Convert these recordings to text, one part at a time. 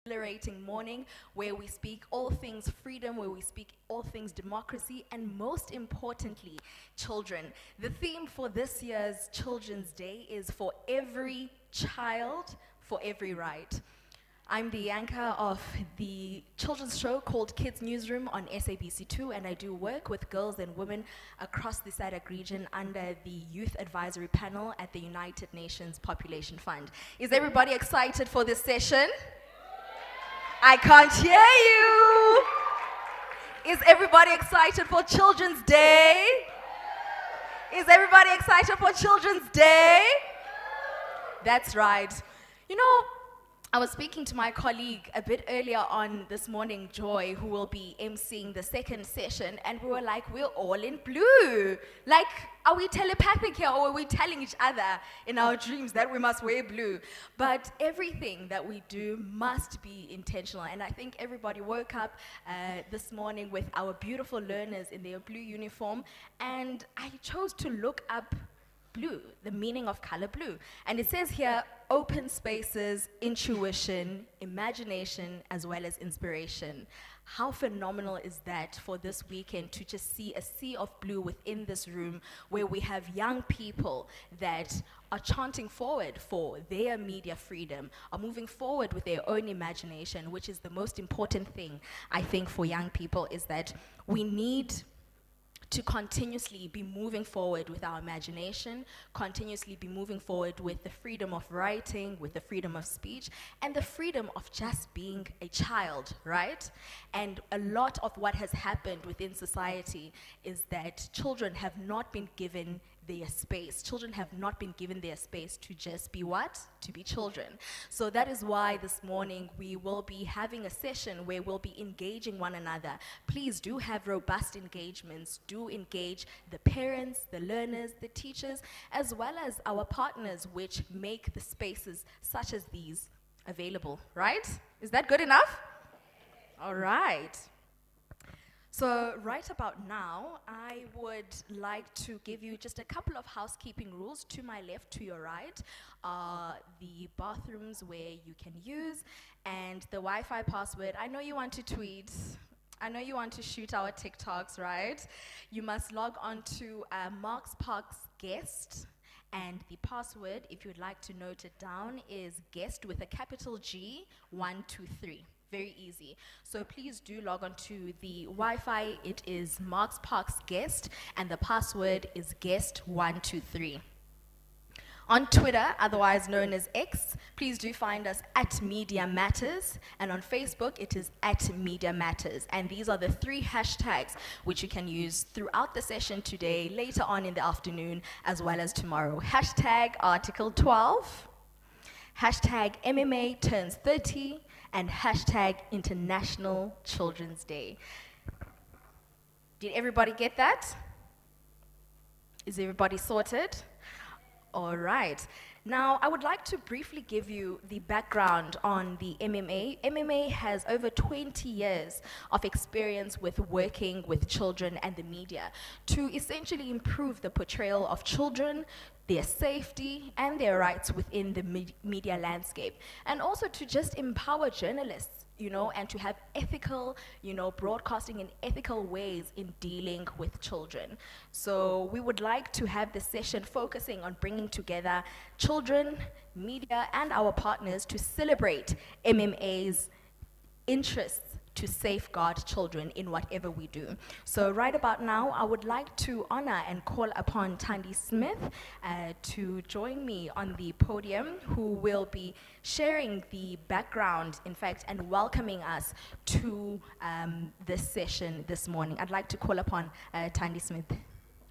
exhilarating morning where we speak all things freedom, where we speak all things democracy, and most importantly, children. The theme for this year's Children's Day is for every child, for every right. I'm the anchor of the children's show called Kids Newsroom on SABC2, and I do work with girls and women across the SADC region under the Youth Advisory Panel at the United Nations Population Fund. Is everybody excited for this session? I can't hear you. Is everybody excited for Children's Day? Is everybody excited for Children's Day? That's right. You know, I was speaking to my colleague a bit earlier on this morning, Joy, who will be emceeing the second session, and we were like, we're all in blue. Like, are we telepathic here, or are we telling each other in our dreams that we must wear blue? But everything that we do must be intentional, and I think everybody woke up this morning with our beautiful learners in their blue uniform, and I chose to look up blue, the meaning of color blue. And it says here, open spaces, intuition, imagination, as well as inspiration. How phenomenal is that for this weekend to just see a sea of blue within this room where we have young people that are chanting forward for their media freedom, are moving forward with their own imagination, which is the most important thing, I think, for young people, is that we need to continuously be moving forward with our imagination, continuously be moving forward with the freedom of writing, with the freedom of speech, and the freedom of just being a child, right? And a lot of what has happened within society is that children have not been given their space. Children have not been given their space to just be what? To be children. So that is why this morning we will be having a session where we'll be engaging one another. Please do have robust engagements. Do engage the parents, the learners, the teachers, as well as our partners, which make the spaces such as these available, right? Is that good enough? All right. So right about now, I would like to give you just a couple of housekeeping rules. To my left, to your right, are the bathrooms where you can use, and the Wi-Fi password. I know you want to tweet. I know you want to shoot our TikToks, right? You must log on to Marks Parks Guest, and the password, if you'd like to note it down, is guest with a capital G, 123. Very easy. So please do log on to the Wi-Fi. It is Marks Parks Guest, and the password is guest123. On Twitter, otherwise known as X, please do find us at Media Matters, and on Facebook it is at Media Matters. And these are the 3 hashtags which you can use throughout the session today, later on in the afternoon, as well as tomorrow. Hashtag Article 12, hashtag MMA turns 30, and hashtag International Children's Day. Did everybody get that? Is everybody sorted? All right. Now, I would like to briefly give you the background on the MMA. MMA has over 20 years of experience with working with children and the media to essentially improve the portrayal of children, their safety, and their rights within the media landscape, and also to just empower journalists, you know, and to have ethical, you know, broadcasting in ethical ways in dealing with children. So we would like to have this session focusing on bringing together children, media, and our partners to celebrate MMA's interests to safeguard children in whatever we do. So right about now, I would like to honor and call upon Thandi Smith to join me on the podium, who will be sharing the background, in fact, and welcoming us to this session this morning. I'd like to call upon Thandi Smith.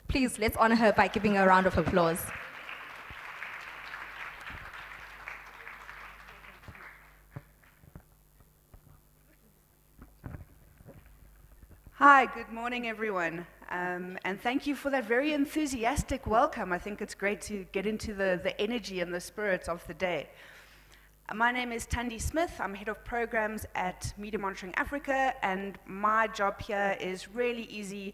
Please, let's honor her by giving her a round of applause. Hi, good morning, everyone. And thank you for that very enthusiastic welcome. I think it's great to get into the energy and the spirit of the day. My name is Thandi Smith. I'm head of programs at Media Monitoring Africa, and my job here is really easy.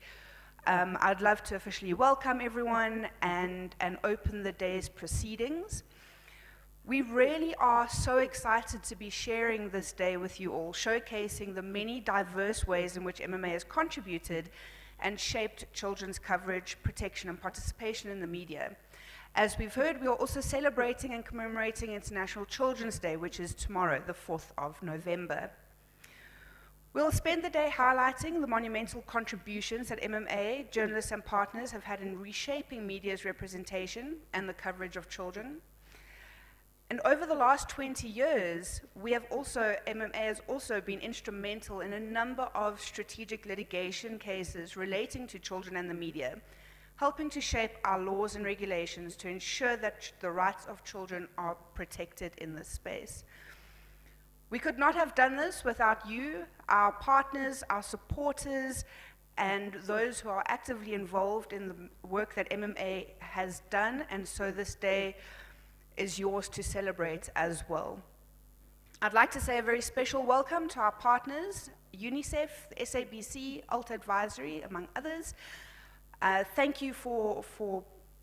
I'd love to officially welcome everyone and open the day's proceedings. We really are so excited to be sharing this day with you all, showcasing the many diverse ways in which MMA has contributed and shaped children's coverage, protection, and participation in the media. As we've heard, we are also celebrating and commemorating International Children's Day, which is tomorrow, the 4th of November. We'll spend the day highlighting the monumental contributions that MMA, journalists, and partners have had in reshaping media's representation and the coverage of children. And over the last 20 years, MMA has also been instrumental in a number of strategic litigation cases relating to children and the media, helping to shape our laws and regulations to ensure that the rights of children are protected in this space. We could not have done this without you, our partners, our supporters, and those who are actively involved in the work that MMA has done, and so this day is yours to celebrate as well. I'd like to say a very special welcome to our partners, UNICEF, the SABC, Alta Advisory, among others. Thank you for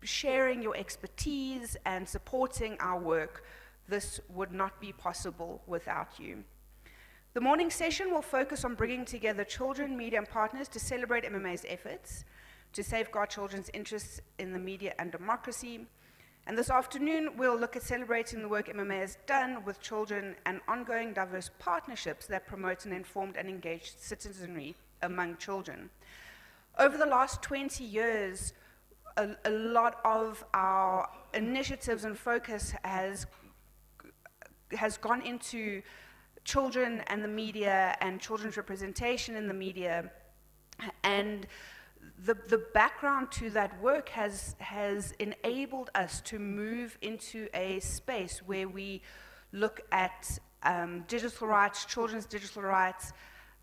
sharing your expertise and supporting our work. This would not be possible without you. The morning session will focus on bringing together children, media, and partners to celebrate MMA's efforts to safeguard children's interests in the media and democracy. And this afternoon, we'll look at celebrating the work MMA has done with children and ongoing diverse partnerships that promote an informed and engaged citizenry among children. Over the last 20 years, a lot of our initiatives and focus has gone into children and the media and children's representation in the media. And the background to that work has enabled us to move into a space where we look at digital rights, children's digital rights,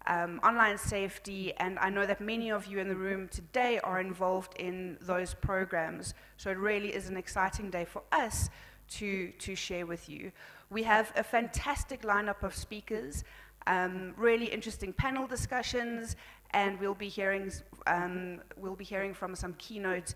online safety, and I know that many of you in the room today are involved in those programs. So it really is an exciting day for us to share with you. We have a fantastic lineup of speakers, really interesting panel discussions, and we'll be hearing from some keynote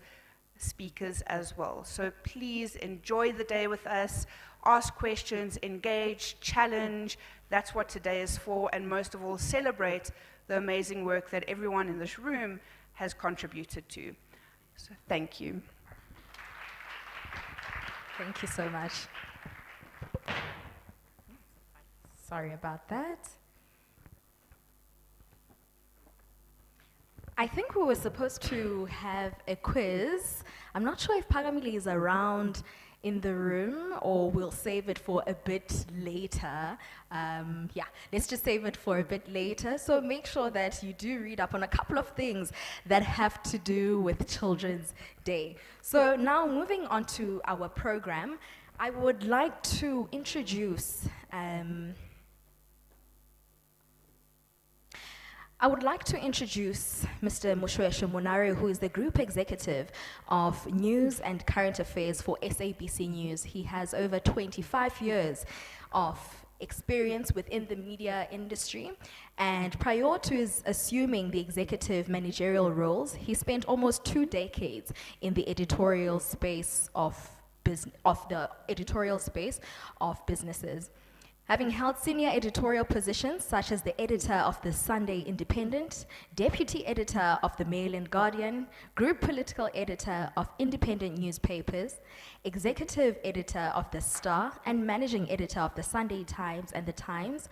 speakers as well. So please enjoy the day with us, ask questions, engage, challenge. That's what today is for, and most of all, celebrate the amazing work that everyone in this room has contributed to. So thank you. Thank you so much. Sorry about that. I think we were supposed to have a quiz. I'm not sure if Pagamili is around in the room, or we'll save it for a bit later. Yeah, let's just save it for a bit later. So make sure that you do read up on a couple of things that have to do with Children's Day. So now moving on to our program, I would like to introduce Mr. Moshweshe Monare, who is the Group Executive of News and Current Affairs for SABC News. He has over 25 years of experience within the media industry, and prior to his assuming the executive managerial roles, he spent almost 2 decades in the editorial space of businesses. Having held senior editorial positions such as the editor of the Sunday Independent, deputy editor of the Mail and Guardian, group political editor of independent newspapers, executive editor of the Star, and managing editor of the Sunday Times and the Times,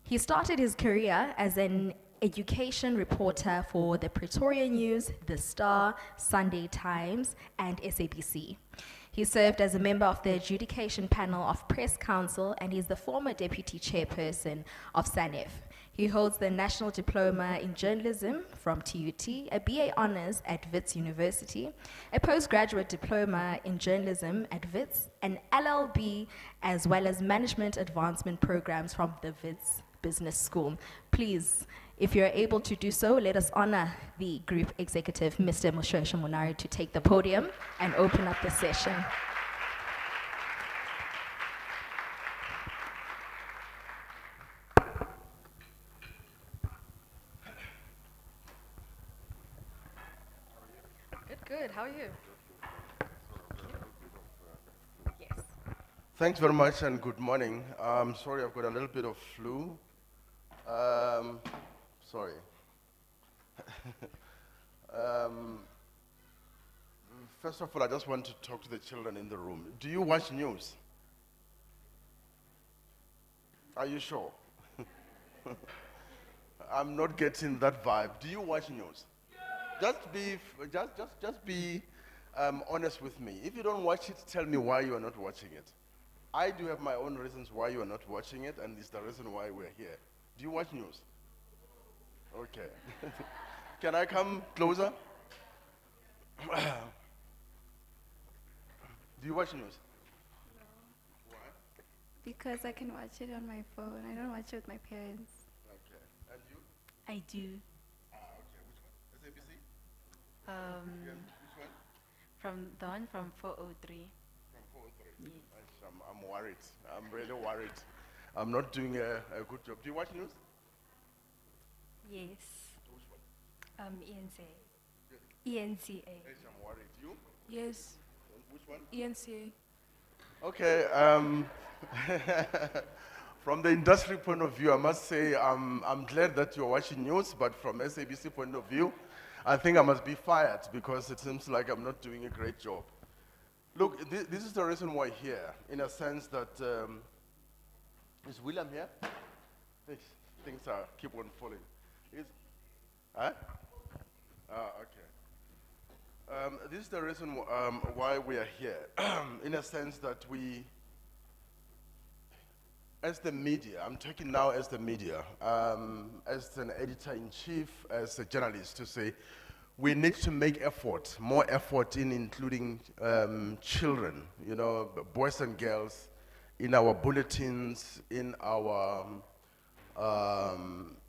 he started his career as an education reporter for the Pretoria News, the Star, Sunday Times, and SABC. He served as a member of the adjudication panel of Press Council, and he's the former deputy chairperson of SANEF. He holds the National Diploma in Journalism from TUT, a BA Honours at Wits University, a postgraduate diploma in journalism at Wits, an LLB, as well as management advancement programs from the Wits Business School. Please, if you're able to do so, let us honor the group executive, Mr. Moshweshe Monare, to take the podium and open up the session. Good, how are you? Yes. Thanks very much and good morning. Sorry, I've got a little bit of flu. Um, sorry. um, First of all, I just want to talk to the children in the room. Do you watch news? Are you sure? I'm not getting that vibe. Do you watch news? Just be honest with me. If you don't watch it, tell me why you are not watching it. I do have my own reasons why you are not watching it, and it's the reason why we're here. Do you watch news? Okay. Can I come closer? Do you watch news? Why? Because I can watch it on my phone. I don't watch it with my parents. Okay. And you? I do. Okay. Which one? SABC? Um, Which one? from the one from 403. From 403. Yes. I'm worried. I'm really worried. I'm not doing a good job. Do you watch news? Yes. Which one? ENCA. Yes, I'm worried. You? Yes, And which one? ENCA. Okay. From the industry point of view, I must say I'm glad that you're watching news, but from SABC point of view, I think I must be fired because it seems like I'm not doing a great job. Look, this is the reason why here, in a sense that, is William here? Things keep on falling. Huh? Okay. This is the reason why we are here, in a sense that we, as the media, I'm talking now as the media, as an editor-in-chief, as a journalist, to say, we need to make effort, more effort in including children, you know, boys and girls, in our bulletins, in our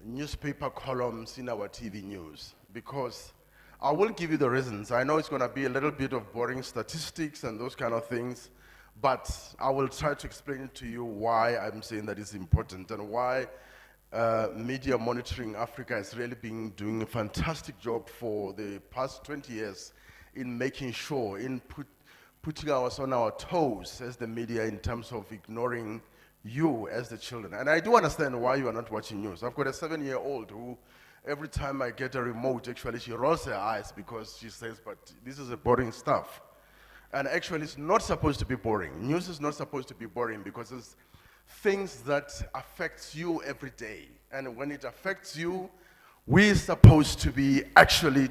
newspaper columns, in our TV news. Because I will give you the reasons. I know it's going to be a little bit of boring statistics and those kind of things, but I will try to explain it to you why I'm saying that it's important and why Media Monitoring Africa has really been doing a fantastic job for the past 20 years in making sure, in putting us on our toes as the media in terms of ignoring you as the children. And I do understand why you are not watching news. I've got a 7-year-old who, every time I get a remote, actually she rolls her eyes because she says, but this is a boring stuff. And actually it's not supposed to be boring. News is not supposed to be boring because it's things that affects you every day. And when it affects you, we're supposed to be actually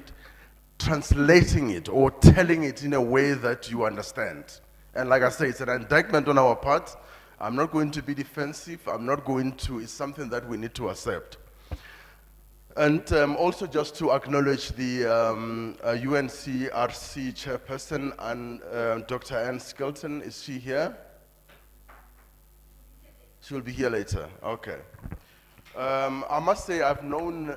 translating it or telling it in a way that you understand. And like I say, it's an indictment on our part. I'm not going to be defensive. It's something that we need to accept. And also just to acknowledge the UNCRC chairperson and Dr. Ann Skelton. Is she here? She'll be here later. Okay. I must say I've known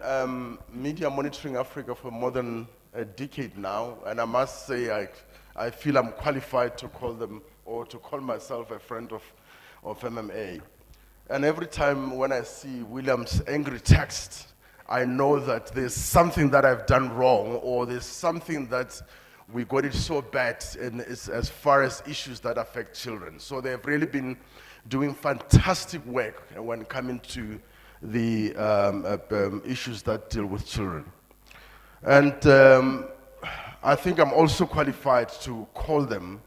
Media Monitoring Africa for more than a decade now, and I must say I feel I'm qualified to call them or to call myself a friend of MMA. And every time when I see William's angry text, I know that there's something that I've done wrong, or there's something that we got it so bad as far as issues that affect children. So they've really been doing fantastic work when coming to the issues that deal with children. And I think I'm also qualified to call them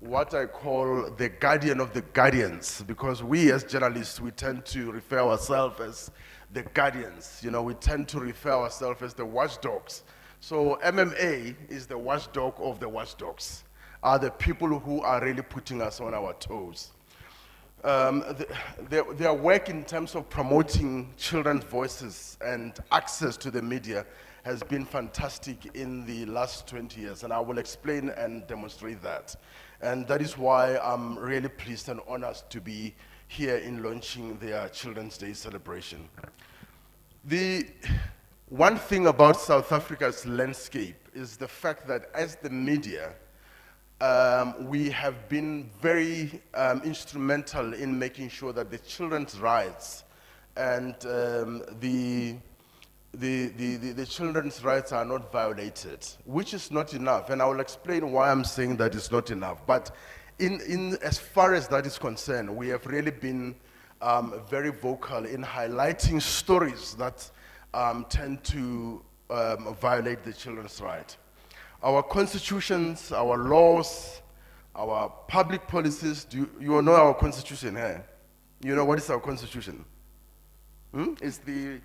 what I call the guardian of the guardians, because we as journalists, we tend to refer ourselves as the guardians. You know, we tend to refer ourselves as the watchdogs. So MMA is the watchdog of the watchdogs, are the people who are really putting us on our toes. Their work in terms of promoting children's voices and access to the media has been fantastic in the last 20 years, and I will explain and demonstrate that. And that is why I'm really pleased and honored to be here in launching their Children's Day celebration. The one thing about South Africa's landscape is the fact that as the media, we have been very instrumental in making sure that the children's rights and the children's rights are not violated, which is not enough. And I will explain why I'm saying that it's not enough. But in as far as that is concerned, we have really been very vocal in highlighting stories that tend to violate the children's right. Our constitutions, our laws, our public policies, you all know our constitution here? You know what is our constitution? It's the,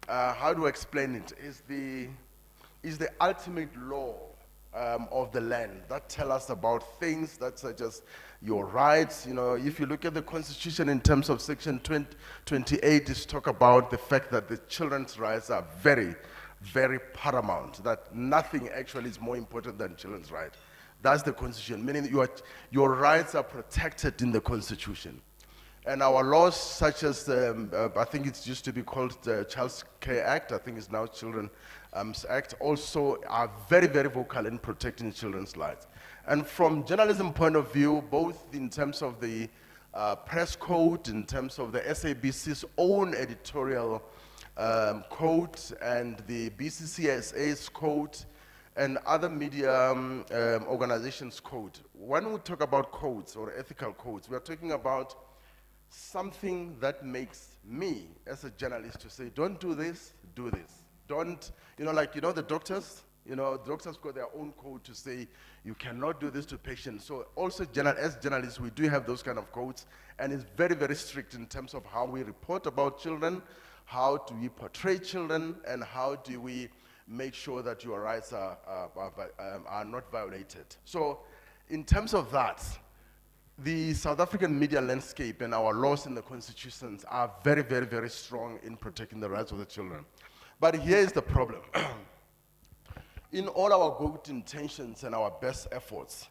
how do I explain it? Is the ultimate law of the land that tell us about things that such as your rights. You know, if you look at the Constitution in terms of Section 28, it's talk about the fact that the children's rights are very, very paramount, that nothing actually is more important than children's rights. That's the Constitution, meaning your rights are protected in the Constitution. And our laws, such as, I think it used to be called the Child Care Act, I think it's now Children's Act, also are very, very vocal in protecting children's lives. And from journalism point of view, both in terms of the press code, in terms of the SABC's own editorial code, and the BCCSA's code, and other media organizations' code. When we talk about codes or ethical codes, we are talking about something that makes me, as a journalist, to say, don't do this, do this. Don't, like, the doctors, doctors got their own code to say, you cannot do this to patients. So also, as journalists, we do have those kind of codes, and it's very, very strict in terms of how we report about children, how do we portray children, and how do we make sure that your rights are not violated. So in terms of that, the South African media landscape and our laws in the constitutions are very, very, very strong in protecting the rights of the children. But here is the problem. In all our good intentions and our best efforts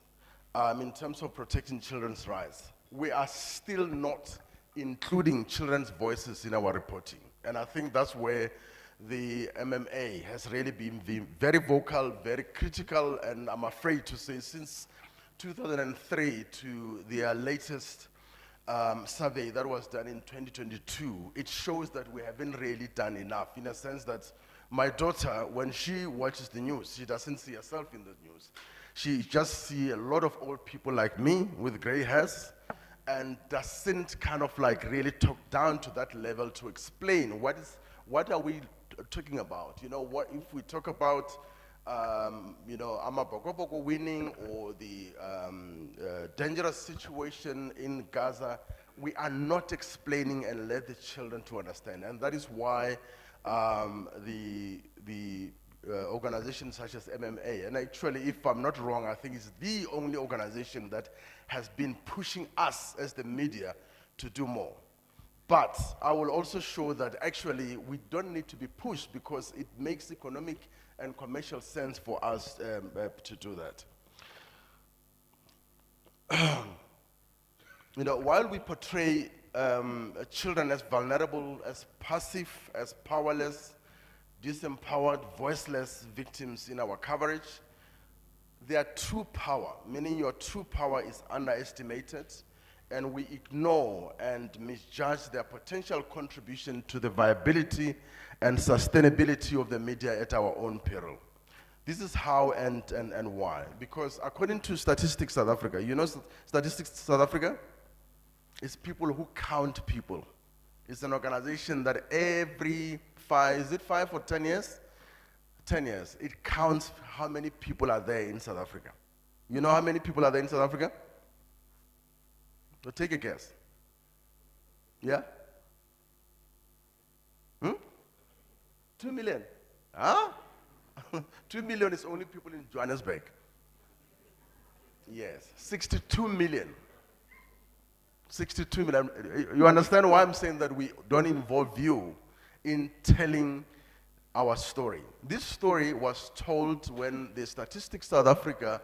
in terms of protecting children's rights, we are still not including children's voices in our reporting. And I think that's where the MMA has really been very vocal, very critical, and I'm afraid to say since 2003 to their latest survey that was done in 2022, it shows that we haven't really done enough, in a sense that my daughter, when she watches the news, she doesn't see herself in the news. She just sees a lot of old people like me with gray hairs, and doesn't kind of like really talk down to that level to explain what are we talking about. What if we talk about Amabokoboko winning or the dangerous situation in Gaza, we are not explaining and let the children to understand. And that is why the organizations such as MMA, and actually, if I'm not wrong, I think it's the only organization that has been pushing us as the media to do more. But I will also show that actually we don't need to be pushed because it makes economic and commercial sense for us to do that. While we portray children as vulnerable, as passive, as powerless, disempowered, voiceless victims in our coverage, their true power, meaning your true power, is underestimated, and we ignore and misjudge their potential contribution to the viability and sustainability of the media at our own peril. This is how and why. Because according to Statistics South Africa, Statistics South Africa is people who count people. It's an organization that every 5 or 10 years? 10 years, it counts how many people are there in South Africa. You know how many people are there in South Africa? So take a guess. Yeah? 2 million. Huh? 2 million is only people in Johannesburg. Yes, 62 million. 62 million. You understand why I'm saying that we don't involve you in telling our story. This story was told when the Statistics South Africa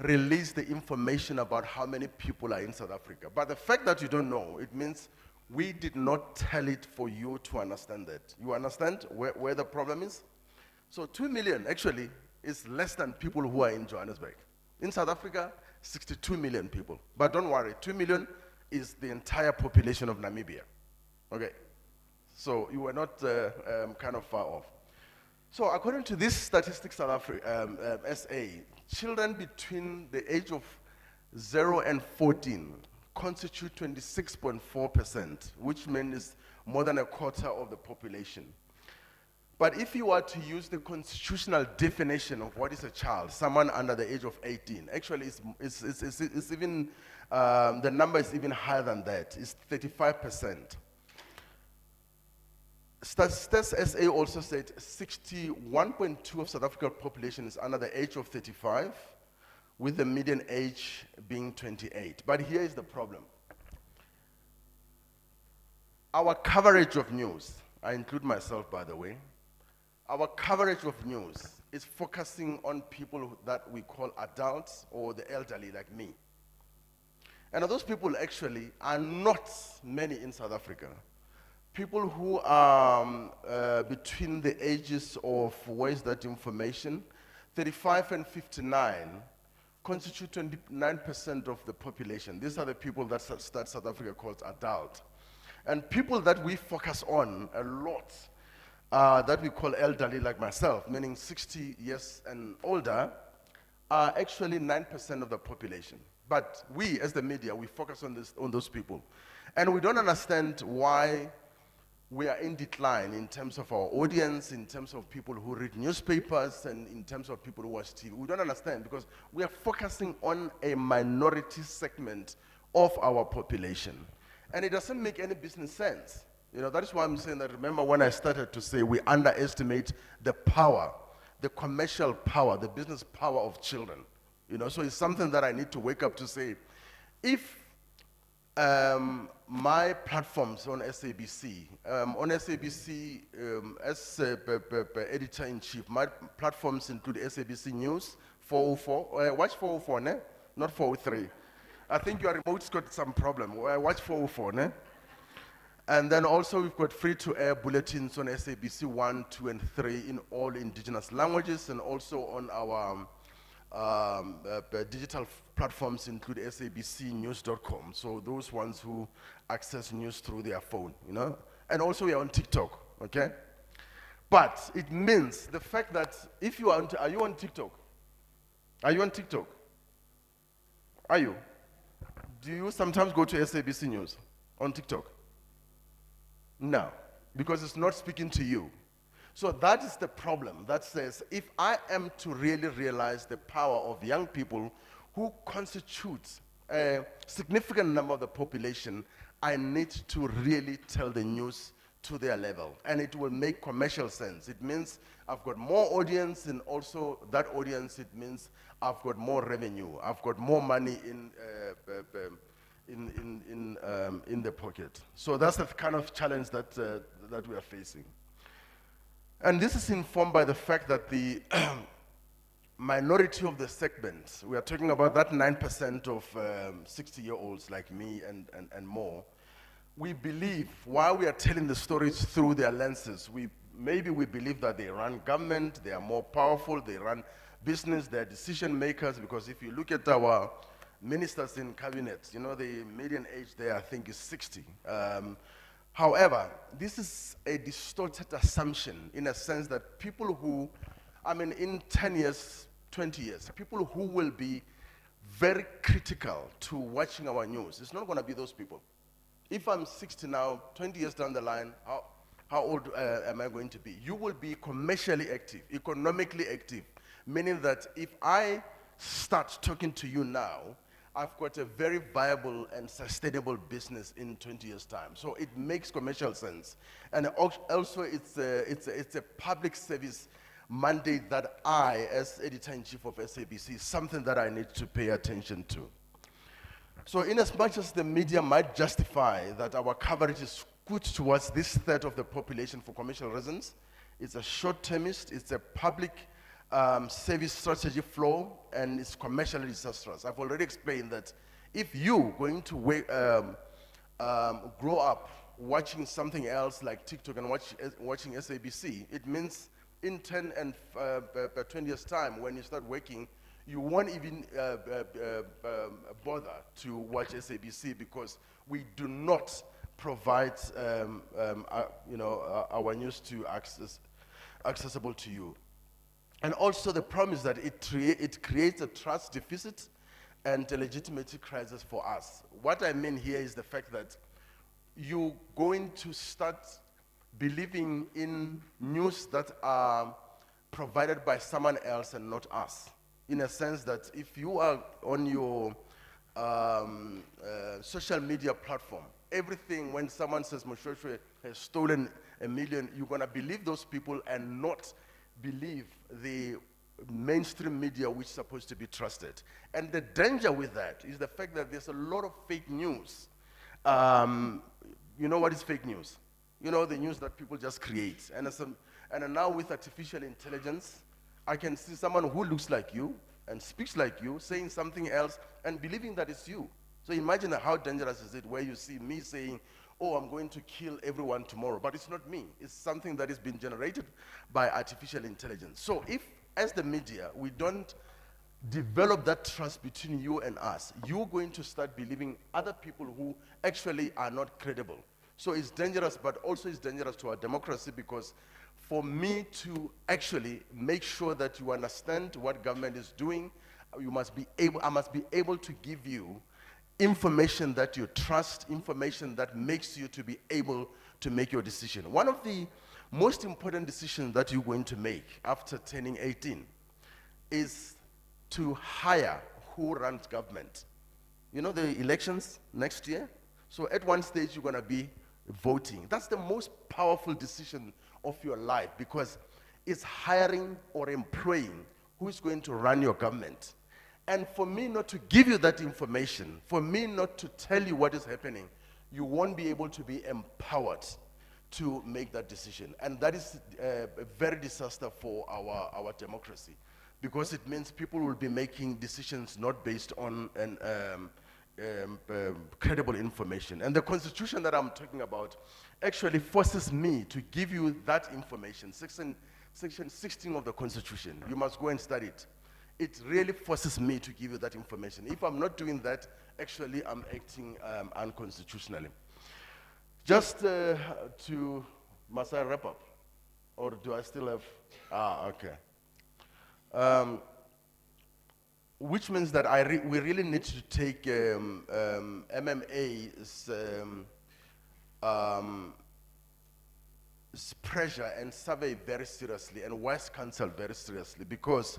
released the information about how many people are in South Africa. But the fact that you don't know, it means we did not tell it for you to understand that. You understand where the problem is? So 2 million actually is less than people who are in Johannesburg. In South Africa, 62 million people. But don't worry, 2 million is the entire population of Namibia. Okay, so you were not kind of far off. So according to this Statistics South Africa, SA, children between the age of 0 and 14 constitute 26.4%, which means it's more than a quarter of the population. But if you were to use the constitutional definition of what is a child, someone under the age of 18, actually it's even, the number is even higher than that. It's 35%. Stats SA also said 61.2% of South African population is under the age of 35, with the median age being 28. But here is the problem. Our coverage of news, I include myself by the way, our coverage of news is focusing on people that we call adults or the elderly like me. And those people actually are not many in South Africa. People who are between the ages of, where is that information, 35 and 59 constitute 29% of the population. These are the people that South Africa calls adult. And people that we focus on a lot, that we call elderly like myself, meaning 60 years and older, are actually 9% of the population. But we, as the media, we focus on those people. And we don't understand why we are in decline in terms of our audience, in terms of people who read newspapers, and in terms of people who watch TV. We don't understand because we are focusing on a minority segment of our population. And it doesn't make any business sense. You know, that is why I'm saying that, remember when I started to say we underestimate the power, the commercial power, the business power of children. You know, so it's something that I need to wake up to say, if my platforms on SABC, as editor-in-chief, my platforms include SABC News, 404, watch 404, ne? Not 403. I think your remote's got some problem. Watch 404, ne? And then also we've got free-to-air bulletins on SABC 1, 2, and 3 in all indigenous languages, and also on our digital platforms include sabcnews.com. So those ones who access news through their phone, you know. And also we are on TikTok, okay? But it means the fact that if you are you on TikTok? Are you on TikTok? Are you? Do you sometimes go to SABC News on TikTok? No, because it's not speaking to you. So that is the problem that says, if I am to really realize the power of young people who constitute a significant number of the population, I need to really tell the news to their level. And it will make commercial sense. It means I've got more audience, and also that audience, it means I've got more revenue. I've got more money in the pocket. So that's the kind of challenge that, that we are facing. And this is informed by the fact that the minority of the segment, we are talking about that 9% of 60-year-olds like me and more, we believe, while we are telling the stories through their lenses, maybe we believe that they run government, they are more powerful, they run business, they're decision makers, because if you look at our ministers in cabinet, you know, the median age there, I think, is 60. However, this is a distorted assumption in a sense that people who, I mean, in 10 years, 20 years, people who will be very critical to watching our news, it's not going to be those people. If I'm 60 now, 20 years down the line, how old am I going to be? You will be commercially active, economically active, meaning that if I start talking to you now, I've got a very viable and sustainable business in 20 years' time. So it makes commercial sense. And also it's a public service mandate that I, as editor-in-chief of SABC, is something that I need to pay attention to. So in as much as the media might justify that our coverage is good towards this third of the population for commercial reasons, it's a short-termist, it's a public service strategy flow, and it's commercially disastrous. I've already explained that if you going to grow up watching something else like TikTok and watching SABC, it means in 10 and 20 years' time, when you start working, you won't even bother to watch SABC because we do not provide our news to accessible to you. And also the problem is that it creates a trust deficit and a legitimacy crisis for us. What I mean here is the fact that you're going to start believing in news that are provided by someone else and not us. In a sense that if you are on your social media platform, everything, when someone says Moshoshwe has stolen $1 million, you're gonna believe those people and not believe the mainstream media which is supposed to be trusted. And the danger with that is the fact that there's a lot of fake news. You know what is fake news? You know, the news that people just create. And now with artificial intelligence, I can see someone who looks like you and speaks like you saying something else and believing that it's you. So imagine how dangerous is it where you see me saying, oh, I'm going to kill everyone tomorrow, but it's not me. It's something that has been generated by artificial intelligence. So if, as the media, we don't develop that trust between you and us, you're going to start believing other people who actually are not credible. So it's dangerous, but also it's dangerous to our democracy, because for me to actually make sure that you understand what government is doing, I must be able to give you information that you trust, information that makes you to be able to make your decision. One of the most important decisions that you're going to make after turning 18 is to hire who runs government. You know the elections next year? So at one stage you're going to be voting. That's the most powerful decision of your life, because it's hiring or employing who is going to run your government. And for me not to give you that information, for me not to tell you what is happening, you won't be able to be empowered to make that decision. And that is a very disaster for our democracy, because it means people will be making decisions not based on credible information. And the constitution that I'm talking about actually forces me to give you that information. Section 16 of the constitution, you must go and study it. It really forces me to give you that information. If I'm not doing that, actually I'm acting unconstitutionally. Just must I wrap up? Or do I still have, okay. Which means that we really need to take MMA's pressure and survey very seriously, and wise counsel very seriously, because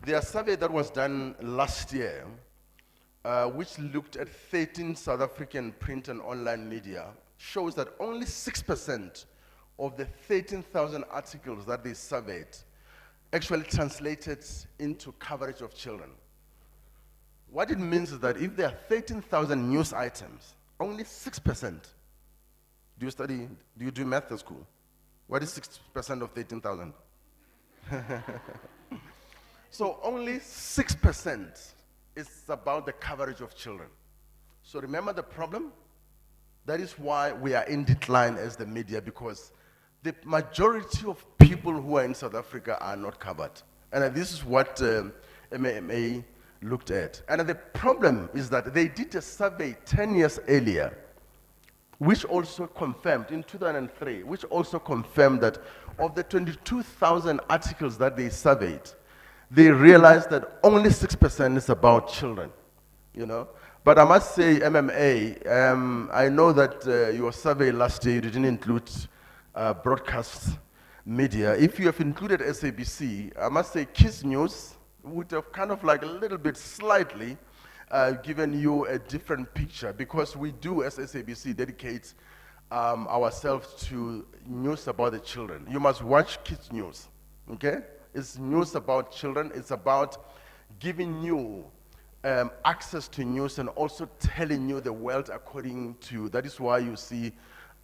their survey that was done last year, which looked at 13 South African print and online media, shows that only 6% of the 13,000 articles that they surveyed actually translated into coverage of children. What it means is that if there are 13,000 news items, only 6%, do you do math at school? What is 6% of 13,000? So only 6% is about the coverage of children. So remember the problem? That is why we are in decline as the media, because the majority of people who are in South Africa are not covered. And this is what MMA looked at. And the problem is that they did a survey 10 years earlier, which also confirmed, in 2003, which also confirmed that of the 22,000 articles that they surveyed, they realized that only 6% is about children, you know. But I must say, MMA, I know that your survey last year, you didn't include broadcast media. If you have included SABC, I must say Kids News would have kind of like a little bit slightly given you a different picture, because we do, as SABC, dedicate ourselves to news about the children. You must watch Kids News, okay? It's news about children. It's about giving you access to news and also telling you the world according to. That is why you see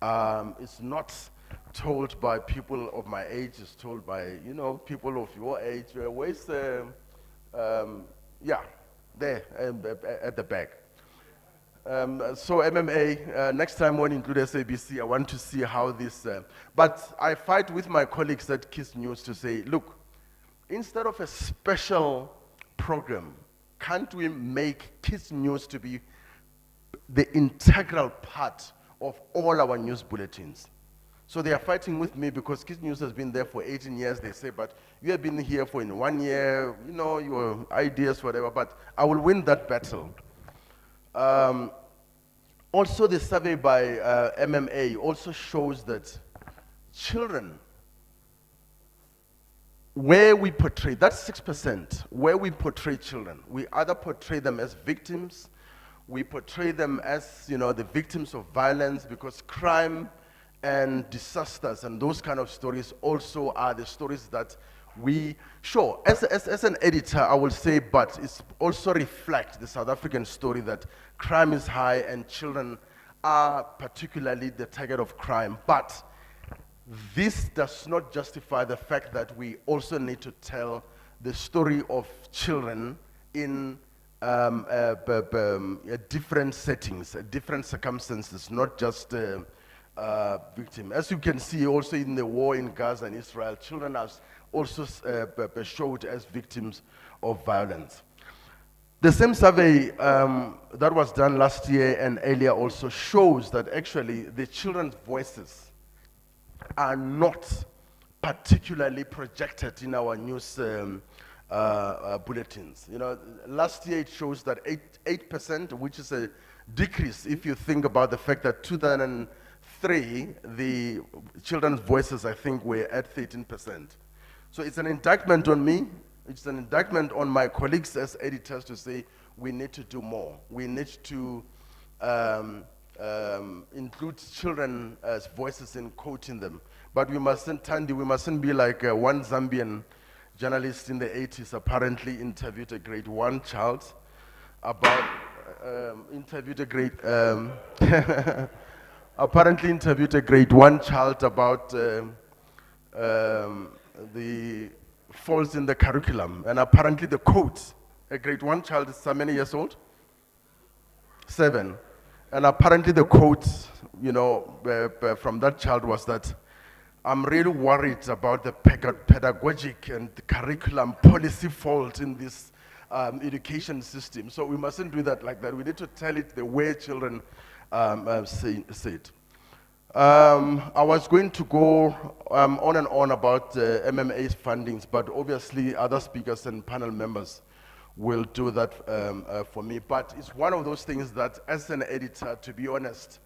it's not told by people of my age. It's told by, you know, people of your age. Where's yeah, there at the back. So MMA, next time when you include SABC, I want to see how this. But I fight with my colleagues at Kids News to say, look, instead of a special program, can't we make Kids News to be the integral part of all our news bulletins? So they are fighting with me because Kids News has been there for 18 years, they say, but you have been here for in 1 year, you know, your ideas, whatever, but I will win that battle. Also, the survey by MMA also shows that children, where we portray, that's 6%, where we portray children, we either portray them as victims, we portray them as, you know, the victims of violence, because crime and disasters and those kind of stories also are the stories that we show. As an editor, I will say, but it also reflects the South African story that crime is high and children are particularly the target of crime. But this does not justify the fact that we also need to tell the story of children in different settings, different circumstances, not just victim. As you can see also in the war in Gaza and Israel, children are also showed as victims of violence. The same survey that was done last year and earlier also shows that actually the children's voices are not particularly projected in our news bulletins. You know, last year it shows that 8%, which is a decrease if you think about the fact that 2003, the children's voices, I think, were at 13%. So it's an indictment on me, it's an indictment on my colleagues as editors to say we need to do more. We need to include children as voices in quoting them. But we mustn't, Tandy, we mustn't be like one Zambian journalist in the 80s apparently interviewed a grade 1 child about, apparently interviewed a grade 1 child about the faults in the curriculum. And apparently the quote, a grade 1 child is how many years old? 7. And apparently the quote, you know, from that child was that, I'm really worried about the pedagogic and the curriculum policy fault in this education system. So we mustn't do that like that. We need to tell it the way children say it. I was going to go on and on about MMA's fundings, but obviously other speakers and panel members will do that for me. But it's one of those things that, as an editor, to be honest,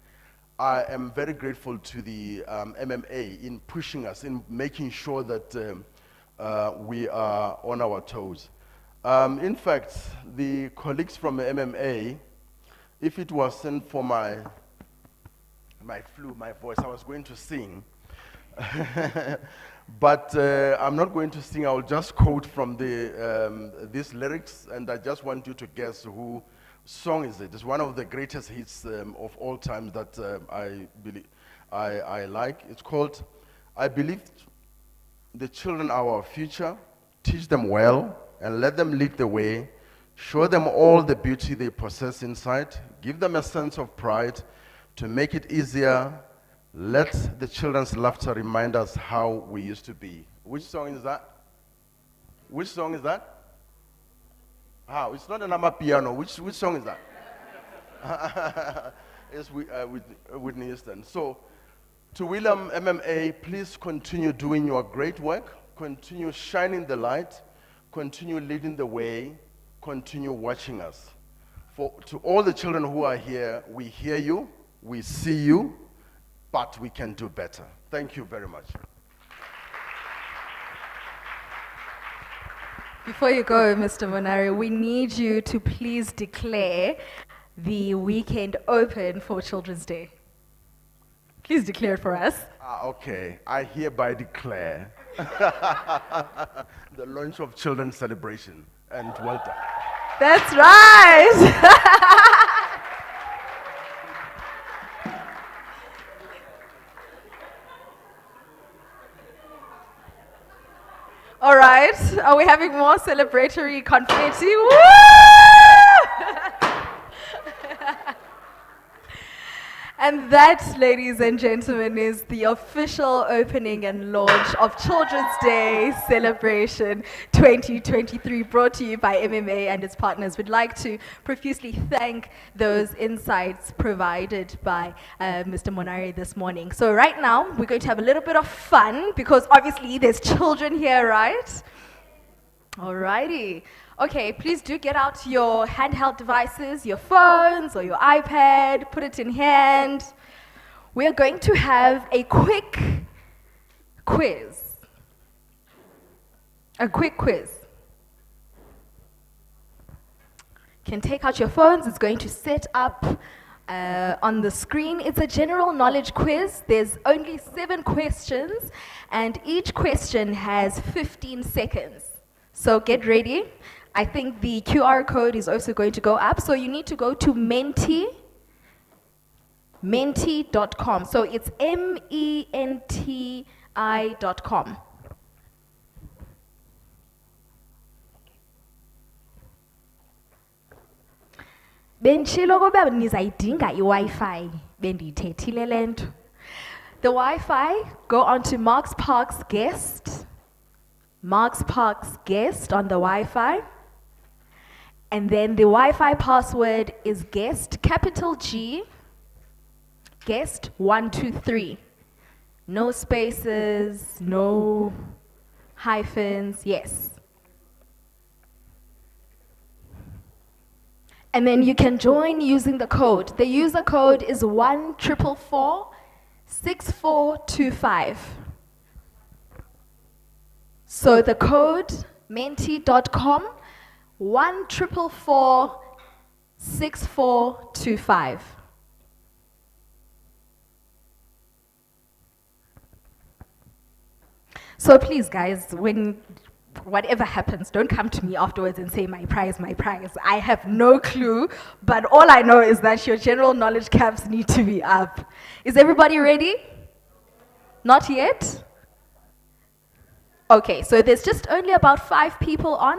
I am very grateful to the MMA in pushing us, in making sure that we are on our toes. In fact, the colleagues from the MMA, if it wasn't for my voice, I was going to sing. But I'm not going to sing, I will just quote from these lyrics, and I just want you to guess who song is it. It's one of the greatest hits of all time that I like. It's called, I believe the children are our future, teach them well, and let them lead the way, show them all the beauty they possess inside, give them a sense of pride to make it easier. Let the children's laughter remind us how we used to be. Which song is that? Which song is that? How? It's not an amapiano. Which song is that? It's Whitney Houston. So, to William MMA, please continue doing your great work. Continue shining the light. Continue leading the way. Continue watching us. To all the children who are here, we hear you, we see you, but we can do better. Thank you very much. Before you go, Mr. Monari, we need you to please declare the weekend open for Children's Day. Please declare it for us. Okay, I hereby declare the launch of Children's Celebration, and well done. That's right. All right, are we having more celebratory confetti? Woo! And that, ladies and gentlemen, is the official opening and launch of Children's Day Celebration 2023, brought to you by MMA and its partners. We'd like to profusely thank those insights provided by Mr. Monari this morning. So right now, we're going to have a little bit of fun, because obviously there's children here, right? Alrighty. Okay, please do get out your handheld devices, your phones or your iPad, put it in hand. We're going to have a quick quiz. A quick quiz. You can take out your phones. It's going to set up on the screen. It's a general knowledge quiz. There's only 7 questions, and each question has 15 seconds. So get ready. I think the QR code is also going to go up. So you need to go to menti.com. So it's MENTI.com. Benshilo ngoba nizayidinga iWi-Fi. Bendiyithethile le nto. The Wi-Fi, go onto Marks Park's guest. Marks Park's guest on the Wi-Fi. And then the Wi-Fi password is guest, capital G, guest 123. No spaces, no hyphens, yes. And then you can join using the code. The user code is 1446425. So the code, menti.com, 1446425. So please, guys, whatever happens, don't come to me afterwards and say, my prize, my prize. I have no clue, but all I know is that your general knowledge caps need to be up. Is everybody ready? Not yet? Okay, so there's just only about 5 people on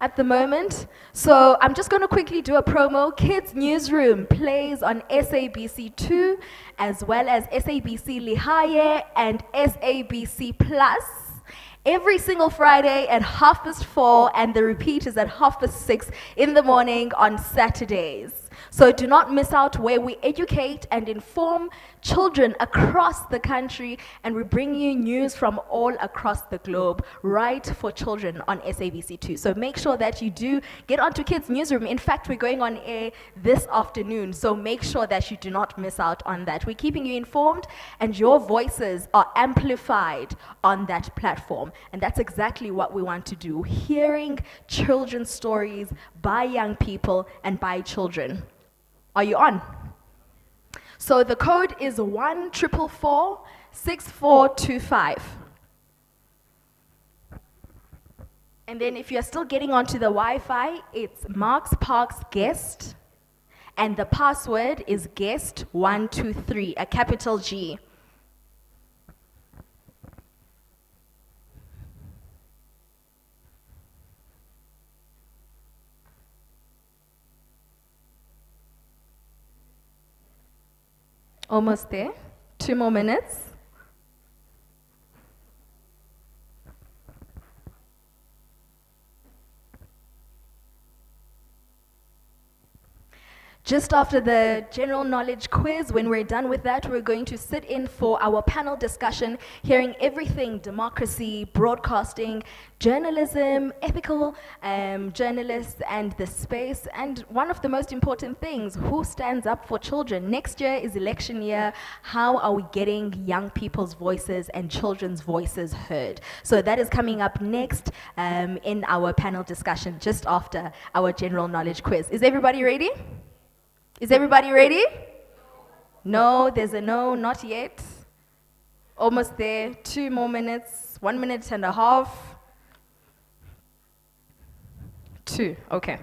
at the moment. So I'm just going to quickly do a promo. Kids Newsroom plays on SABC2, as well as SABC Lihaye and SABC Plus, every single Friday at 4:30, and the repeat is at 6:30 in the morning on Saturdays. So do not miss out, where we educate and inform children across the country, and we bring you news from all across the globe, right for children on SABC2. So make sure that you do get onto Kids Newsroom. In fact, we're going on air this afternoon, so make sure that you do not miss out on that. We're keeping you informed, and your voices are amplified on that platform. And that's exactly what we want to do, hearing children's stories by young people and by children. Are you on? So the code is 1446425. And then if you're still getting onto the Wi-Fi, it's Marks Park's guest, and the password is guest 123, a capital G. Almost there. 2 more minutes. Just after the general knowledge quiz, when we're done with that, we're going to sit in for our panel discussion, hearing everything democracy, broadcasting, journalism, ethical journalists, and the space. And one of the most important things, who stands up for children? Next year is election year. How are we getting young people's voices and children's voices heard? So that is coming up next in our panel discussion, just after our general knowledge quiz. Is everybody ready? Is everybody ready? No, there's a no, not yet. Almost there. 2 more minutes. 1 minute and a half. 2, okay.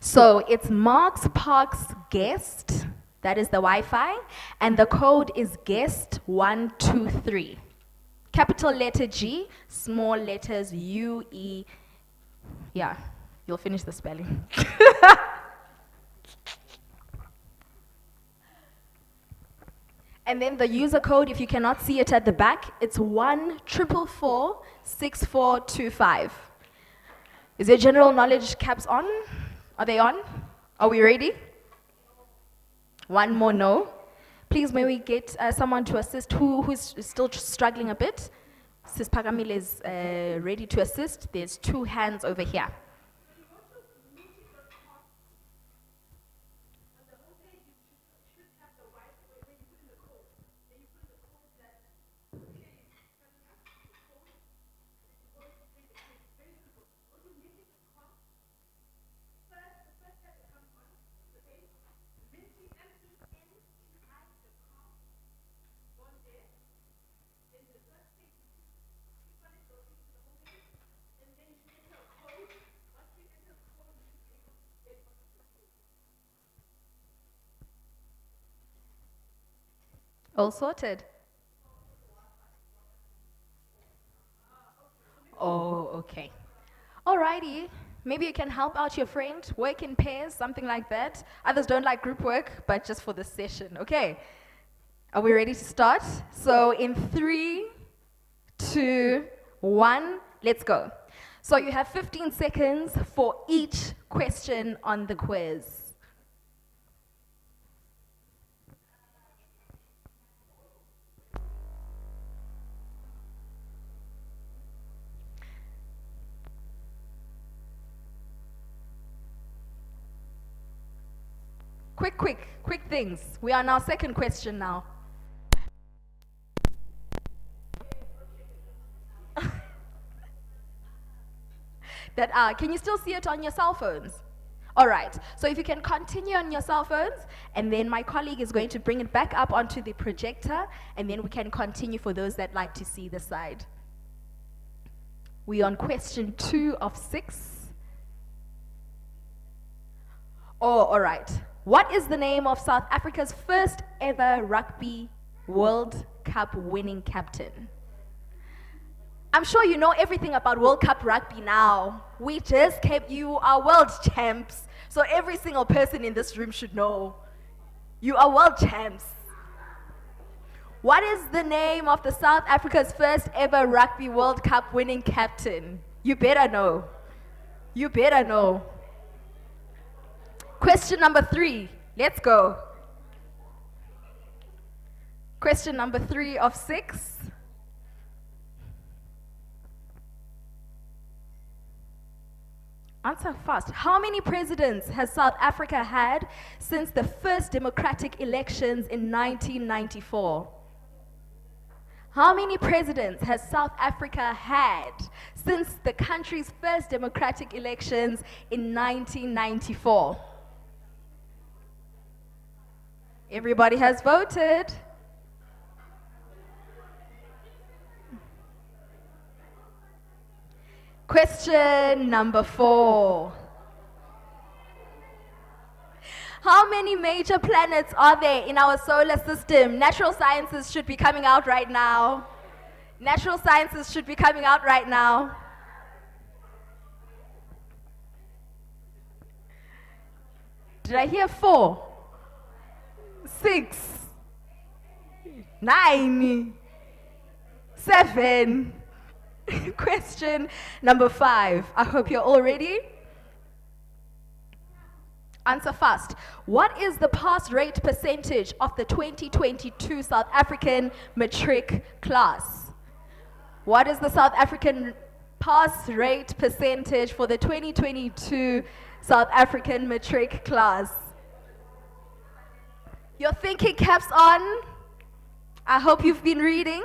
So it's Marks Parks Guest, that is the Wi-Fi, and the code is guest123. Capital letter G, small letters U-E. Yeah, you'll finish the spelling. And then the user code, if you cannot see it at the back, it's 1-444-6425. Is your general knowledge caps on? Are they on? Are we ready? One more no. Please, may we get someone to assist who's still struggling a bit? Sis Pagamile is ready to assist. There's 2 hands over here. All sorted? Oh, okay. Alrighty. Maybe you can help out your friend, work in pairs, something like that. Others don't like group work, but just for this session. Okay. Are we ready to start? So in 3, 2, 1, let's go. So you have 15 seconds for each question on the quiz. Quick things. We are on our second question now. Can you still see it on your cell phones? All right, so if you can continue on your cell phones, and then my colleague is going to bring it back up onto the projector, and then we can continue for those that like to see the side. We're on question 2 of 6. Oh, all right. What is the name of South Africa's first ever Rugby World Cup winning captain? I'm sure you know everything about World Cup rugby now. We just kept you are world champs. So every single person in this room should know you are world champs. What is the name of the South Africa's first ever Rugby World Cup winning captain? You better know. You better know. Question number 3. Let's go. Question number 3 of 6. Answer fast. How many presidents has South Africa had since the first democratic elections in 1994? How many presidents has South Africa had since the country's first democratic elections in 1994? Everybody has voted. Question number 4. How many major planets are there in our solar system? Natural sciences should be coming out right now. Natural sciences should be coming out right now. Did I hear 4? 6, 9, 7. Question number 5. I hope you're all ready. Answer fast. What is the pass rate percentage of the 2022 South African matric class? What is the South African pass rate percentage for the 2022 South African matric class? Your thinking caps on. I hope you've been reading.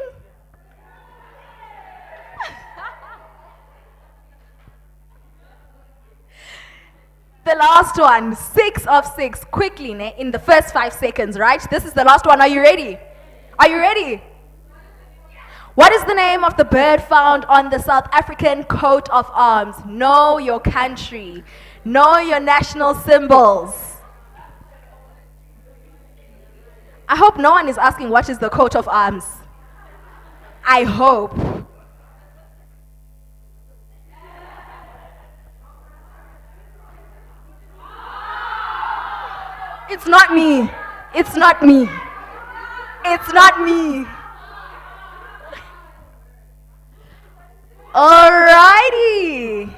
The last one, 6 of 6, quickly, in the first 5 seconds, right? This is the last one. Are you ready? Are you ready? What is the name of the bird found on the South African coat of arms? Know your country. Know your national symbols. I hope no one is asking what is the coat of arms. I hope. It's not me. It's not me. It's not me. Alrighty.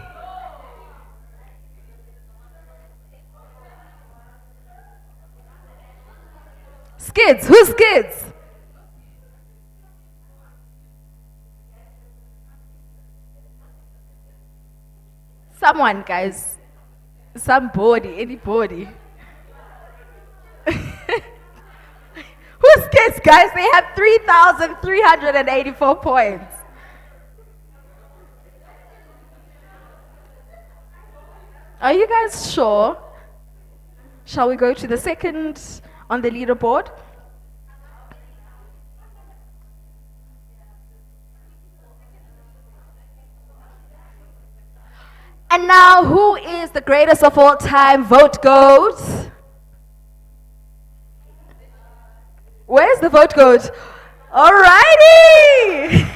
Skids. Who's Skids? Someone, guys. Somebody, anybody. Who's Skids, guys? They have 3,384 points. Are you guys sure? Shall we go to the second on the leaderboard? And now, who is the greatest of all time? Vote goat. Where's the vote goat? Alrighty!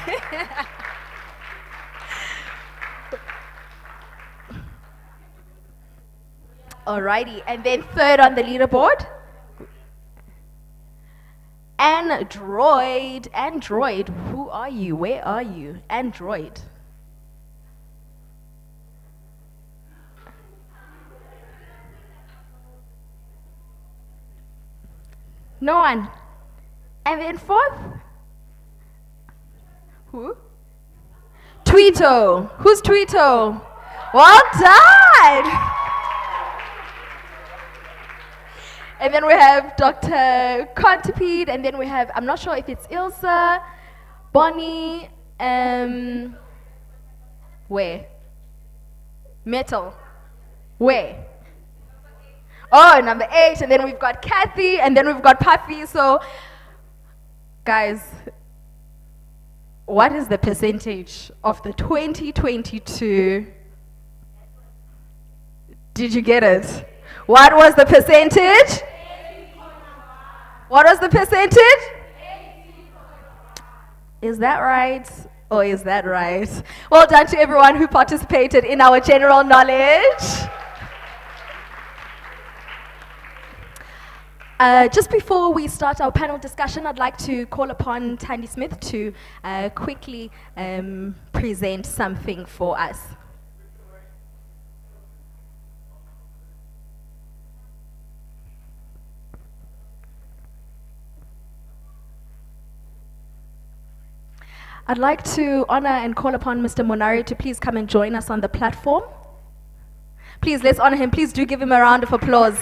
Alrighty, and then third on the leaderboard. Android, who are you? Where are you? Android. No one. And then fourth? Who? Tweeto. Who's Tweeto? Well done! And then we have Dr. Contipede, and then we have, I'm not sure if it's Ilsa, Bonnie, where? Metal. Where? Oh, number 8, and then we've got Kathy, and then we've got Puffy. So, guys, what is the percentage of the 2022? Did you get it? What was the percentage? What was the percentage? Is that right? Or is that right? Well done to everyone who participated in our general knowledge. Just before we start our panel discussion, I'd like to call upon Tandy Smith to quickly present something for us. I'd like to honor and call upon Mr. Monari to please come and join us on the platform. Please, let's honor him. Please do give him a round of applause.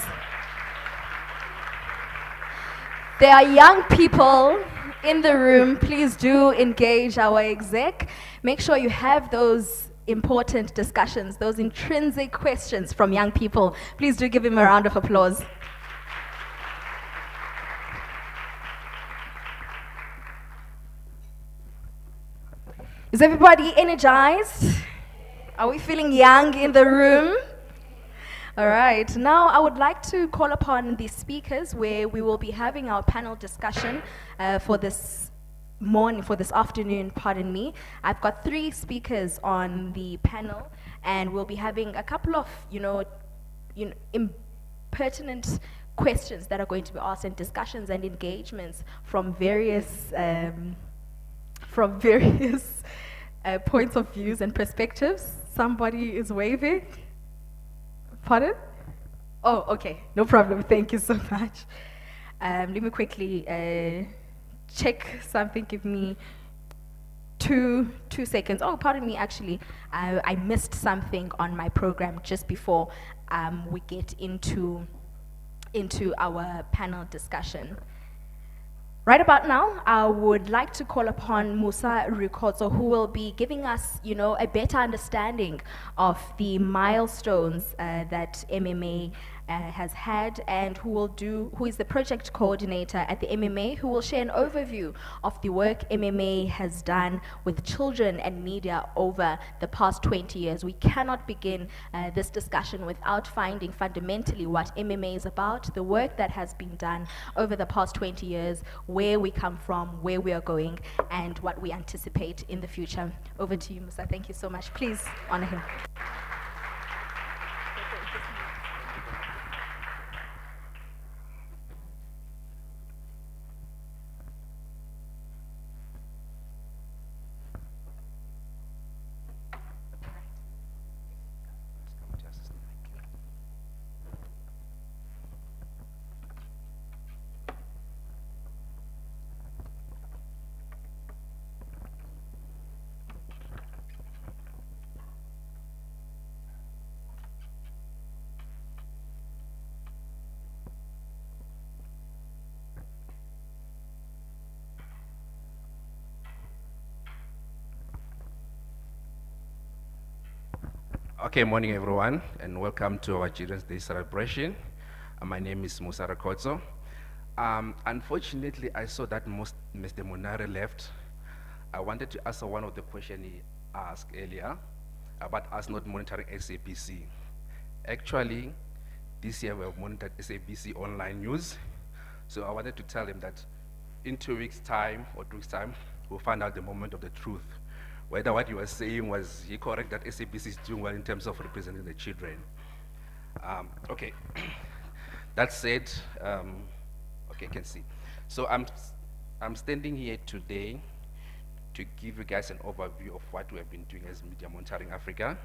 There are young people in the room. Please do engage our exec. Make sure you have those important discussions, those intrinsic questions from young people. Please do give him a round of applause. Is everybody energized? Are we feeling young in the room? All right, now I would like to call upon the speakers where we will be having our panel discussion for this afternoon, pardon me. I've got 3 speakers on the panel, and we'll be having a couple of, pertinent questions that are going to be asked, and discussions and engagements from various points of views and perspectives. Somebody is waving. Pardon? Oh, okay, no problem. Thank you so much. Let me quickly check something. Give me two seconds. Oh, pardon me. Actually, I missed something on my program just before we get into our panel discussion. Right about now, I would like to call upon Musa Rikotso, who will be giving us, a better understanding of the milestones that MMA has had, and who is the project coordinator at the MMA, who will share an overview of the work MMA has done with children and media over the past 20 years. We cannot begin this discussion without finding fundamentally what MMA is about, the work that has been done over the past 20 years, where we come from, where we are going, and what we anticipate in the future. Over to you, Musa. Thank you so much. Please honor him. Okay, morning everyone, and welcome to our Children's Day celebration. My name is Musa Rakotso. Unfortunately, I saw that Mr. Munare left. I wanted to answer one of the questions he asked earlier about us not monitoring SABC. Actually, this year we have monitored SABC online news. So I wanted to tell him that in 2 weeks' time or 2 weeks' time, we'll find out the moment of the truth. Whether what you were saying was he correct that SABC is doing well in terms of representing the children. Okay, that said, okay, you can see. So I'm standing here today to give you guys an overview of what we have been doing as Media Monitoring Africa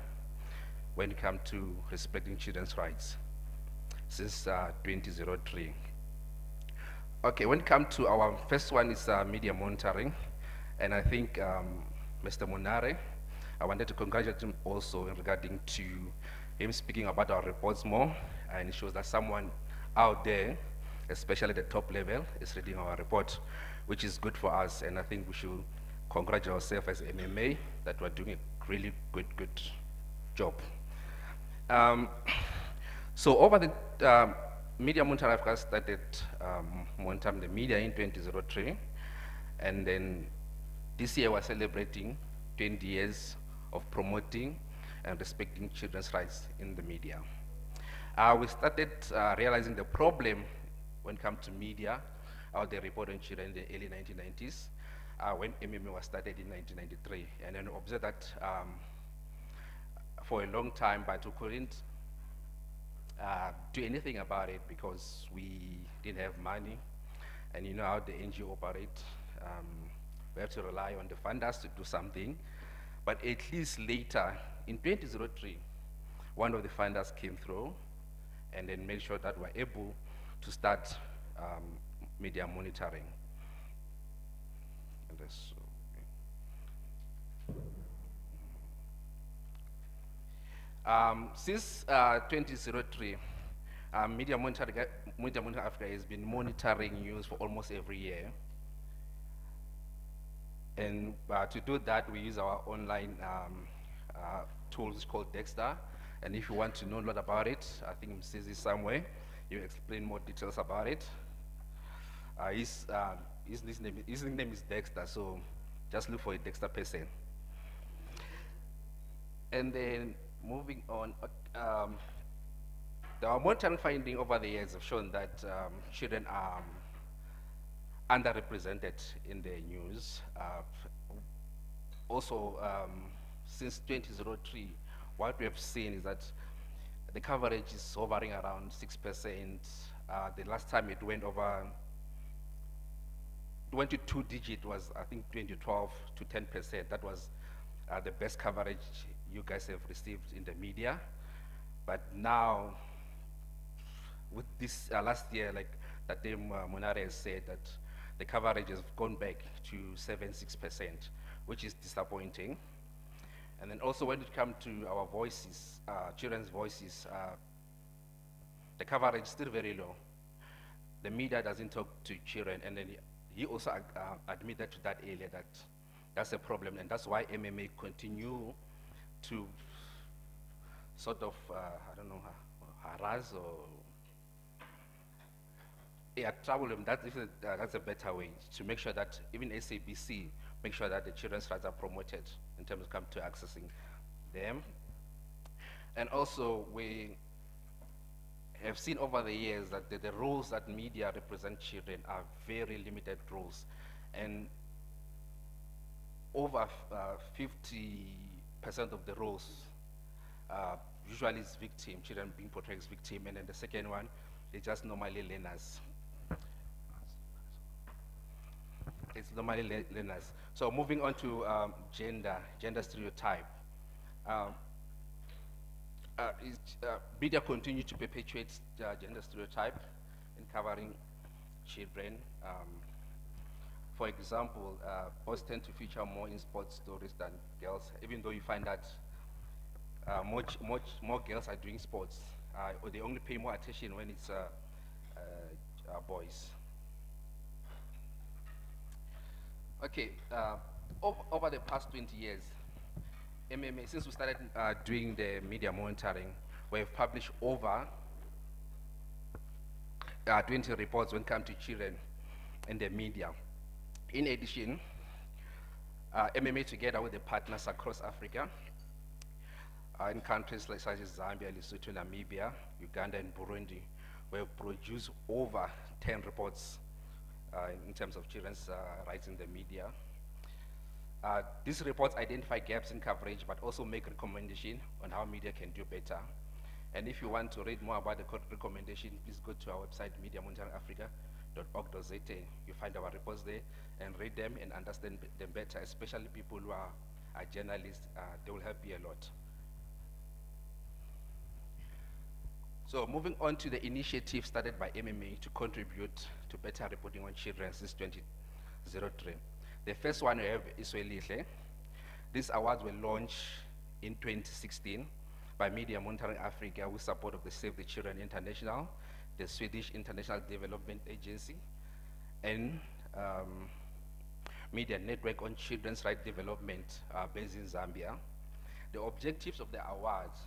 when it comes to respecting children's rights since 2003. Okay, when it comes to our first one is media monitoring, and I think Mr. Munare, I wanted to congratulate him also regarding to him speaking about our reports more, and it shows that someone out there, especially the top level, is reading our report, which is good for us, and I think we should congratulate ourselves as MMA that we're doing a really good job. So over the Media Monitor Africa started monitoring the media in 2003, and then this year we're celebrating 20 years of promoting and respecting children's rights in the media. We started realizing the problem when it comes to media, the report on children in the early 1990s, when MMA was started in 1993. And then observed that for a long time, but we couldn't do anything about it because we didn't have money. And you know how the NGO operate. We have to rely on the funders to do something. But at least later, in 2003, one of the funders came through and then made sure that we're able to start media monitoring. And that's, since 2003, Media Monitoring Africa has been monitoring news for almost every year. And to do that, we use our online tools called Dexter. And if you want to know a lot about it, I think Mrs. is somewhere. You explain more details about it. His nickname is Dexter, so just look for a Dexter person. And then moving on, our monitoring finding over the years have shown that children are underrepresented in the news. Also, since 2003, what we have seen is that the coverage is hovering around 6%. The last time it went to 2-digit was, I think, 2012 to 10%. That was the best coverage you guys have received in the media. But now, with this last year, like that Munare has said, that the coverage has gone back to 7-6%, which is disappointing. And then also when it comes to our voices, children's voices, the coverage is still very low. The media doesn't talk to children, and then he also admitted to that earlier that that's a problem, and that's why MMA continue to sort of, I don't know, harass or Yeah, travel them, that's a better way to make sure that even SABC make sure that the children's rights are promoted in terms of come to accessing them. And also we have seen over the years that the roles that media represent children are very limited roles. And over 50% of the roles usually is victim, children being portrayed as victim, and then the second one is just normally learners. It's normally learners. So moving on to gender stereotype. Um, Media continue to perpetuate gender stereotype in covering children. For example, boys tend to feature more in sports stories than girls, even though you find that much more girls are doing sports, or they only pay more attention when it's boys. Okay, over the past 20 years, MMA, since we started doing the media monitoring, we've published over 20 reports when it comes to children in the media. In addition, MMA together with the partners across Africa, in countries like such as Zambia, Lesotho, Namibia, Uganda, and Burundi, we have produced over 10 reports in terms of children's rights in the media. These reports identify gaps in coverage, but also make recommendations on how media can do better. And if you want to read more about the recommendation, please go to our website, mediamonitoringafrica.org.za. You find our reports there and read them and understand them better, especially people who are journalists. They will help you a lot. So moving on to the initiative started by MMA to contribute to better reporting on children since 2003. The first one we have is Swelihle. These awards were launched in 2016 by Media Monitoring Africa with support of the Save the Children International, the Swedish International Development Agency, and Media Network on Children's Right Development based in Zambia. The objectives of the awards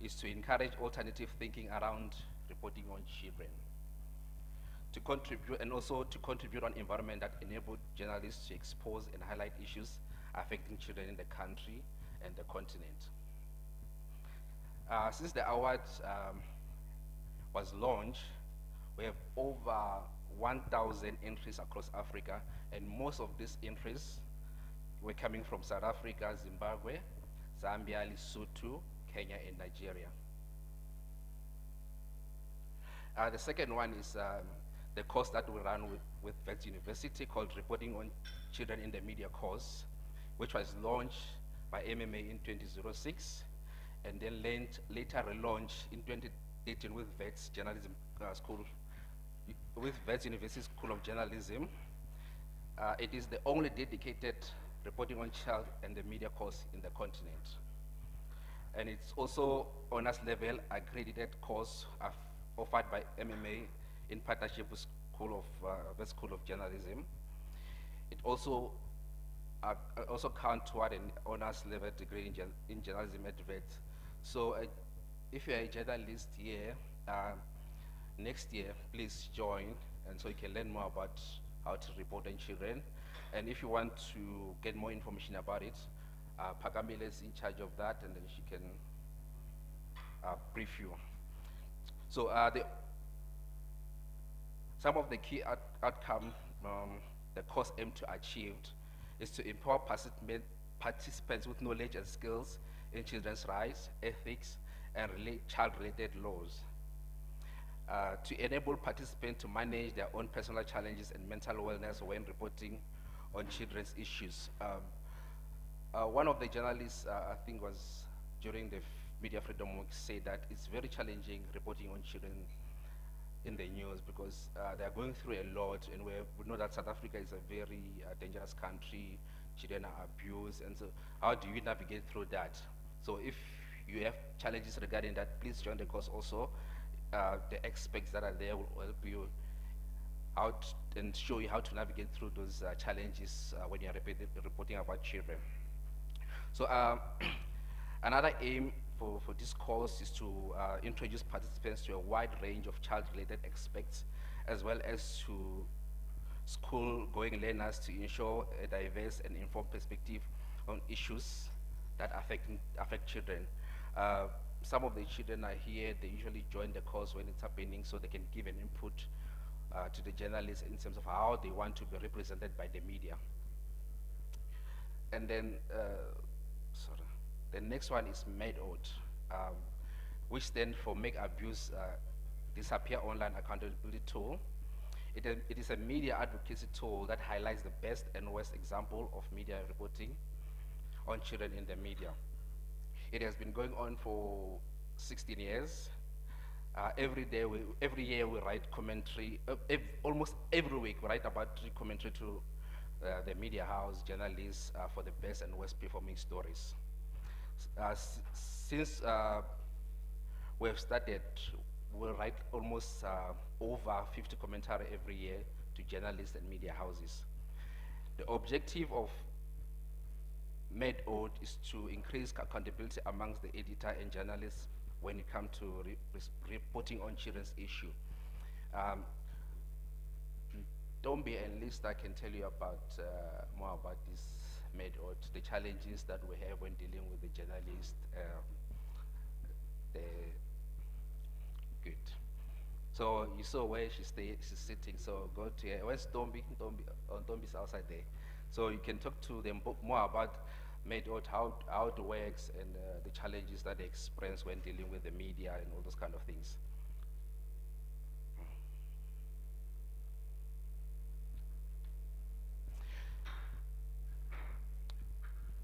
is to encourage alternative thinking around reporting on children, to contribute and also to contribute on environment that enable journalists to expose and highlight issues affecting children in the country and the continent. Since the award was launched, we have over 1,000 entries across Africa, and most of these entries were coming from South Africa, Zimbabwe, Zambia, Lesotho, Kenya, and Nigeria. The second one is the course that we run with Vets University called Reporting on Children in the Media course, which was launched by MMA in 2006, and then later relaunched in 2018 with Vets Journalism School, with Vets University School of Journalism. It is the only dedicated reporting on child and the media course in the continent. And it's also honors level accredited course offered by MMA in partnership with the School of Journalism. It also counts toward an honors level degree in journalism at VET. So if you're a journalist here, next year, please join, and so you can learn more about how to report on children. And if you want to get more information about it, Pakamile is in charge of that, and then she can brief you. So some of the key outcomes the course aims to achieve is to empower participants with knowledge and skills in children's rights, ethics, and child-related laws. To enable participants to manage their own personal challenges and mental wellness when reporting on children's issues. One of the journalists, I think was during the Media Freedom Week, said that it's very challenging reporting on children in the news because they're going through a lot, and we know that South Africa is a very dangerous country. Children are abused, and so how do you navigate through that? So if you have challenges regarding that, please join the course also. The experts that are there will help you out and show you how to navigate through those challenges when you're reporting about children. So another aim for this course is to introduce participants to a wide range of child-related aspects as well as to school-going learners to ensure a diverse and informed perspective on issues that affect children. Some of the children are here, they usually join the course when it's happening so they can give an input to the journalists in terms of how they want to be represented by the media. And then, sorry, the next one is MADOT, which stands for Make Abuse Disappear Online Accountability Tool. It is a media advocacy tool that highlights the best and worst example of media reporting on children in the media. It has been going on for 16 years. Every year we write commentary, almost every week we write about commentary to the media house, journalists for the best and worst performing stories. Since we have started, we'll write almost over 50 commentary every year to journalists and media houses. The objective of MedOd is to increase accountability amongst the editor and journalists when it comes to reporting on children's issue. Don't be enlist, I can tell you about more about this MedOd, the challenges that we have when dealing with the journalist. Good. So you saw where she's sitting, so go to her. Where's Tombi? Tombi's outside there. So you can talk to them more about MedOd, how it works, and the challenges that they experience when dealing with the media and all those kind of things.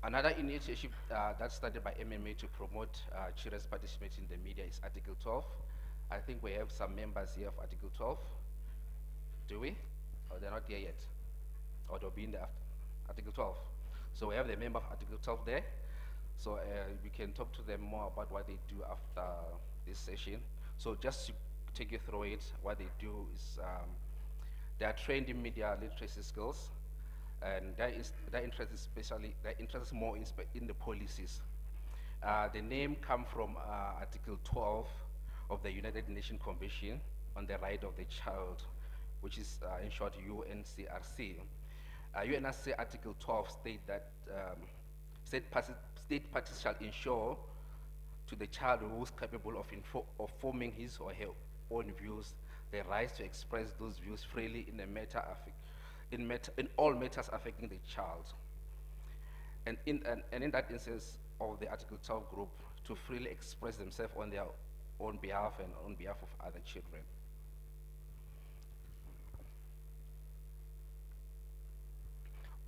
Another initiative that started by MMA to promote children's participation in the media is Article 12. I think we have some members here of Article 12. Do we? Or they're not here yet? Or they'll be in the Article 12. So we have the member of Article 12 there. So we can talk to them more about what they do after this session. So just to take you through it, what they do is they are trained in media literacy skills, and their interest is more in the policies. The name comes from Article 12 of the United Nations Convention on the Right of the Child, which is in short UNCRC. UNCRC Article 12 states that state parties shall ensure to the child who is capable of forming his or her own views the right to express those views freely in all matters affecting the child. And in that instance of the Article 12 group, to freely express themselves on their own behalf and on behalf of other children.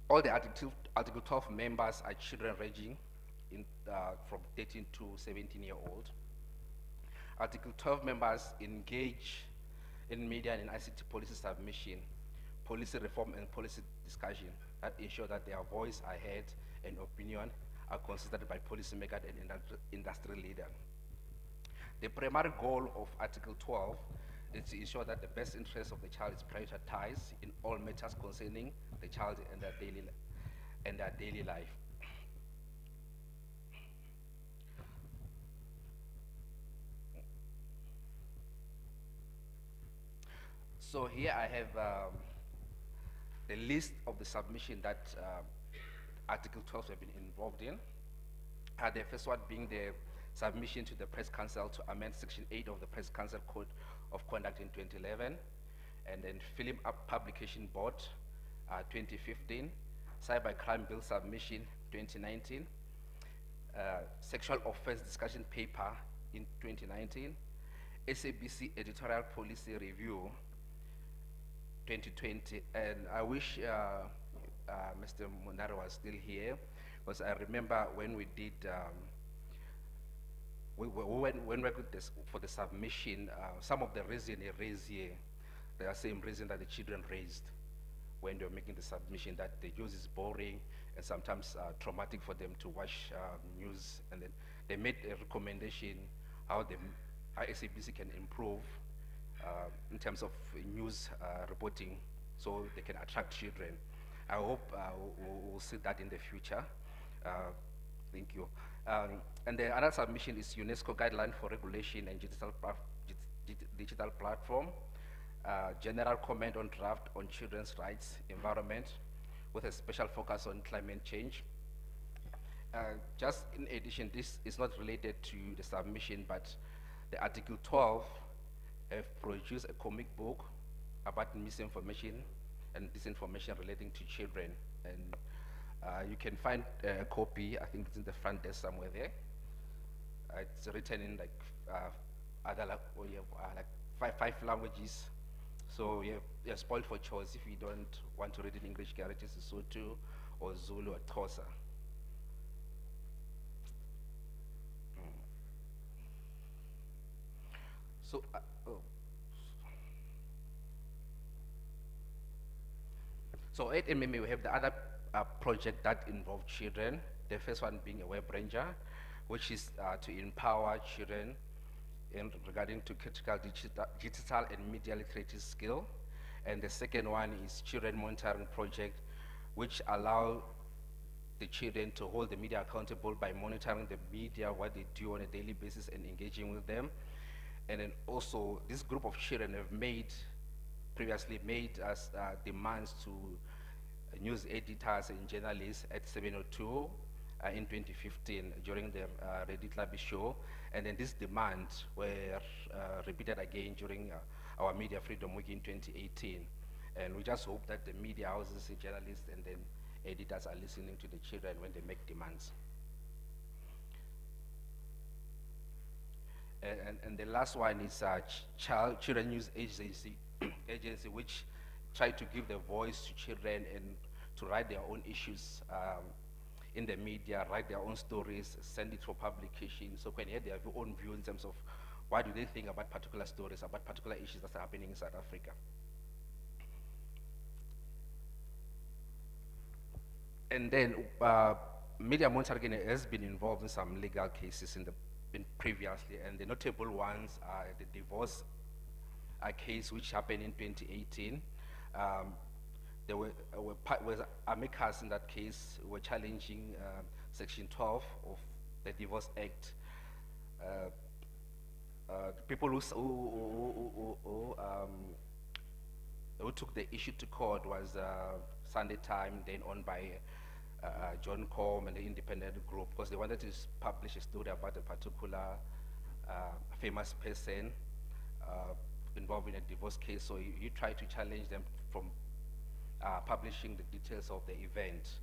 All the Article 12 members are children ranging from 13 to 17-year-old. Article 12 members engage in media and ICT policy submission, policy reform and policy discussion that ensure that their voice are heard and opinion are considered by policymakers and industry leaders. The primary goal of Article 12 is to ensure that the best interest of the child is prioritized in all matters concerning the child and their daily life. So here I have the list of the submission that Article 12 have been involved in. The first one being the submission to the Press Council to amend Section 8 of the Press Council Code of Conduct in 2011, and then Film Up Publication Board 2015, Cybercrime Bill submission 2019, Sexual Offense Discussion Paper in 2019, SABC Editorial Policy Review 2020, and I wish Mr. Munaro was still here, because I remember when we did when we got this for the submission, some of the reason they raised here, they are same reason that the children raised when they were making the submission, that the news is boring and sometimes traumatic for them to watch news, and then they made a recommendation how the SABC can improve in terms of news reporting so they can attract children. I hope we'll see that in the future. Thank you. And the other submission is UNESCO Guideline for Regulation and Digital Platform. general comment on draft on children's rights, environment, with a special focus on climate change. Just in addition, this is not related to the submission, but the Article 12 have produced a comic book about misinformation and disinformation relating to children. And you can find a copy, I think it's in the front desk somewhere there. It's written in like five languages. So you're spoiled for choice if you don't want to read in English characters, Sotho or Zulu or Xhosa. So, so at MMA we have the other project that involve children. The first one being a web ranger, which is to empower children in regarding to critical digital and media literacy skill. And the second one is children monitoring project, which allow the children to hold the media accountable by monitoring the media, what they do on a daily basis and engaging with them. And then also this group of children have previously made us demands to news editors and journalists at 702 in 2015 during the Reddit Lobby show. And then these demands were repeated again during our Media Freedom Week in 2018. And we just hope that the media houses, the journalists, and then editors are listening to the children when they make demands. And the last one is Children News Agency, which try to give the voice to children and to write their own issues in the media, write their own stories, send it for publication, so when they have their own view in terms of what do they think about particular stories, about particular issues that are happening in South Africa. And then media monitoring has been involved in some legal cases previously, and the notable ones are the divorce case which happened in 2018. There were amicus in that case who were challenging Section 12 of the Divorce Act. The people who took the issue to court was Sunday Time, then owned by John Com and the independent group, because they wanted to publish a story about a particular famous person involved in a divorce case. So you try to challenge them from publishing the details of the event.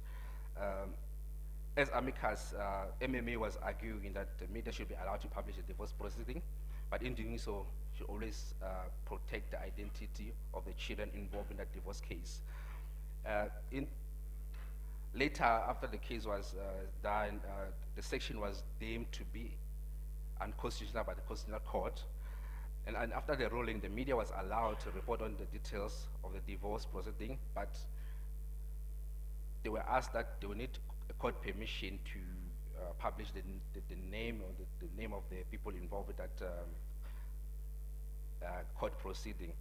As amicus, MMA was arguing that the media should be allowed to publish a divorce proceeding, but in doing so, should always protect the identity of the children involved in that divorce case. Later, after the case was done, the section was deemed to be unconstitutional by the Constitutional Court. And after the ruling, the media was allowed to report on the details of the divorce proceeding, but they were asked that they would need a court permission to publish the name or the name of the people involved with that court proceeding.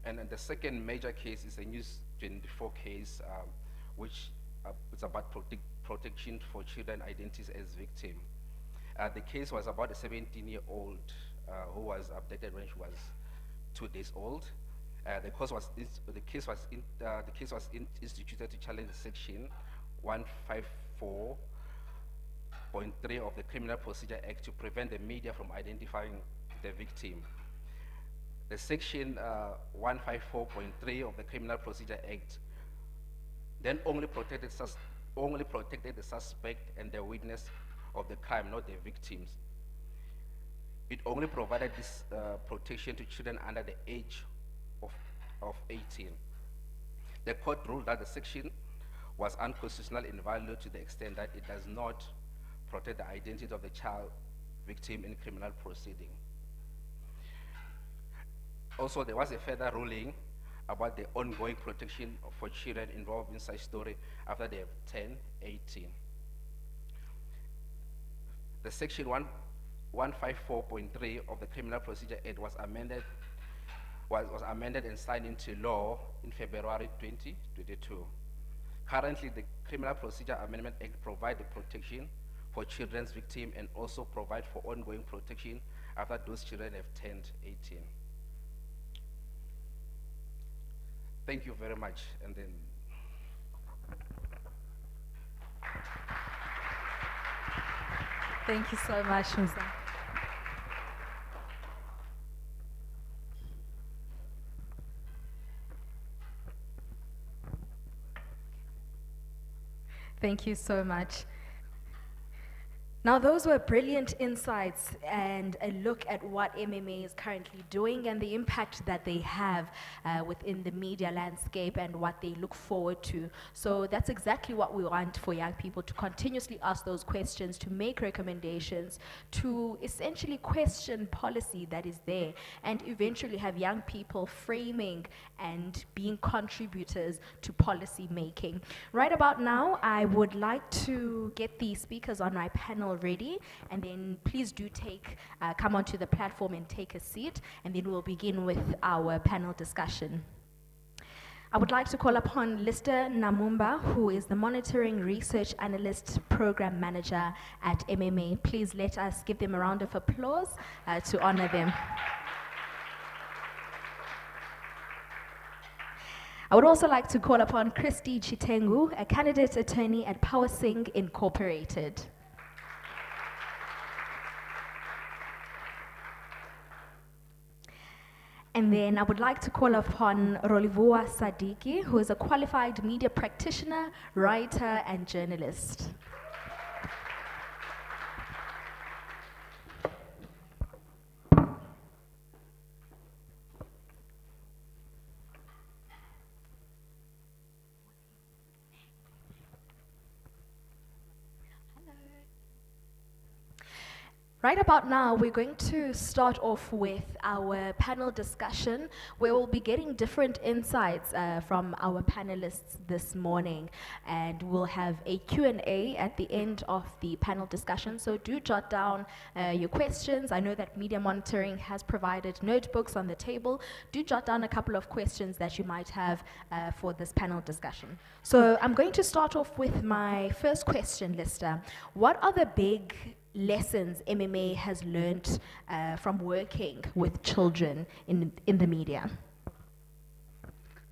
And then the second major case is a News 24 case, which is about protection for children identities as victims. The case was about a 17-year-old who was abducted when she was 2 days old. The case was instituted to challenge Section 154.3 of the Criminal Procedure Act to prevent the media from identifying the victim. The Section 154.3 of the Criminal Procedure Act then only protected the suspect and the witness of the crime, not the victims. It only provided this protection to children under the age of 18. The court ruled that the section was unconstitutional and invalid to the extent that it does not protect the identity of the child victim in criminal proceeding. Also, there was a further ruling about the ongoing protection for children involved in such story after they have turned 18. The section 154.3 of the Criminal Procedure Act was amended and signed into law in February 2022. Currently, the Criminal Procedure Amendment Act provides the protection for children's victims and also provide for ongoing protection after those children have turned 18. Thank you very much. And then Thank you so much, Musa. Thank you so much. Now, those were brilliant insights and a look at what MMA is currently doing and the impact that they have within the media landscape and what they look forward to. So that's exactly what we want for young people, to continuously ask those questions, to make recommendations, to essentially question policy that is there, and eventually have young people framing and being contributors to policy making. Right about now, I would like to get the speakers on my panel ready, and then please do come onto the platform and take a seat, and then we'll begin with our panel discussion. I would like to call upon Lister Namumba, who is the Monitoring Research Analyst Program Manager at MMA. Please let us give them a round of applause to honor them. I would also like to call upon Christy Chitengu, a candidate attorney at Power Singh Incorporated. And then I would like to call upon Rolivua Sadiki, who is a qualified media practitioner, writer, and journalist. Right about now, we're going to start off with our panel discussion, where we'll be getting different insights from our panelists this morning, and we'll have a Q&A at the end of the panel discussion, so do jot down your questions. I know that Media Monitoring has provided notebooks on the table. Do jot down a couple of questions that you might have for this panel discussion. So I'm going to start off with my first question, Lister. What are the big lessons MMA has learned from working with children in the media?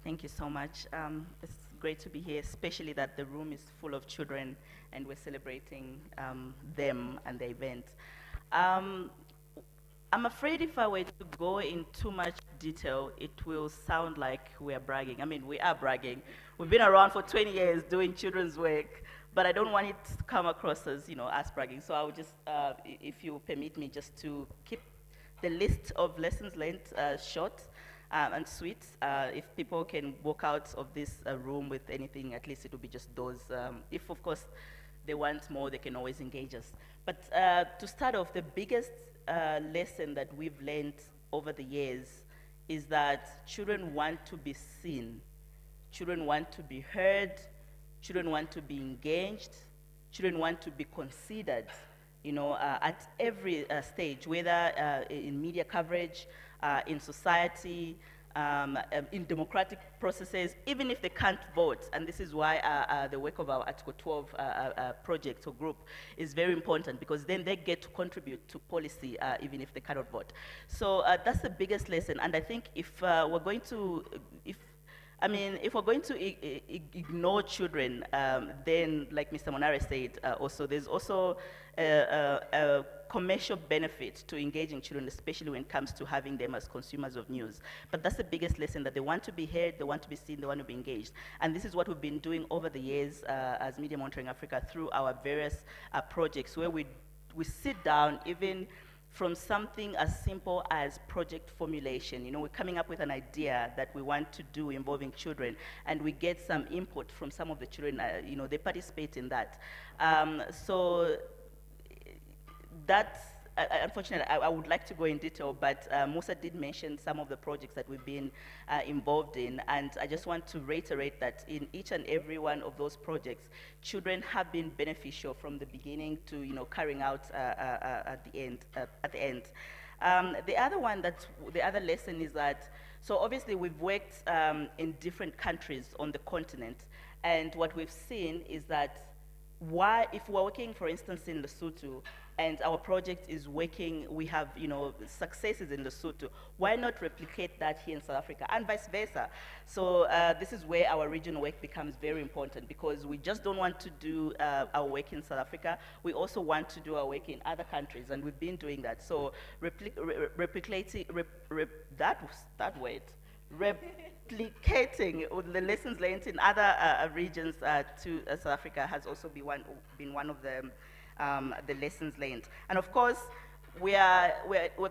Thank you so much. It's great to be here, especially that the room is full of children and we're celebrating them and the event. I'm afraid if I were to go in too much detail, it will sound like we are bragging. I mean, we are bragging. We've been around for 20 years doing children's work, but I don't want it to come across as, us bragging. So I would just, if you permit me, just to keep the list of lessons learned short and sweet. If people can walk out of this room with anything, at least it will be just those. If, of course, they want more, they can always engage us. But to start off, the biggest lesson that we've learned over the years is that children want to be seen. Children want to be heard. Children want to be engaged. Children want to be considered, at every stage, whether in media coverage, in society, in democratic processes, even if they can't vote. And this is why the work of our Article 12 project or group is very important, because then they get to contribute to policy even if they cannot vote. So that's the biggest lesson. And I think if we're going to, if we're going to ignore children, then, like Mr. Monare said, there's also a commercial benefit to engaging children, especially when it comes to having them as consumers of news. But that's the biggest lesson, that they want to be heard, they want to be seen, they want to be engaged. And this is what we've been doing over the years as Media Monitoring Africa through our various projects, where we sit down, even from something as simple as project formulation. We're coming up with an idea that we want to do involving children, and we get some input from some of the children, they participate in that. So that's, unfortunately, I would like to go in detail, but Musa did mention some of the projects that we've been involved in, and I just want to reiterate that in each and every one of those projects, children have been beneficial from the beginning to carrying out at the end. The other lesson is that, so obviously we've worked in different countries on the continent, and what we've seen is that why, if we're working, for instance, in Lesotho, and our project is working, we have, successes in Lesotho, why not replicate that here in South Africa, and vice versa? So this is where our regional work becomes very important, because we just don't want to do our work in South Africa, we also want to do our work in other countries, and we've been doing that. So replicating, that word, replicating the lessons learned in other regions to South Africa has also been one of the lessons learned. And of course, we're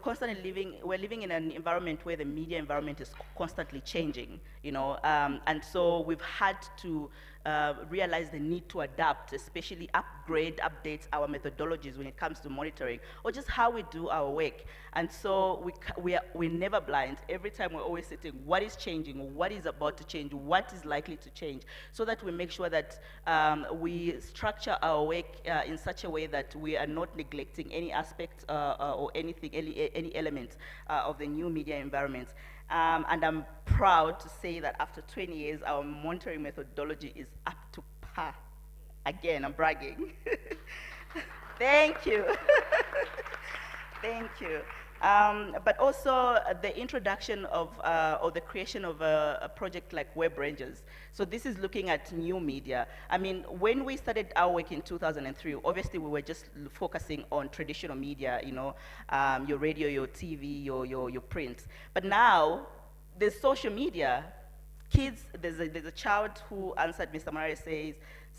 constantly living in an environment where the media environment is constantly changing, and so we've had to realize the need to adapt, especially update our methodologies when it comes to monitoring, or just how we do our work. And so we're never blind. Every time we're always sitting, what is changing, what is about to change, what is likely to change, so that we make sure that we structure our work in such a way that we are not neglecting any aspect or any element of the new media environment. And I'm proud to say that after 20 years, our monitoring methodology is up to par. Again, I'm bragging. Thank you. Thank you. But also the introduction of, or the creation of a project like Web Rangers. So this is looking at new media. I mean, when we started our work in 2003, obviously we were just focusing on traditional media, your radio, your TV, your print. But now, there's social media. Kids, there's a child who answered Mr. Morales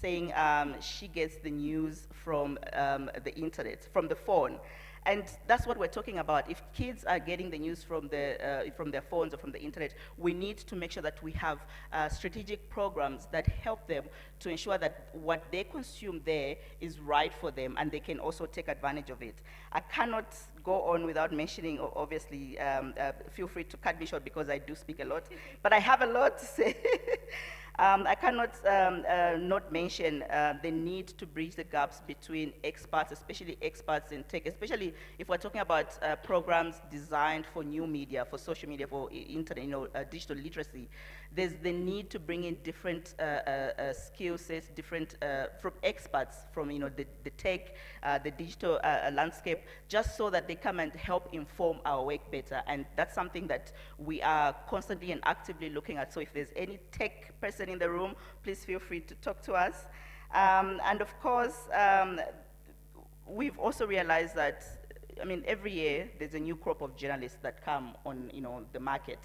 saying she gets the news from the internet, from the phone. And that's what we're talking about. If kids are getting the news from their phones or from the internet, we need to make sure that we have strategic programs that help them to ensure that what they consume there is right for them, and they can also take advantage of it. I cannot go on without mentioning, obviously, feel free to cut me short because I do speak a lot, but I have a lot to say. I cannot not mention the need to bridge the gaps between experts, especially experts in tech, especially if we're talking about programs designed for new media, for social media, for internet, digital literacy. There's the need to bring in different skill sets, different from experts from the tech, the digital landscape, just so that they come and help inform our work better. And that's something that we are constantly and actively looking at. So if there's any tech person in the room, please feel free to talk to us. And of course, we've also realized that, every year there's a new crop of journalists that come on, the market.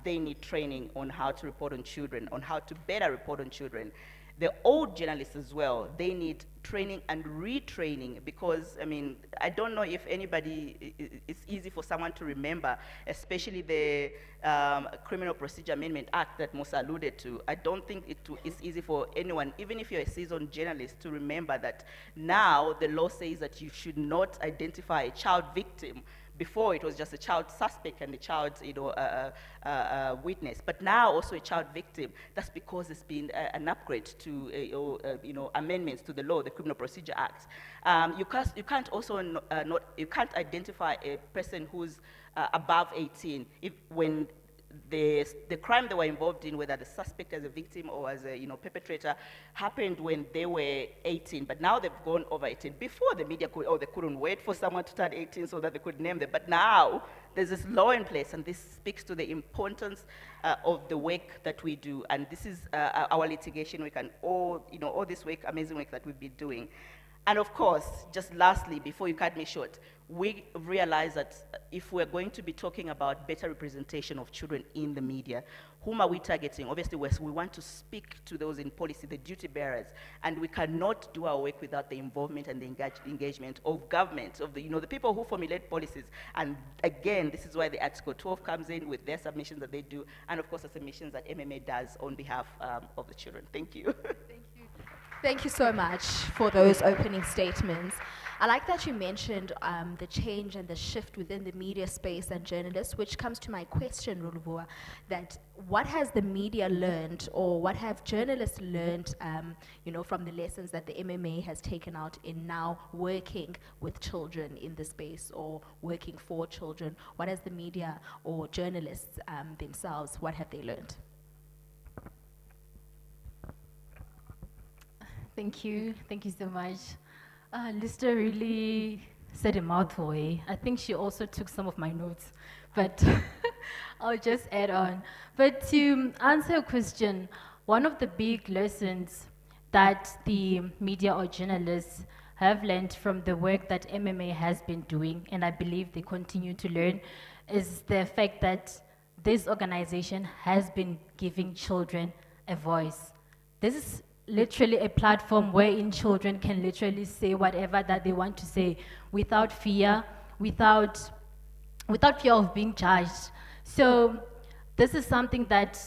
They need training on how to report on children, on how to better report on children. The old journalists as well, they need training and retraining, because, I don't know if it's easy for someone to remember, especially the Criminal Procedure Amendment Act that Musa alluded to. I don't think it's easy for anyone, even if you're a seasoned journalist, to remember that now the law says that you should not identify a child victim. Before, it was just a child suspect and a child, witness. But now also a child victim. That's because it's been an upgrade to, amendments to the law, the Criminal Procedure Act. You can't also you can't identify a person who's above 18 when the crime they were involved in, whether the suspect as a victim or as a perpetrator, happened when they were 18, but now they've gone over 18. Before, the media they couldn't wait for someone to turn 18 so that they could name them. But now there's this law in place, and this speaks to the importance of the work that we do. And this is our litigation work and all this work, amazing work that we've been doing. And of course, just lastly, before you cut me short, we realize that if we're going to be talking about better representation of children in the media, whom are we targeting? Obviously, we want to speak to those in policy, the duty bearers, and we cannot do our work without the involvement and the engagement of government, of the people who formulate policies. And again, this is why the Article 12 comes in with their submissions that they do, and of course the submissions that MMA does on behalf of the children. Thank you. Thank you. Thank you so much for those opening statements. I like that you mentioned the change and the shift within the media space and journalists, which comes to my question, Ruluvua, that what has the media learned, or what have journalists learned, from the lessons that the MMA has taken out in now working with children in the space or working for children? What has the media or journalists themselves, what have they learned? Thank you. Thank you so much. Lister really said a mouthful. Eh? I think she also took some of my notes, but I'll just add on. But to answer your question, one of the big lessons that the media or journalists have learned from the work that MMA has been doing, and I believe they continue to learn, is the fact that this organization has been giving children a voice. This is literally a platform wherein children can literally say whatever that they want to say without fear, without without fear of being judged. So this is something that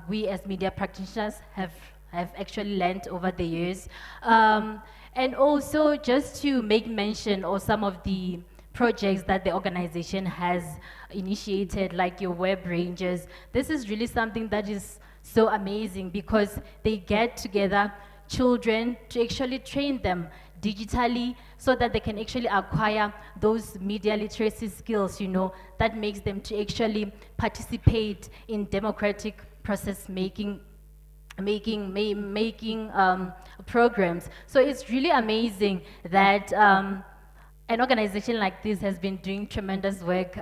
we as media practitioners have actually learned over the years. And also just to make mention of some of the projects that the organization has initiated, like your web rangers. This is really something that is so amazing because they get together children to actually train them digitally so that they can actually acquire those media literacy skills, you know, that makes them to actually participate in democratic process making programs. So it's really amazing that an organization like this has been doing tremendous work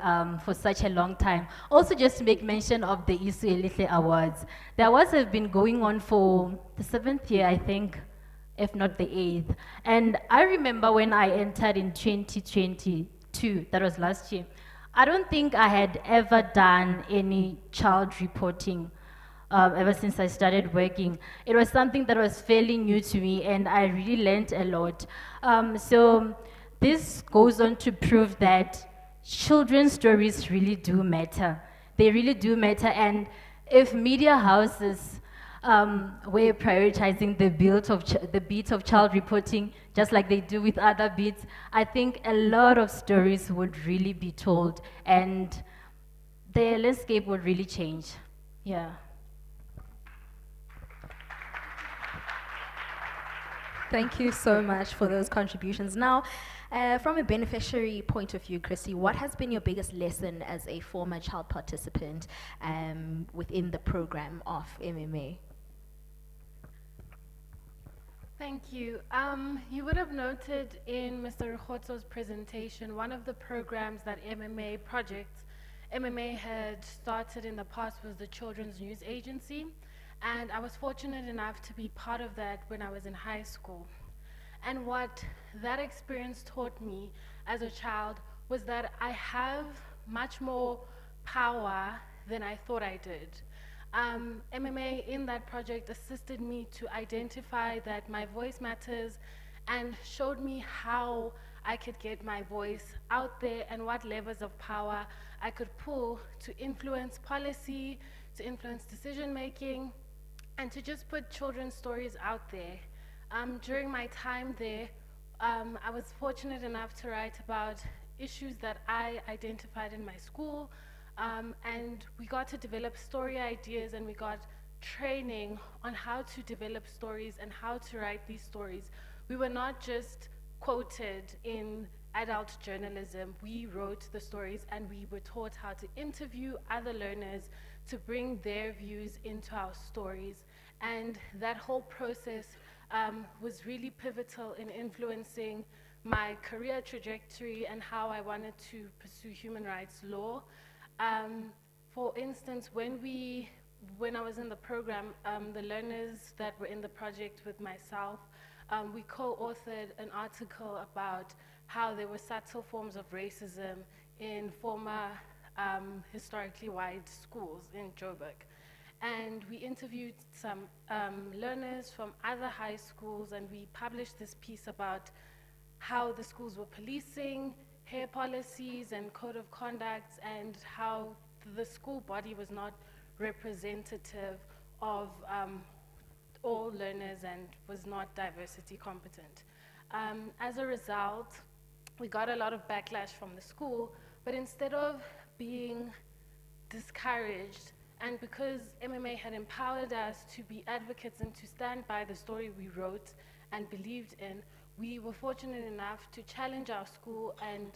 for such a long time. Also, just to make mention of the Isu Elite Awards. The awards have been going on for the 7th year, I think, if not the 8th. And I remember when I entered in 2022, that was last year, I don't think I had ever done any child reporting ever since I started working. It was something that was fairly new to me, and I really learned a lot. So this goes on to prove that children's stories really do matter. They really do matter, and if media houses were prioritizing the beat of child reporting, just like they do with other beats, I think a lot of stories would really be told, and the landscape would really change. Yeah. Thank you so much for those contributions. Now, from a beneficiary point of view, Chrissy, what has been your biggest lesson as a former child participant within the program of MMA? Thank you. You would have noted in Mr. Rukhoto's presentation, one of the programs that MMA had started in the past was the Children's News Agency. And I was fortunate enough to be part of that when I was in high school. And what that experience taught me as a child was that I have much more power than I thought I did. MMA in that project assisted me to identify that my voice matters and showed me how I could get my voice out there and what levers of power I could pull to influence policy, to influence decision making, and to just put children's stories out there. During my time there, I was fortunate enough to write about issues that I identified in my school, and we got to develop story ideas, and we got training on how to develop stories and how to write these stories. We were not just quoted in adult journalism. We wrote the stories, and we were taught how to interview other learners to bring their views into our stories. And that whole process was really pivotal in influencing my career trajectory and how I wanted to pursue human rights law. For instance, when I was in the program, the learners that were in the project with myself, we co-authored an article about how there were subtle forms of racism in former historically white schools in Joburg. And we interviewed some learners from other high schools, and we published this piece about how the schools were policing hair policies and code of conduct, and how the school body was not representative of all learners and was not diversity competent. As a result, we got a lot of backlash from the school, but instead of being discouraged, and because MMA had empowered us to be advocates and to stand by the story we wrote and believed in, we were fortunate enough to challenge our school and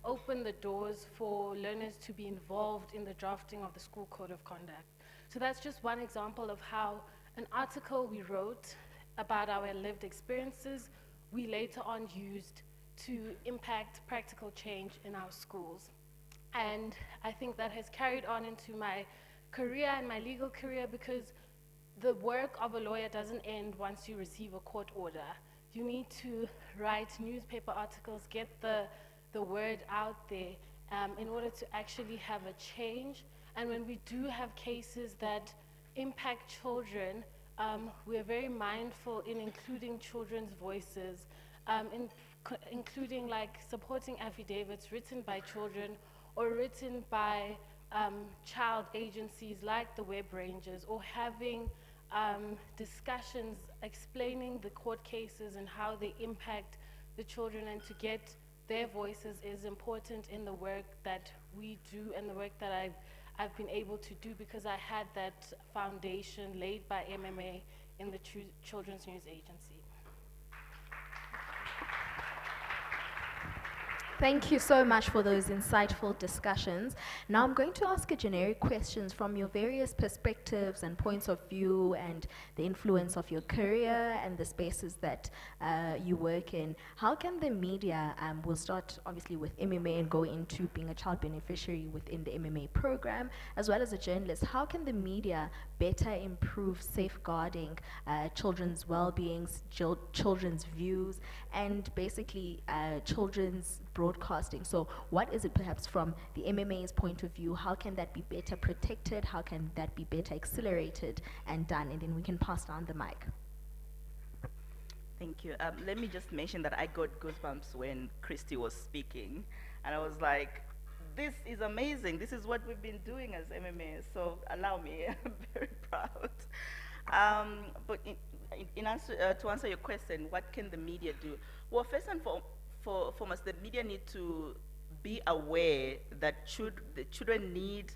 open the doors for learners to be involved in the drafting of the school code of conduct. So that's just one example of how an article we wrote about our lived experiences, we later on used to impact practical change in our schools. And I think that has carried on into my career and my legal career, because the work of a lawyer doesn't end once you receive a court order. You need to write newspaper articles, get the word out there in order to actually have a change. And when we do have cases that impact children, we're very mindful in including children's voices, including like supporting affidavits written by children or written by child agencies like the Web Rangers, or having discussions explaining the court cases and how they impact the children, and to get their voices is important in the work that we do and the work that I've been able to do, because I had that foundation laid by MMA in the Children's News Agency. Thank you so much for those insightful discussions. Now I'm going to ask you generic questions from your various perspectives and points of view and the influence of your career and the spaces that you work in. How can the media, we'll start obviously with MMA and go into being a child beneficiary within the MMA program, as well as a journalist, how can the media better improve safeguarding children's well-being, children's views, and basically children's broadcasting? So what is it perhaps from the MMA's point of view? How can that be better protected? How can that be better accelerated and done? And then we can pass down the mic. Thank you. Let me just mention that I got goosebumps when Christy was speaking, and I was like, this is amazing. This is what we've been doing as MMA, so allow me, I'm very proud. But to answer your question, what can the media do? Well, first and foremost, the media need to be aware that the children need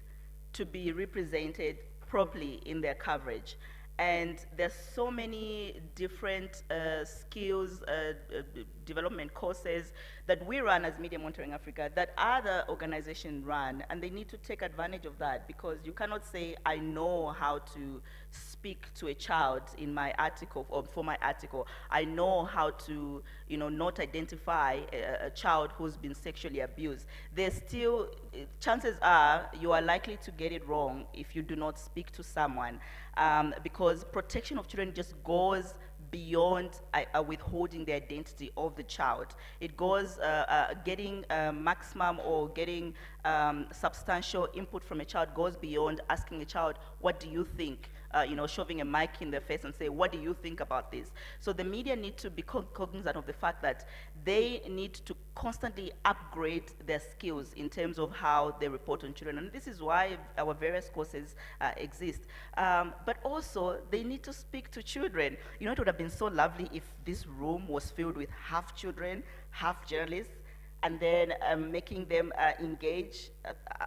to be represented properly in their coverage. And there's so many different skills development courses that we run as Media Monitoring Africa that other organizations run, and they need to take advantage of that, because you cannot say, I know how to speak to a child in my article, or for my article. I know how to, not identify a child who's been sexually abused. There's still, chances are you are likely to get it wrong if you do not speak to someone, because protection of children just goes beyond withholding the identity of the child. It goes getting maximum or getting substantial input from a child goes beyond asking a child, what do you think? Shoving a mic in their face and say, what do you think about this? So the media need to be cognizant of the fact that they need to constantly upgrade their skills in terms of how they report on children. And this is why our various courses exist. But also, they need to speak to children. It would have been so lovely if this room was filled with half children, half journalists, and then making them engage.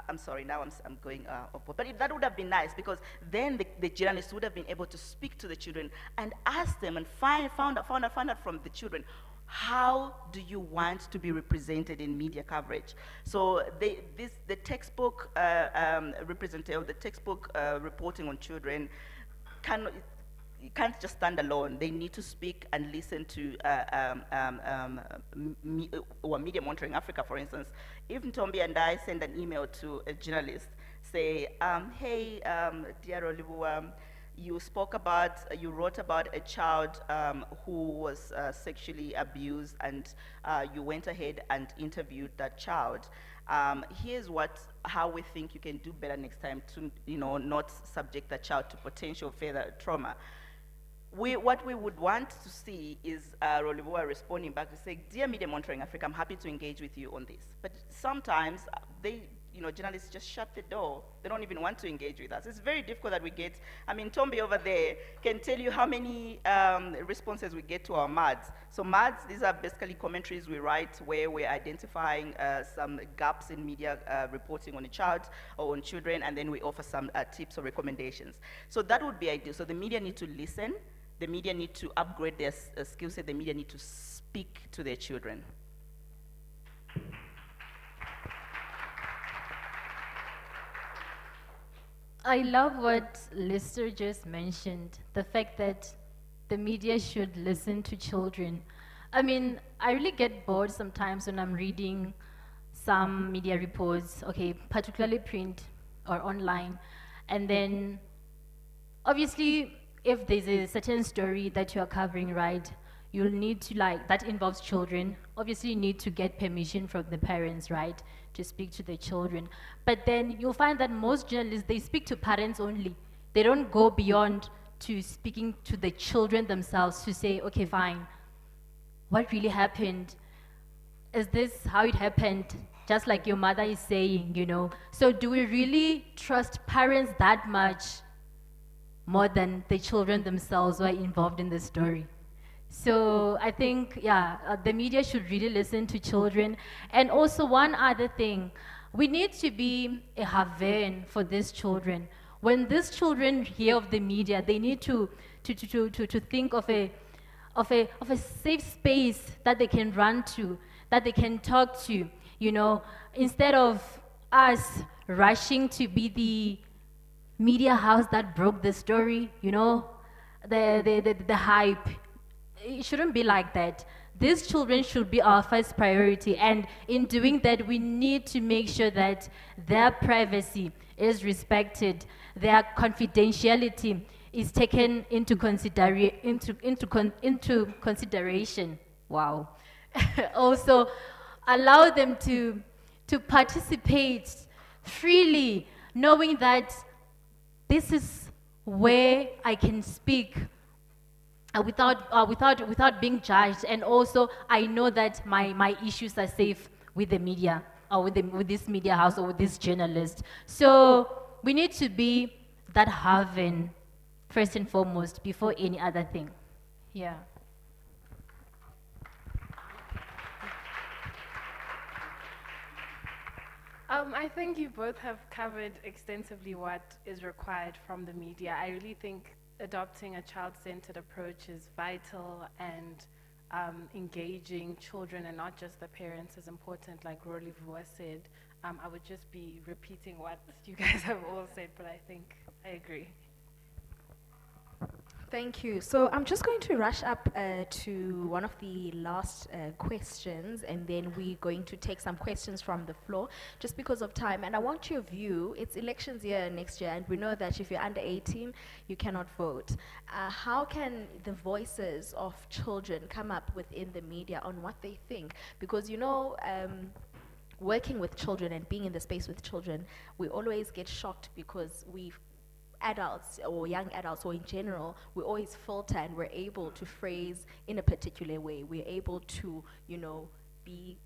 I'm sorry, now I'm going off. But that would have been nice, because then the journalists would have been able to speak to the children and ask them and find out from the children, how do you want to be represented in media coverage? So the textbook representative, the textbook reporting on children can't just stand alone. They need to speak and listen to Media Monitoring Africa, for instance. If Ntombi and I send an email to a journalist, say, hey, dear Olivu, you wrote about a child who was sexually abused, and you went ahead and interviewed that child. Here's how we think you can do better next time to, not subject the child to potential further trauma. What we would want to see is Rolivua responding back to say, dear Media Monitoring Africa, I'm happy to engage with you on this. But sometimes journalists just shut the door. They don't even want to engage with us. It's very difficult that we get, Tombi over there can tell you how many responses we get to our MADs. So MADs, these are basically commentaries we write where we're identifying some gaps in media reporting on a child or on children, and then we offer some tips or recommendations. So that would be ideal. So the media need to listen. The media need to upgrade their skill set. The media need to speak to their children. I love what Lister just mentioned, the fact that the media should listen to children. I mean, I really get bored sometimes when I'm reading some media reports, okay, particularly print or online, and then obviously if there's a certain story that you're covering, right, you'll need to, like, that involves children, obviously you need to get permission from the parents, right, to speak to the children. But then you'll find that most journalists, they speak to parents only. They don't go beyond to speaking to the children themselves to say, okay, fine, what really happened? Is this how it happened? Just like your mother is saying, you know. So do we really trust parents that much more than the children themselves who are involved in the story? So I think, yeah, the media should really listen to children. And also one other thing, we need to be a haven for these children. When these children hear of the media, they need to think of a safe space that they can run to, that they can talk to, you know, instead of us rushing to be the media house that broke the story, you know, the hype. It shouldn't be like that. These children should be our first priority, and in doing that, we need to make sure that their privacy is respected, their confidentiality is taken into consideration. Wow. Also, allow them to participate freely, knowing that this is where I can speak without being judged, and also I know that my issues are safe with the media, or with this media house, or with this journalist. So we need to be that haven first and foremost before any other thing. Yeah. I think you both have covered extensively what is required from the media. I really think adopting a child-centered approach is vital, and engaging children and not just the parents is important, like Rory said. I would just be repeating what you guys have all said, but I think I agree. Thank you. So I'm just going to rush up to one of the last questions, and then we're going to take some questions from the floor, just because of time. And I want your view. It's elections year next year, and we know that if you're under 18, you cannot vote. How can the voices of children come up within the media on what they think? Because, you know, working with children and being in the space with children, we always get shocked because adults or young adults, or in general, we always filter and we're able to phrase in a particular way. We're able to, you know, be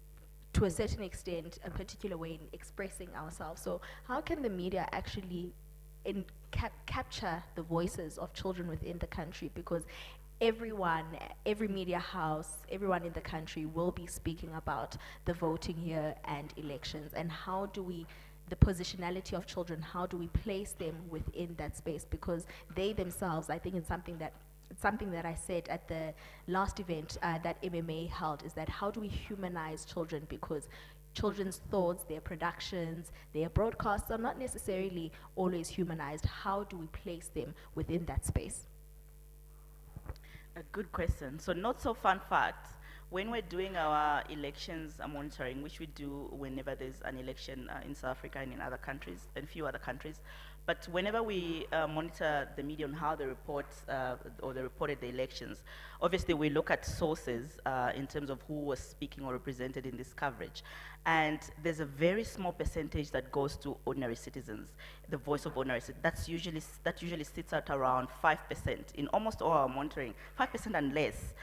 to a certain extent a particular way in expressing ourselves. So how can the media actually capture the voices of children within the country? Because everyone, every media house, everyone in the country will be speaking about the voting year and elections. And how do we, the positionality of children, how do we place them within that space? Because they themselves, I think it's something that I said at the last event that MMA held, is that how do we humanize children? Because children's thoughts, their productions, their broadcasts are not necessarily always humanized. How do we place them within that space? A good question. So not so fun fact. When we're doing our elections monitoring, which we do whenever there's an election in South Africa and in other countries, and few other countries, but whenever we monitor the media on how they report or they reported the elections, obviously we look at sources in terms of who was speaking or represented in this coverage. And there's a very small percentage that goes to ordinary citizens, the voice of ordinary citizens. That usually sits at around 5%. In almost all our monitoring, 5% and less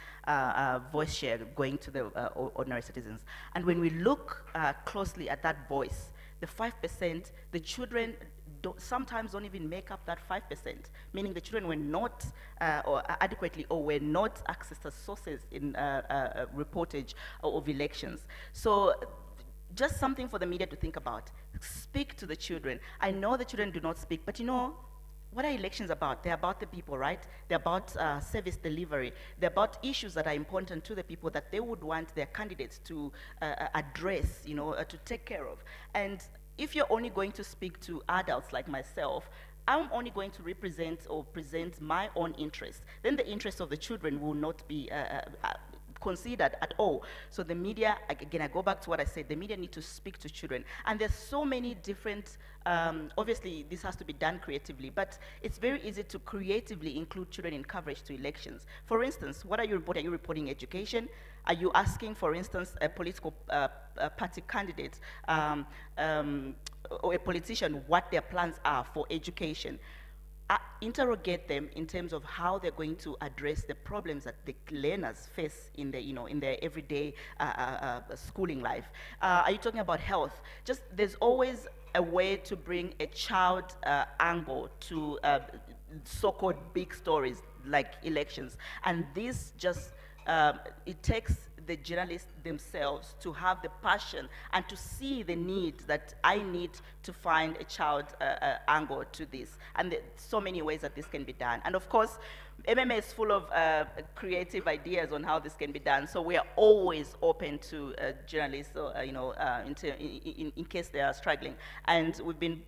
voice share going to the ordinary citizens. And when we look closely at that voice, the 5%, the children sometimes don't even make up that 5%, meaning the children were not or adequately, or were not accessed as sources in reportage of elections. So just something for the media to think about. Speak to the children. I know the children do not speak, but you know, what are elections about? They're about the people, right? They're about service delivery. They're about issues that are important to the people that they would want their candidates to address, you know, to take care of. And if you're only going to speak to adults like myself, I'm only going to represent or present my own interests, then the interests of the children will not be considered at all. So the media, again, I go back to what I said, the media need to speak to children. And there's so many different, obviously this has to be done creatively, but it's very easy to creatively include children in coverage to elections. For instance, what are you reporting? Are you reporting education? Are you asking, for instance, a political party candidate or a politician what their plans are for education? Interrogate them in terms of how they're going to address the problems that the learners face in their, in their everyday schooling life. Are you talking about health? Just, there's always a way to bring a child angle to so-called big stories like elections. And this just, it takes the journalists themselves to have the passion and to see the need that I need to find a child angle to this. And there's so many ways that this can be done. And of course, MMA is full of creative ideas on how this can be done. So we are always open to journalists, in case they are struggling. And we've been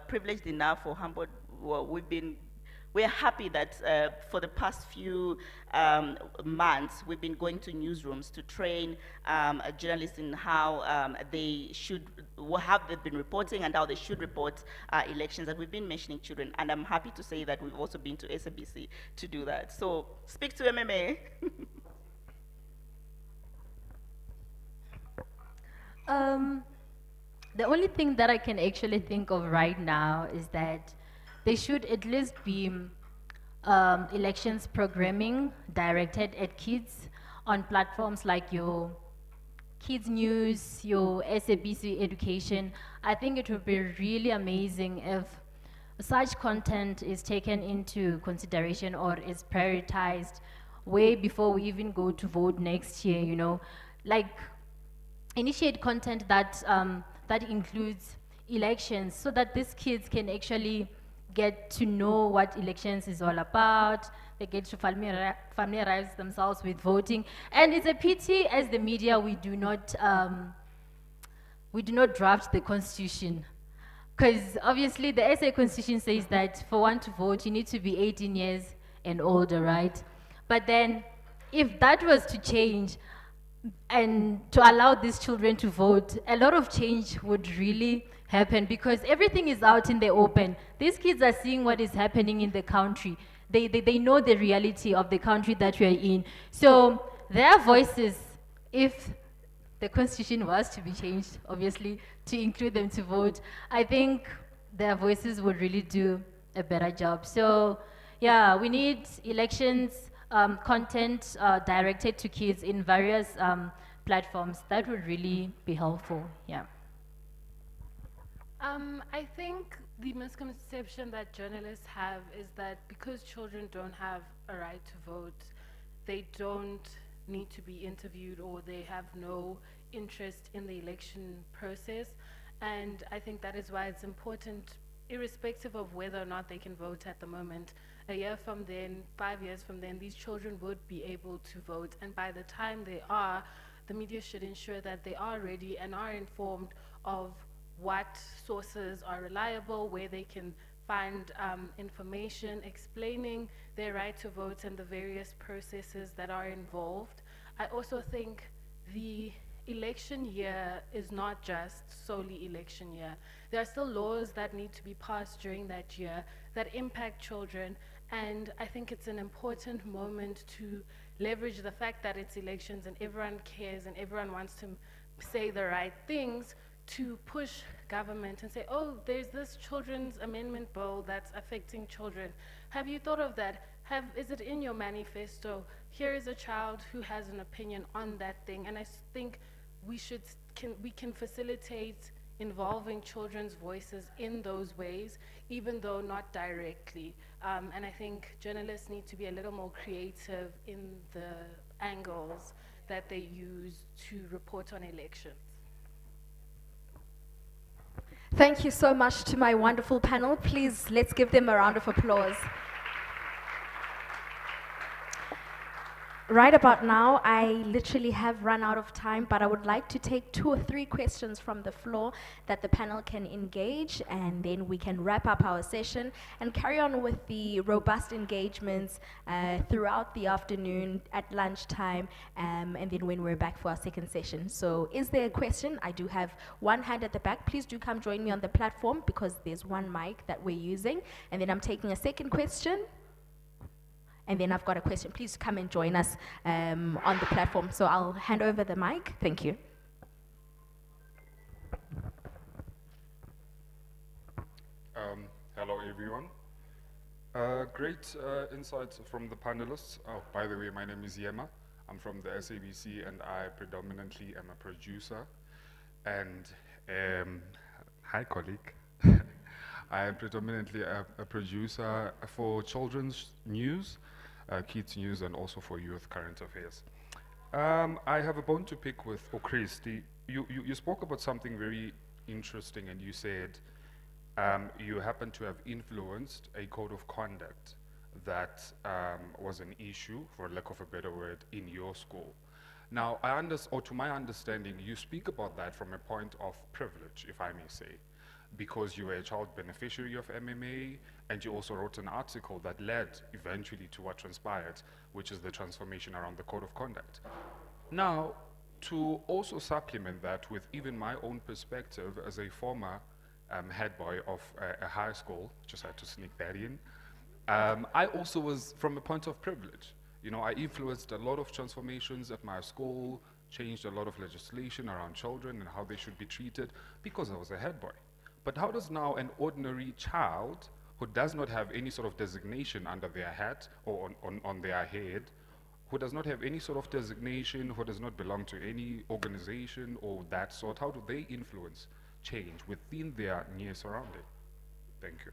privileged enough or humbled. Well, we're happy that for the past few months, we've been going to newsrooms to train journalists in how they should, how they've been reporting and how they should report elections. And we've been mentioning children. And I'm happy to say that we've also been to SABC to do that. So speak to MMA. The only thing that I can actually think of right now is that there should at least be elections programming directed at kids on platforms like your Kids News, your SABC Education. I think it would be really amazing if such content is taken into consideration or is prioritized way before we even go to vote next year, like initiate content that, that includes elections so that these kids can actually get to know what elections is all about. They get to familiarize themselves with voting. And it's a pity, as the media, we do not draft the constitution. Because obviously the SA constitution says that for one to vote, you need to be 18 years and older, right? But then if that was to change and to allow these children to vote, a lot of change would really happen because everything is out in the open. These kids are seeing what is happening in the country. They know the reality of the country that we are in. So their voices, if the constitution was to be changed, obviously, to include them to vote, I think their voices would really do a better job. So yeah, we need elections content directed to kids in various platforms. That would really be helpful, yeah. I think the misconception that journalists have is that because children don't have a right to vote, they don't need to be interviewed or they have no interest in the election process. And I think that is why it's important, irrespective of whether or not they can vote at the moment, a year from then, 5 years from then, these children would be able to vote. And by the time they are, the media should ensure that they are ready and are informed of what sources are reliable, where they can find information explaining their right to vote and the various processes that are involved. I also think the election year is not just solely election year. There are still laws that need to be passed during that year that impact children, and I think it's an important moment to leverage the fact that it's elections and everyone cares and everyone wants to say the right things, to push government and say, oh, there's this children's amendment bill that's affecting children. Have you thought of that? Is it in your manifesto? Here is a child who has an opinion on that thing. And I think we can facilitate involving children's voices in those ways, even though not directly. And I think journalists need to be a little more creative in the angles that they use to report on elections. Thank you so much to my wonderful panel. Please, let's give them a round of applause. Right about now, I literally have run out of time, but I would like to take 2 or 3 questions from the floor that the panel can engage, and then we can wrap up our session and carry on with the robust engagements throughout the afternoon, at lunchtime, and then when we're back for our second session. So is there a question? I do have one hand at the back. Please do come join me on the platform because there's one mic that we're using. And then I'm taking a second question. And then I've got a question. Please come and join us on the platform. So I'll hand over the mic. Thank you. Hello, everyone. Great insights from the panelists. Oh, by the way, my name is Yema. I'm from the SABC, and I predominantly am a producer. And hi, colleague. I am predominantly a producer for children's news, kids news, and also for youth current affairs. I have a bone to pick with Okristi. You spoke about something very interesting, and you said you happen to have influenced a code of conduct that was an issue, for lack of a better word, in your school. Now, to my understanding, you speak about that from a point of privilege, if I may say, because you were a child beneficiary of MMA, and you also wrote an article that led eventually to what transpired, which is the transformation around the code of conduct. Now, to also supplement that with even my own perspective as a former head boy of a high school, just had to sneak that in, I also was from a point of privilege. You know, I influenced a lot of transformations at my school, changed a lot of legislation around children and how they should be treated because I was a head boy. But how does now an ordinary child who does not have any sort of designation under their hat or on their head, who does not have any sort of designation, who does not belong to any organization or that sort, how do they influence change within their near surrounding? Thank you.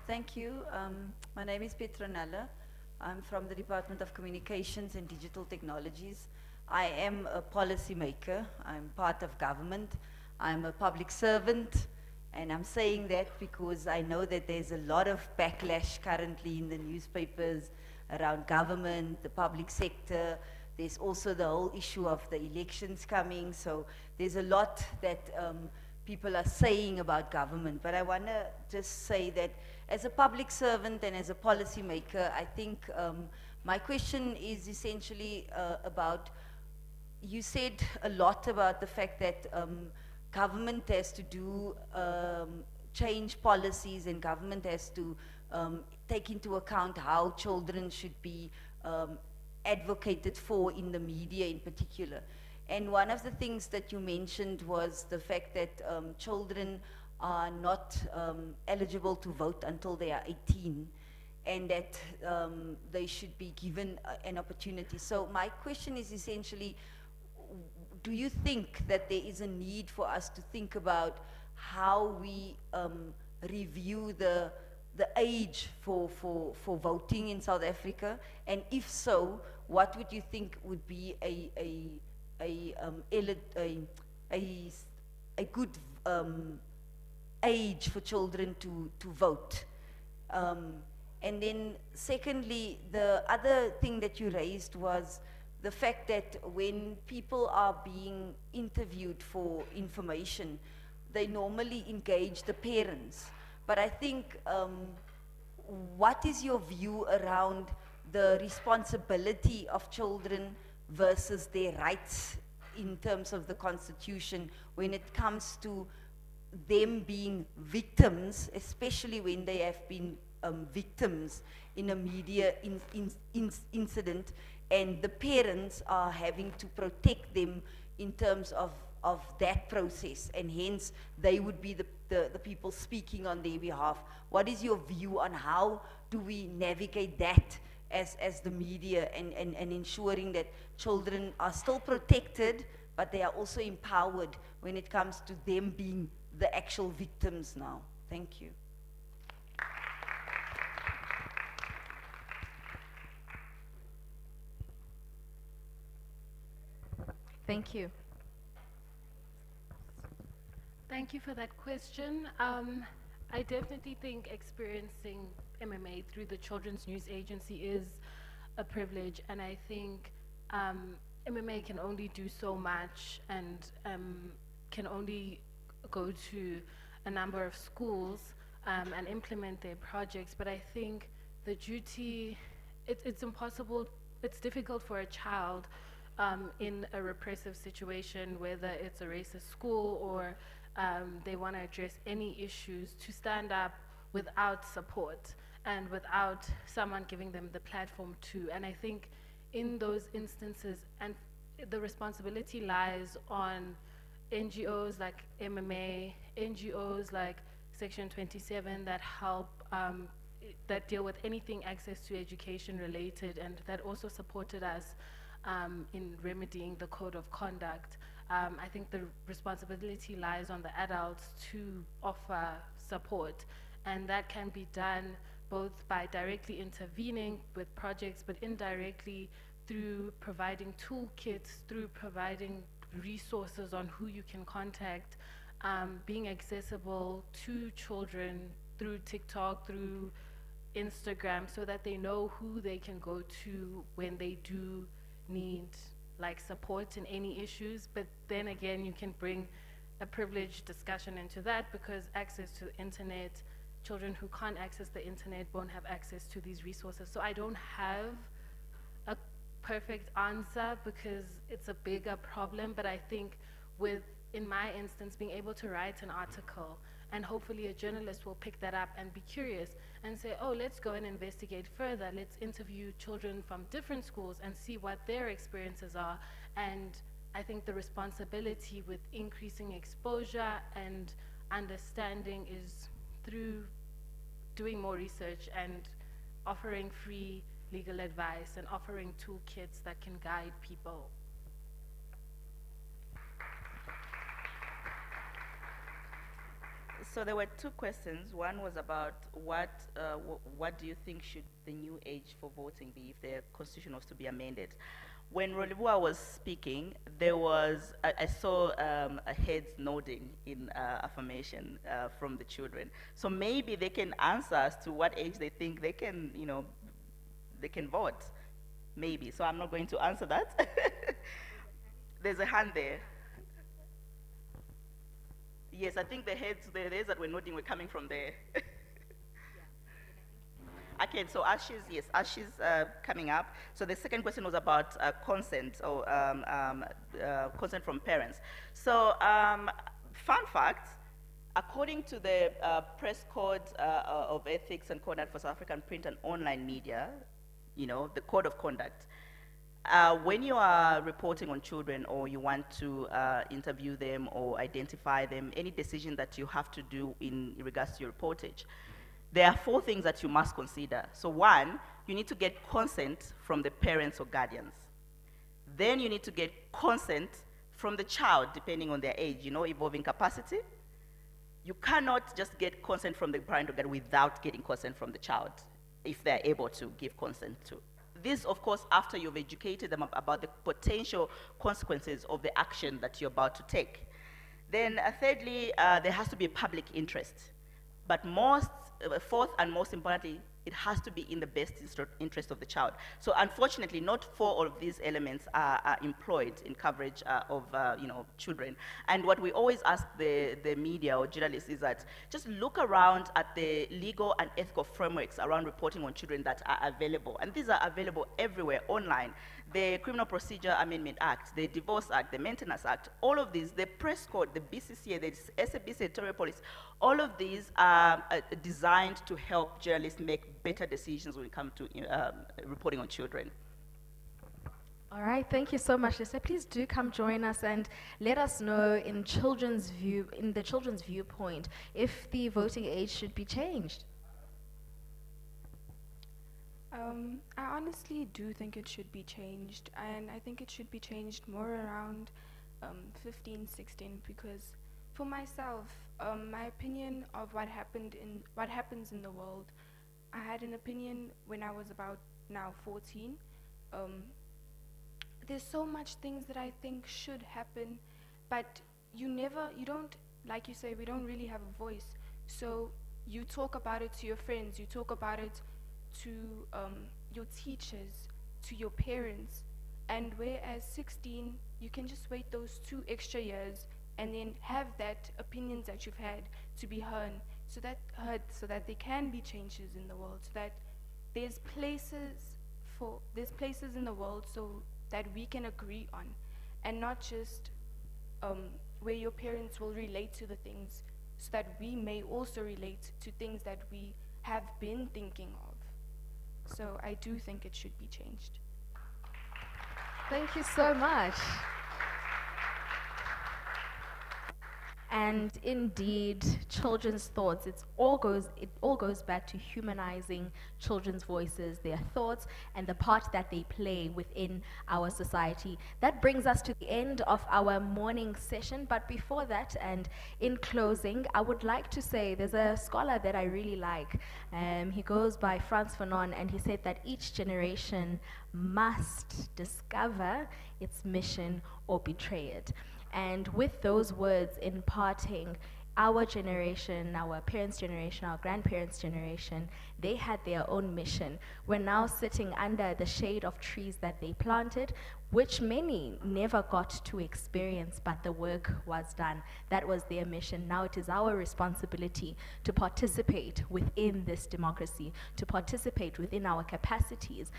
Thank you. My name is Petronella. I'm from the Department of Communications and Digital Technologies. I am a policymaker. I'm part of government. I'm a public servant. And I'm saying that because I know that there's a lot of backlash currently in the newspapers around government, the public sector. There's also the whole issue of the elections coming. So there's a lot that people are saying about government. But I want to just say that as a public servant and as a policymaker, I think my question is essentially about, you said a lot about the fact that government has to do, change policies, and government has to take into account how children should be advocated for in the media in particular. And one of the things that you mentioned was the fact that children are not eligible to vote until they are 18, and that they should be given an opportunity. So my question is essentially, do you think that there is a need for us to think about how we review the age for voting in South Africa? And if so, what would you think would be a good age for children to vote? And then secondly, the other thing that you raised was the fact that when people are being interviewed for information, they normally engage the parents. But I think, what is your view around the responsibility of children versus their rights in terms of the Constitution when it comes to them being victims, especially when they have been victims in a media incident, and the parents are having to protect them in terms of that process, and hence they would be the people speaking on their behalf. What is your view on how do we navigate that as the media, and ensuring that children are still protected, but they are also empowered when it comes to them being the actual victims now? Thank you. Thank you. Thank you for that question. I definitely think experiencing MMA through the Children's News Agency is a privilege, and I think MMA can only do so much and can only go to a number of schools and implement their projects. But I think the duty, it's impossible, it's difficult for a child in a repressive situation, whether it's a racist school or they want to address any issues, to stand up without support and without someone giving them the platform to. And I think in those instances, and the responsibility lies on NGOs like MMA, NGOs like Section 27 that help, that deal with anything access to education related, and that also supported us in remedying the code of conduct. I think the responsibility lies on the adults to offer support, and that can be done both by directly intervening with projects, but indirectly through providing toolkits, through providing resources on who you can contact, being accessible to children through TikTok, through Instagram, so that they know who they can go to when they do need like support in any issues. But then again, you can bring a privileged discussion into that, because access to the internet, children who can't access the internet won't have access to these resources. So I don't have a perfect answer because it's a bigger problem, but I think with, in my instance, being able to write an article, and hopefully a journalist will pick that up and be curious and say, oh, let's go and investigate further. Let's interview children from different schools and see what their experiences are. And I think the responsibility with increasing exposure and understanding is through doing more research and offering free legal advice and offering toolkits that can guide people. So there were two questions. One was about what do you think should the new age for voting be if the constitution was to be amended? When Rolibua was speaking, there was, I saw a heads nodding in affirmation from the children. So maybe they can answer as to what age they think they can, you know, they can vote. Maybe. So I'm not going to answer that. There's a hand there. Yes, I think the heads, the heads that were nodding were coming from there. Okay, so as she's coming up. So the second question was about consent, or consent from parents. So fun fact, according to the press code of ethics and conduct for South African print and online media, you know, the code of conduct, when you are reporting on children, or you want to interview them or identify them, any decision that you have to do in regards to your reportage, there are 4 things that you must consider. So 1, you need to get consent from the parents or guardians. Then you need to get consent from the child, depending on their age, you know, evolving capacity. You cannot just get consent from the parent or guardian without getting consent from the child, if they're able to give consent to. This, of course, after you've educated them about the potential consequences of the action that you're about to take. Then thirdly, there has to be a public interest. But fourth and most importantly, it has to be in the best interest of the child. So unfortunately, not 4 of these elements are employed in coverage of you know, children. And what we always ask the media or journalists is that just look around at the legal and ethical frameworks around reporting on children that are available. And these are available everywhere online. The Criminal Procedure Amendment Act, the Divorce Act, the Maintenance Act, all of these, the press code, the BCCA, the SABC editorial policy, all of these are designed to help journalists make better decisions when it comes to reporting on children. All right, thank you so much, Lisa. Please do come join us and let us know in the children's viewpoint, if the voting age should be changed. I honestly do think it should be changed, and I think it should be changed more around 15, 16, because for myself, my opinion of what happens in the world, I had an opinion when I was about now 14. There's so much things that I think should happen, but you don't like you say, we don't really have a voice. So you talk about it to your friends, you talk about it to your teachers, to your parents. And whereas 16, you can just wait those 2 extra years and then have that opinions that you've had to be so that there can be changes in the world, so that there's places in the world so that we can agree on, and not just where your parents will relate to the things, so that we may also relate to things that we have been thinking of. So I do think it should be changed. Thank you so much. And indeed, children's thoughts, it all goes back to humanizing children's voices, their thoughts, and the part that they play within our society. That brings us to the end of our morning session. But before that, and in closing, I would like to say there's a scholar that I really like. He goes by Frantz Fanon, and he said that each generation must discover its mission or betray it. And with those words imparting, our generation, our parents' generation, our grandparents' generation, they had their own mission. We're now sitting under the shade of trees that they planted, which many never got to experience, but the work was done. That was their mission. Now it is our responsibility to participate within this democracy, to participate within our capacities,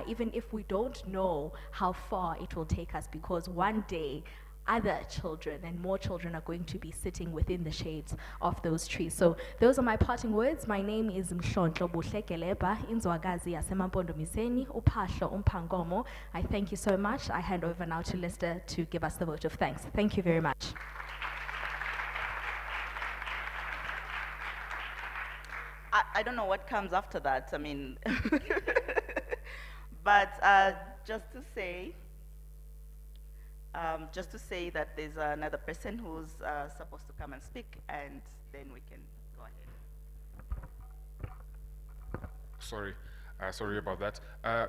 even if we don't know how far it will take us, because one day other children and more children are going to be sitting within the shades of those trees. So those are my parting words. My name is Mhlonhlo Buhlekeleba, Inzwagazi yaseMampondomiseni, Uphahlo Umpangomo. I thank you so much. I hand over now to Lister to give us the vote of thanks. Thank you very much. I don't know what comes after that. I mean, but just to say that there's another person who's supposed to come and speak, and then we can go ahead. Sorry about that.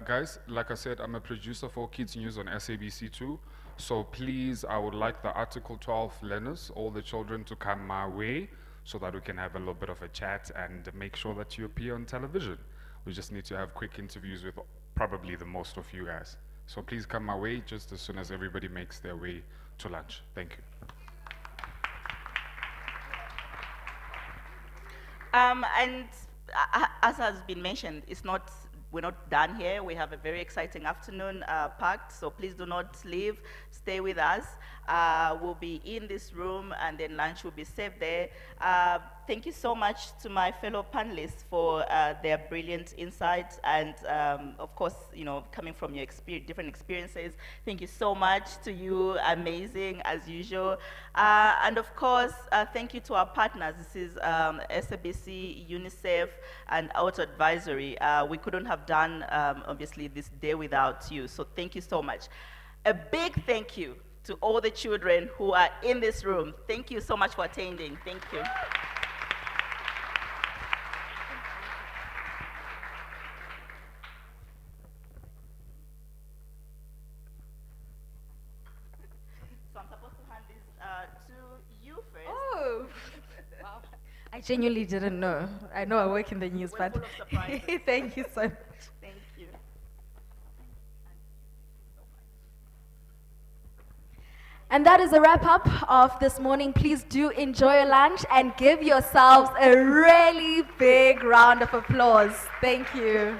Guys, like I said, I'm a producer for Kids News on SABC2. So please, I would like the Article 12 learners, all the children, to come my way so that we can have a little bit of a chat and make sure that you appear on television. We just need to have quick interviews with probably the most of you guys. So please come my way just as soon as everybody makes their way to lunch. Thank you. And as has been mentioned, we're not done here. We have a very exciting afternoon packed, so please do not leave. Stay with us. We'll be in this room, and then lunch will be served there. Thank you so much to my fellow panelists for their brilliant insights, and of course, coming from your different experiences. Thank you so much to you, amazing as usual. And of course, thank you to our partners. This is SABC, UNICEF, and Auto Advisory. We couldn't have done, obviously, this day without you, so thank you so much. A big thank you to all the children who are in this room. Thank you so much for attending. Thank you. So I'm supposed to hand this to you first. Oh, wow. I genuinely didn't know. I know I work in the news, We're but full of surprises. thank you so much. Thank you. And that is a wrap up of this morning. Please do enjoy your lunch and give yourselves a really big round of applause. Thank you.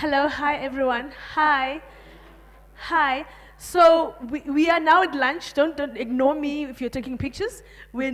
Hello, hi everyone. Hi. Hi. So we are now at lunch. Don't ignore me if you're taking pictures. We're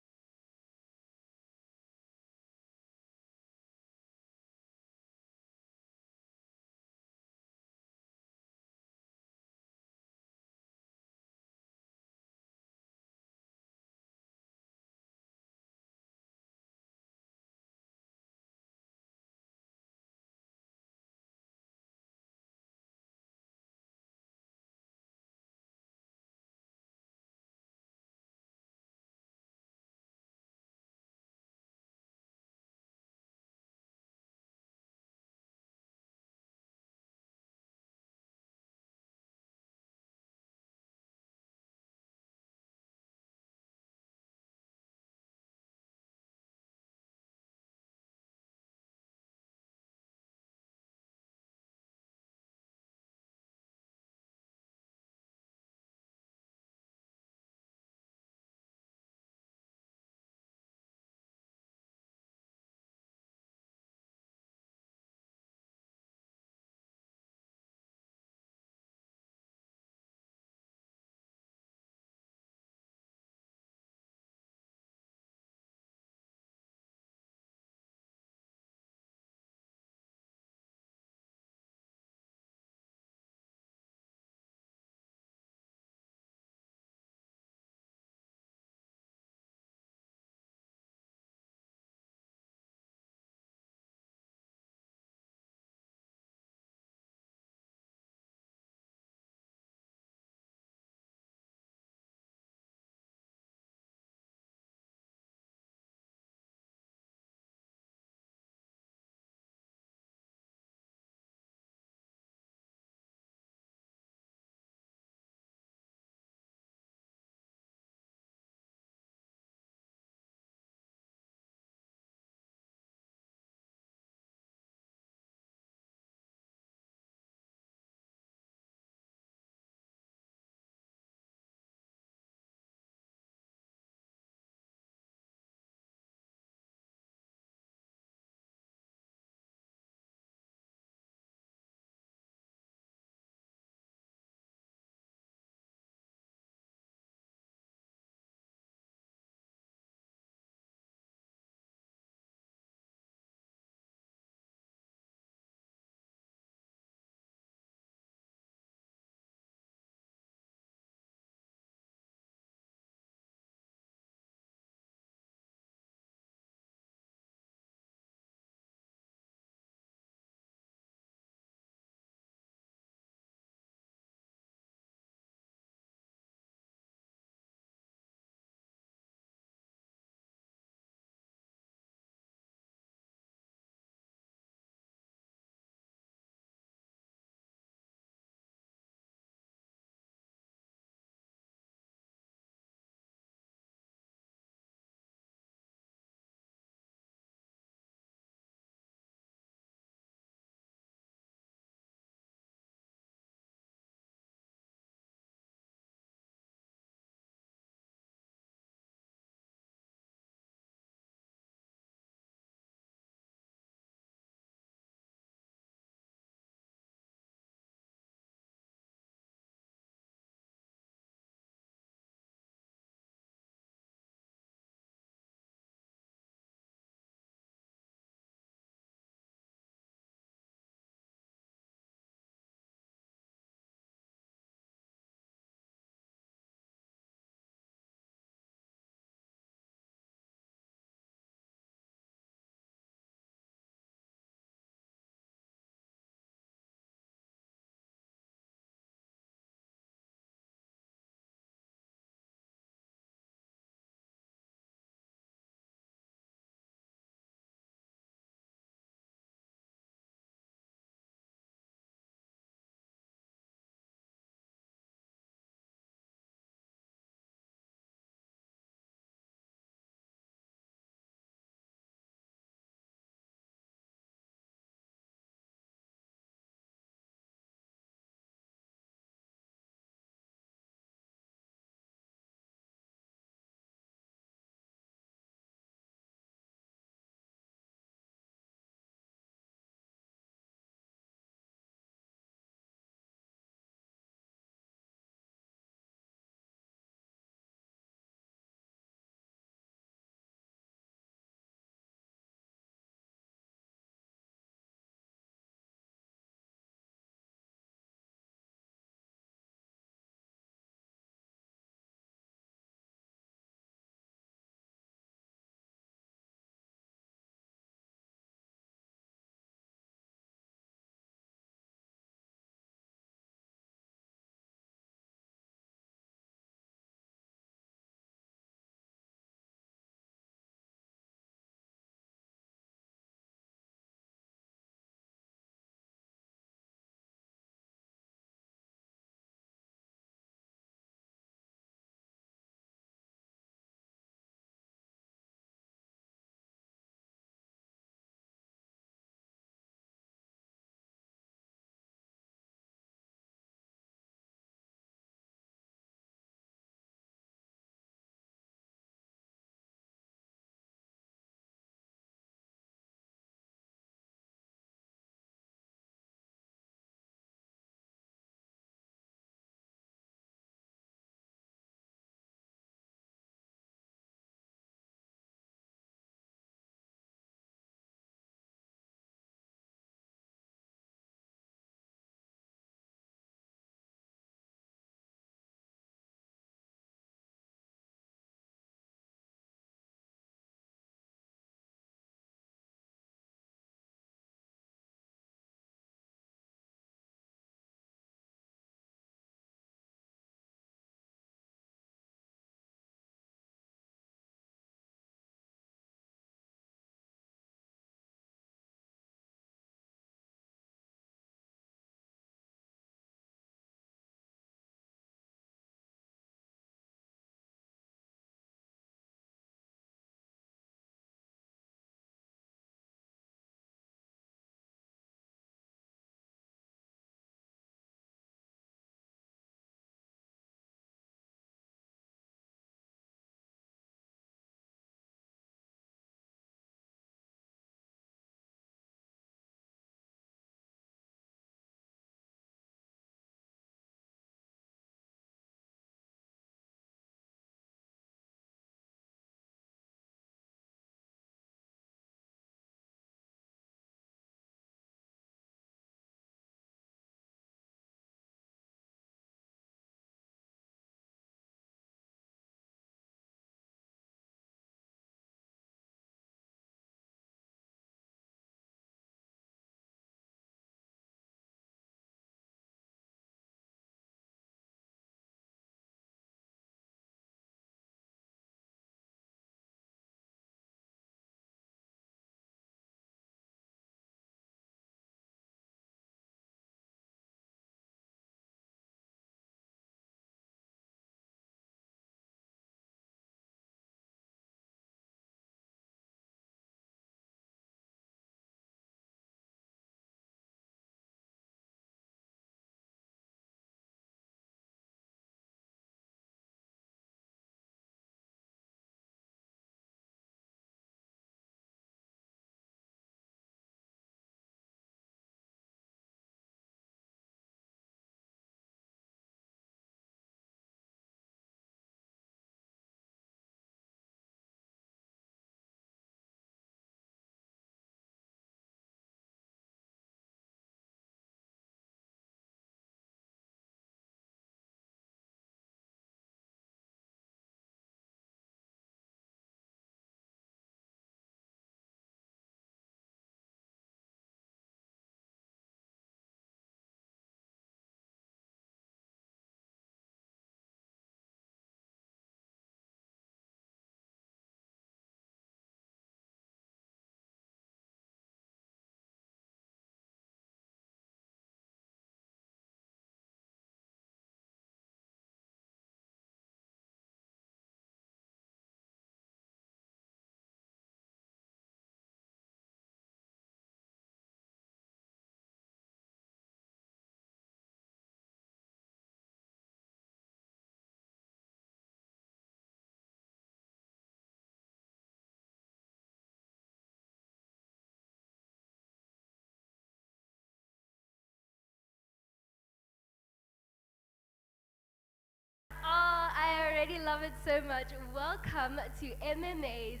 already love it so much. Welcome to MMA's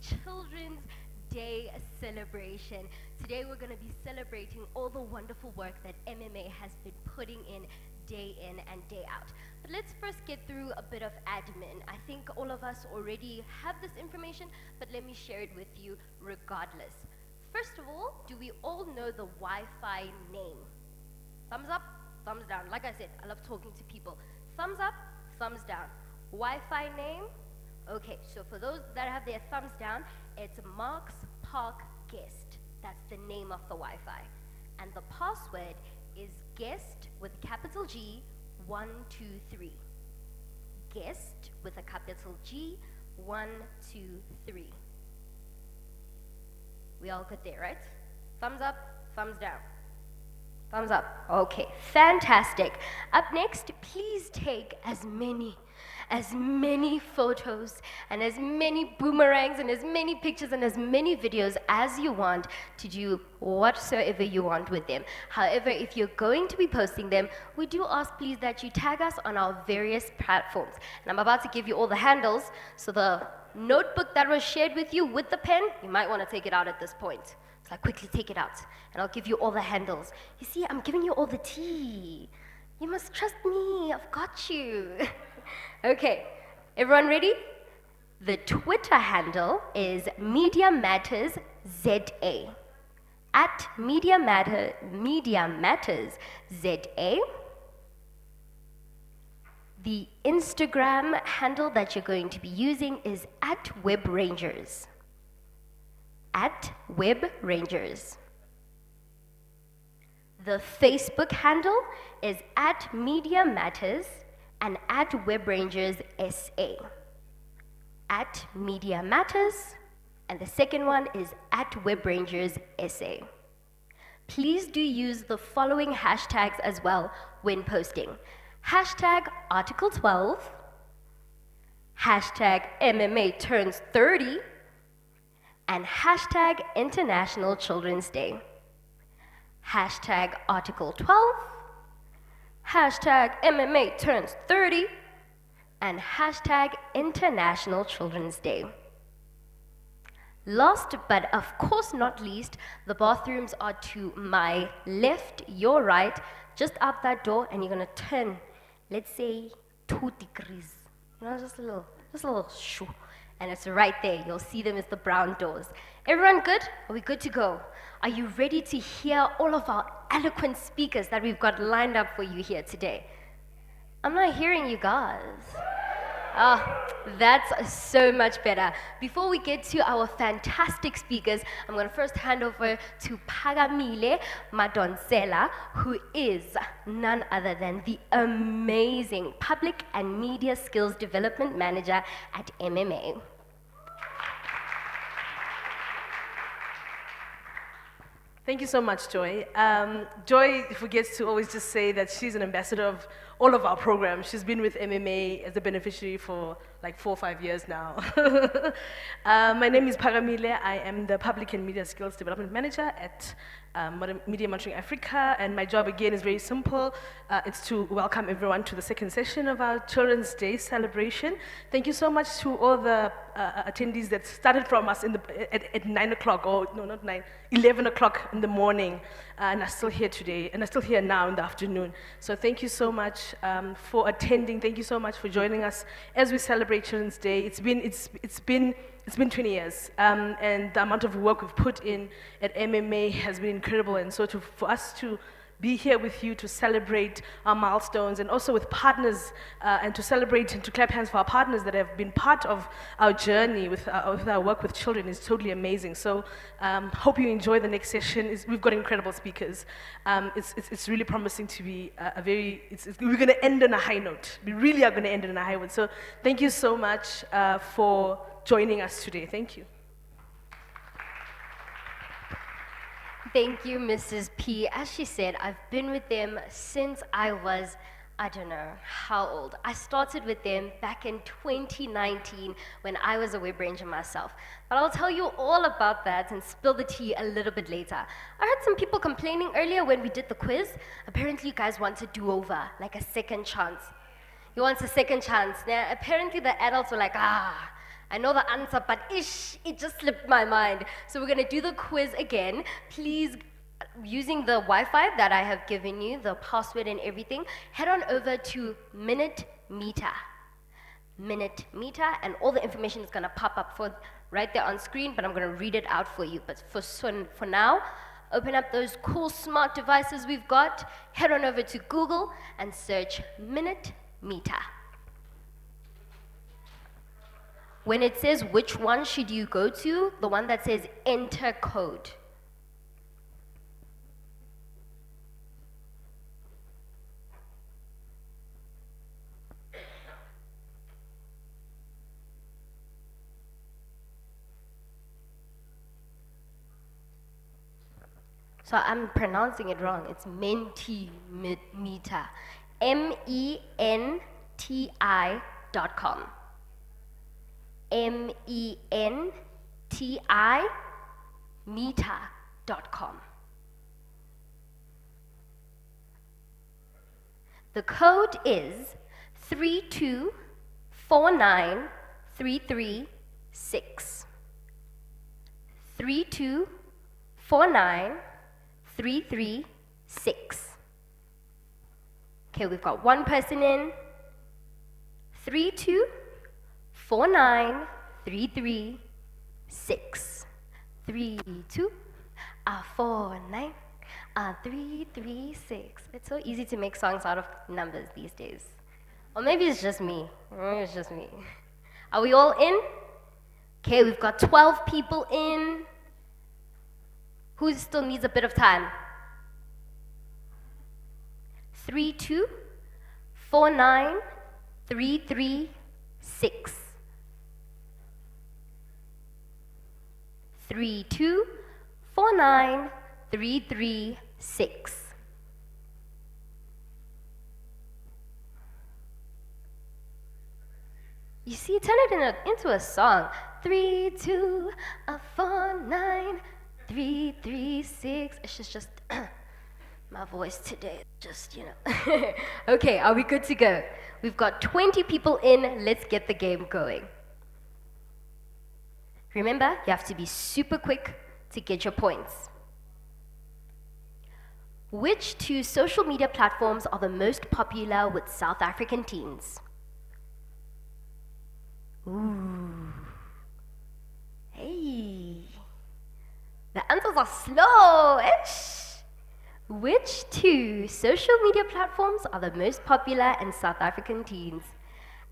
Children's Day celebration. Today we're going to be celebrating all the wonderful work that MMA has been putting in and day out. But let's first get through a bit of admin. I think all of us already have this information, but let me share it with you regardless. First of all, do we all know the Wi-Fi name? Thumbs up, thumbs down. Like I said, I love talking to people. Thumbs up, thumbs down. Wi-Fi name? Okay, so for those that have their thumbs down, it's Marks Park Guest. That's the name of the Wi-Fi. And the password is guest with a capital G, 123. Guest with a capital G, 123. We all good there, right? Thumbs up, thumbs down. Thumbs up. Okay, fantastic. Up next, please take as many photos and as many boomerangs and as many pictures and as many videos as you want to do whatsoever you want with them. However, if you're going to be posting them, we do ask please that you tag us on our various platforms. And I'm about to give you all the handles, so the notebook that was shared with you with the pen, you might want to take it out at this point. So I quickly take it out, and I'll give you all the handles. You see, I'm giving you all the tea. You must trust me, I've got you. Okay, everyone ready? The Twitter handle is Media Matters ZA. At Media Matters ZA. The Instagram handle that you're going to be using is at Web Rangers. At Web Rangers. The Facebook handle is at Media Matters and at Web Rangers SA. At Media Matters, and the second one is at Web Rangers SA. Please do use the following hashtags as well when posting. Hashtag Article 12, hashtag MMA turns 30, and hashtag International Children's Day. Hashtag Article 12, hashtag MMA turns 30, and hashtag International Children's Day. Last but of course not least, the bathrooms are to my left, your right, just out that door, and you're gonna turn, let's say 2 degrees. You know, just a little shoo. And it's right there. You'll see them as the brown doors. Everyone good? Are we good to go? Are you ready to hear all of our eloquent speakers that we've got lined up for you here today? I'm not hearing you guys. Oh, that's so much better. Before we get to our fantastic speakers, I'm going to first hand over to Pagamile Madonsela, who is none other than the amazing Public and Media Skills Development Manager at MMA. Thank you so much, Joy. Joy forgets to always just say that she's an ambassador of all of our programs. She's been with MMA as a beneficiary for like 4 or 5 years now. My name is Paramile. I am the Public and Media Skills Development Manager at Media Monitoring Africa, and my job again is very simple. It's to welcome everyone to the second session of our Children's Day celebration. Thank you so much to all the attendees that started from us at 9 o'clock, or no, not 9, 11 o'clock in the morning, and are still here today, and are still here now in the afternoon. So thank you so much for attending. Thank you so much for joining us as we celebrate Children's Day. It's been 20 years, and the amount of work we've put in at MMA has been incredible. And so for us to be here with you to celebrate our milestones, and also with partners, and to celebrate and to clap hands for our partners that have been part of our journey with our work with children is totally amazing. So hope you enjoy the next session. We've got incredible speakers. It's really promising to be we're going to end on a high note. We really are going to end on a high note. So thank you so much for joining us today. Thank you. Thank you, Mrs. P. As she said, I've been with them since I was, I don't know how old. I started with them back in 2019 when I was a web ranger myself. But I'll tell you all about that and spill the tea a little bit later. I heard some people complaining earlier when we did the quiz. Apparently you guys want a do-over, like a second chance. He wants a second chance. Now, apparently the adults were like, I know the answer, but it just slipped my mind. So we're gonna do the quiz again. Please, using the Wi-Fi that I have given you, the password and everything, head on over to Minute Meter, and all the information is gonna pop up for right there on screen, but I'm gonna read it out for you. But for now, open up those cool smart devices we've got, head on over to Google and search Minute Meter. When it says which one should you go to, the one that says enter code. So I'm pronouncing it wrong. It's Mentimeter. MENTI.com. MENTI meter.com. The code is 3249336. 3249336. Okay, we've got one person in. 3249336. 3249336. It's so easy to make songs out of numbers these days. Or maybe it's just me. Are we all in? Okay, we've got 12 people in. Who still needs a bit of time? 3249336. 3249336. You see, turn it into a song. 3249336. It's just my voice today. Just, Okay, are we good to go? We've got 20 people in. Let's get the game going. Remember, you have to be super quick to get your points. Which two social media platforms are the most popular with South African teens? Ooh. Hey. The answers are slow-ish. Which two social media platforms are the most popular in South African teens?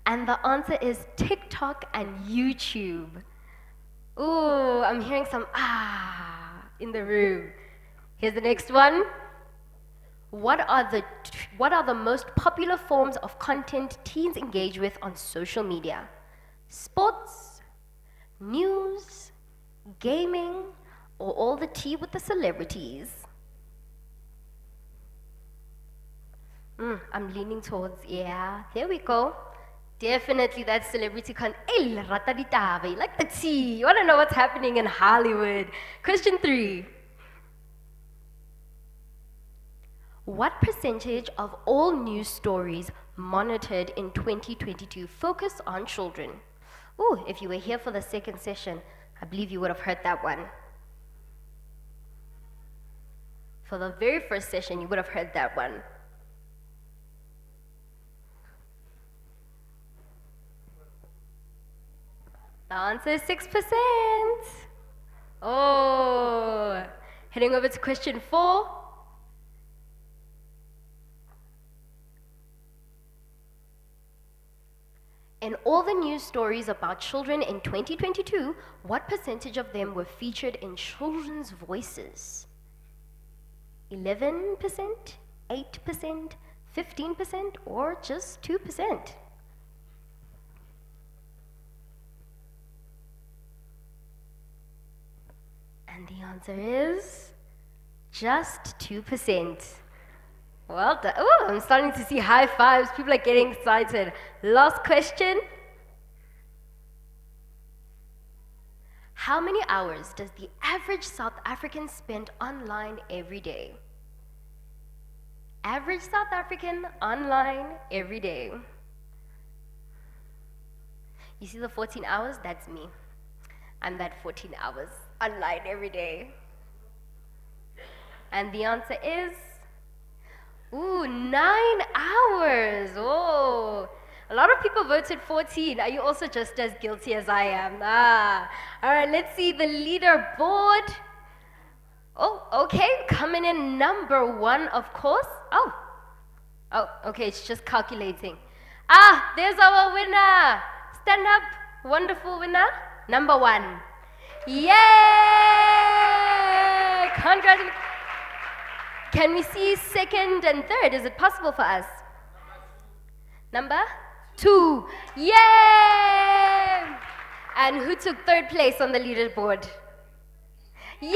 And the answer is TikTok and YouTube. Ooh, I'm hearing some in the room. Here's the next one. What are the most popular forms of content teens engage with on social media? Sports, news, gaming, or all the tea with the celebrities? I'm leaning towards, there we go. Definitely that celebrity like the tea. You want to know what's happening in Hollywood. Question 3. What percentage of all news stories monitored in 2022 focus on children? Ooh, if you were here for the second session, I believe you would have heard that one. For the very first session, you would have heard that one. The answer is 6%. Oh, heading over to question 4. In all the news stories about children in 2022, what percentage of them were featured in children's voices? 11%, 8%, 15%, or just 2%? And the answer is just 2%. Well done. Oh, I'm starting to see high fives. People are getting excited. Last question. How many hours does the average South African spend online every day? Average South African online every day. You see the 14 hours? That's me. I'm that 14 hours online every day. And the answer is, ooh, 9 hours. Oh, a lot of people voted 14. Are you also just as guilty as I am? Ah, all right, let's see the leaderboard. Oh, okay, coming in number 1, of course. Oh, okay, it's just calculating. Ah, there's our winner. Stand up, wonderful winner. Number 1. Yay! Congratulations. Can we see second and third? Is it possible for us? Number 2. Yay! And who took third place on the leaderboard? Yay!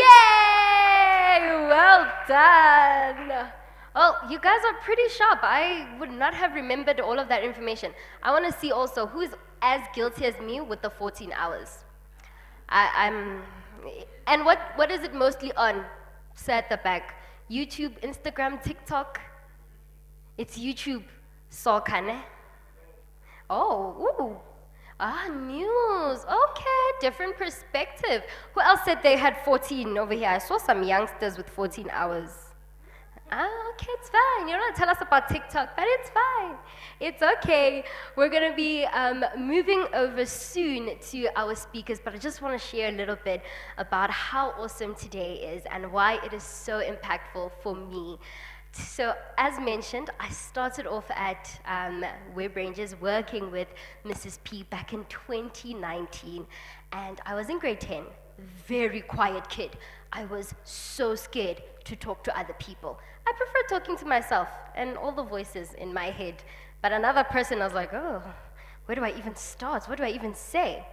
Well done. Oh, you guys are pretty sharp. I would not have remembered all of that information. I want to see also who is as guilty as me with the 14 hours. I'm. And what is it mostly on? Say at the back. YouTube, Instagram, TikTok. It's YouTube. Sokane. Oh, ooh. Ah, news. Okay, different perspective. Who else said they had 14 over here? I saw some youngsters with 14 hours. Ah, okay, it's fine. You don't want to tell us about TikTok, but it's fine. It's okay. We're going to be moving over soon to our speakers, but I just want to share a little bit about how awesome today is and why it is so impactful for me. So, as mentioned, I started off at Web Rangers working with Mrs. P back in 2019, and I was in grade 10. Very quiet kid. I was so scared to talk to other people. I prefer talking to myself and all the voices in my head. But another person, I was like, oh, where do I even start? What do I even say?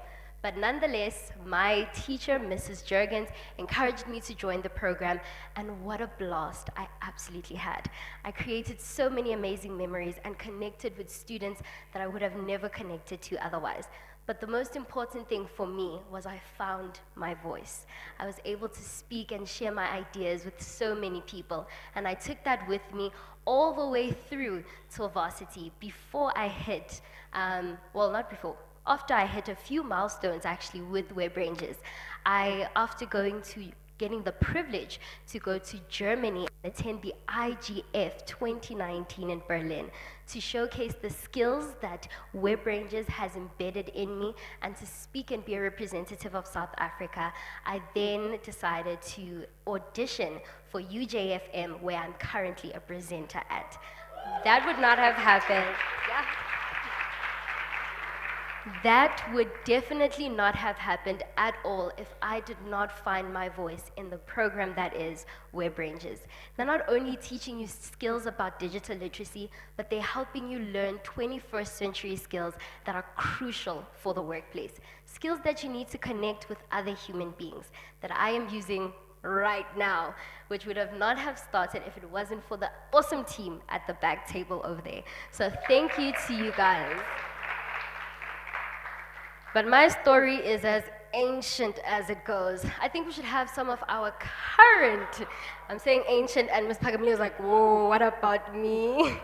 But nonetheless, my teacher, Mrs. Jurgens, encouraged me to join the program, and what a blast I absolutely had. I created so many amazing memories and connected with students that I would have never connected to otherwise. But the most important thing for me was I found my voice. I was able to speak and share my ideas with so many people, and I took that with me all the way through till varsity before I hit, not before, after I hit a few milestones actually with Web Rangers. After getting the privilege to go to Germany and attend the IGF 2019 in Berlin to showcase the skills that Web Rangers has embedded in me and to speak and be a representative of South Africa, I then decided to audition for UJFM, where I'm currently a presenter at. That would not have happened. Yeah. That would definitely not have happened at all if I did not find my voice in the program that is Web Rangers. They're not only teaching you skills about digital literacy, but they're helping you learn 21st century skills that are crucial for the workplace. Skills that you need to connect with other human beings that I am using right now, which would have not have started if it wasn't for the awesome team at the back table over there. So thank you to you guys. But my story is as ancient as it goes. I think we should have some of our current, I'm saying ancient, and Ms. Pagamile was like, whoa, what about me?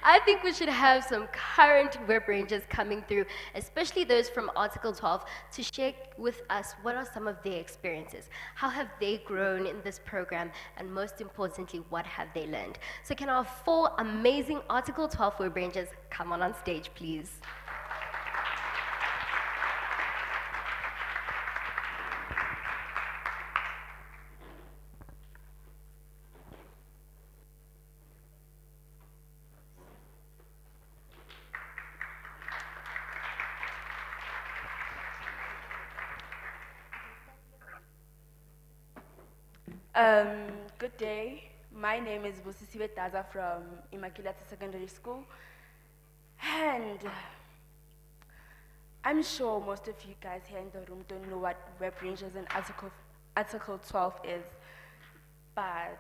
I think we should have some current Web Rangers coming through, especially those from Article 12, to share with us what are some of their experiences. How have they grown in this program? And most importantly, what have they learned? So can our 4 amazing Article 12 Web Rangers come on stage, please? Good day. My name is Busisiwe Taza from Immaculate Secondary School. And I'm sure most of you guys here in the room don't know what Web Rangers and Article 12 is. But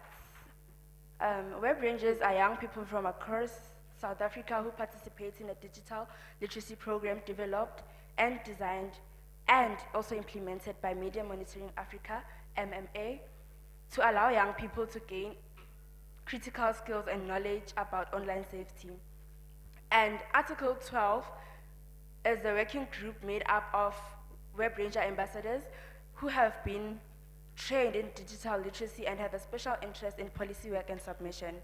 Web Rangers are young people from across South Africa who participate in a digital literacy program developed and designed and also implemented by Media Monitoring Africa, MMA, to allow young people to gain critical skills and knowledge about online safety. And Article 12 is a working group made up of Web Ranger ambassadors who have been trained in digital literacy and have a special interest in policy work and submission.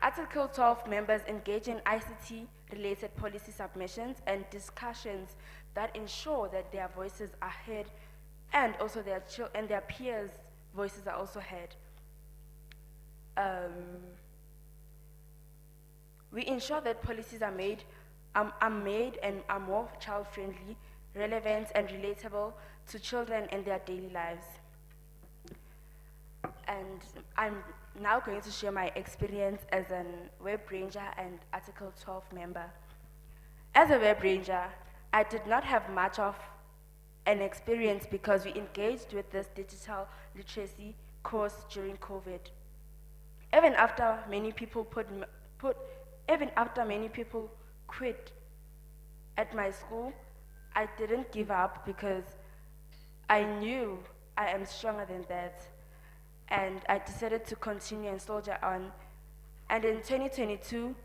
Article 12 members engage in ICT-related policy submissions and discussions that ensure that their voices are heard and also their peers' voices are also heard. We ensure that policies are made and are more child-friendly, relevant, and relatable to children and their daily lives. And I'm now going to share my experience as a Web Ranger and Article 12 member. As a Web Ranger, I did not have much of an experience because we engaged with this digital literacy course during COVID. Even after many people quit at my school, I didn't give up because I knew I am stronger than that. And I decided to continue and soldier on. And in 2022,